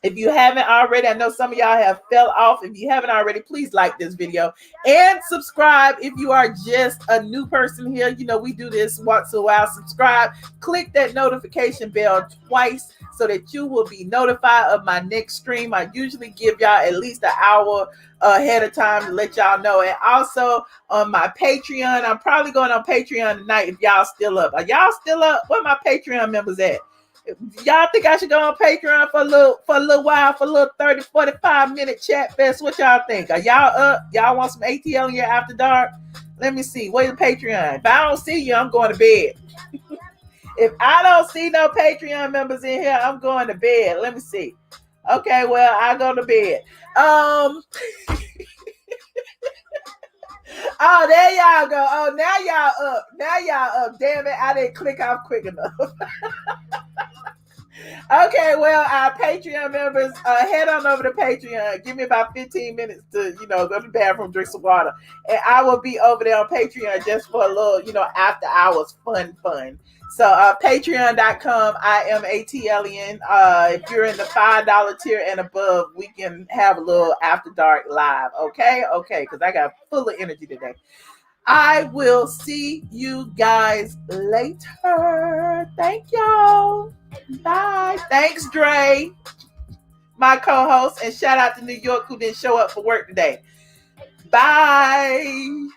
If you haven't already, I know some of y'all have fell off. If you haven't already, please like this video and subscribe. If you are just a new person here, you know, we do this once in a while. Subscribe, click that notification bell twice so that you will be notified of my next stream. I usually give y'all at least an hour ahead of time to let y'all know. And also on my Patreon, I'm probably going on Patreon tonight if y'all still up. Are y'all still up? Where my Patreon members at? Y'all think I should go on Patreon for a little while, for a little 30, 45 minute chat fest? What y'all think? Are y'all up? Y'all want some ATLien after dark? Let me see. Where's the Patreon? If I don't see you, I'm going to bed. If I don't see no Patreon members in here, I'm going to bed. Let me see. Okay, well, I go to bed. Oh, there y'all go. Oh, now y'all up. Now y'all up. Damn it, I didn't click off quick enough. Okay, well, our Patreon members, head on over to Patreon. Give me about 15 minutes to, go to the bathroom, drink some water. And I will be over there on Patreon just for a little, after hours fun. So patreon.com, iamATLien. If you're in the $5 tier and above, we can have a little after dark live. Okay, because I got full of energy today. I will see you guys later. Thank y'all. Bye. Thanks, Dre, my co-host, and shout out to New York who didn't show up for work today. Bye.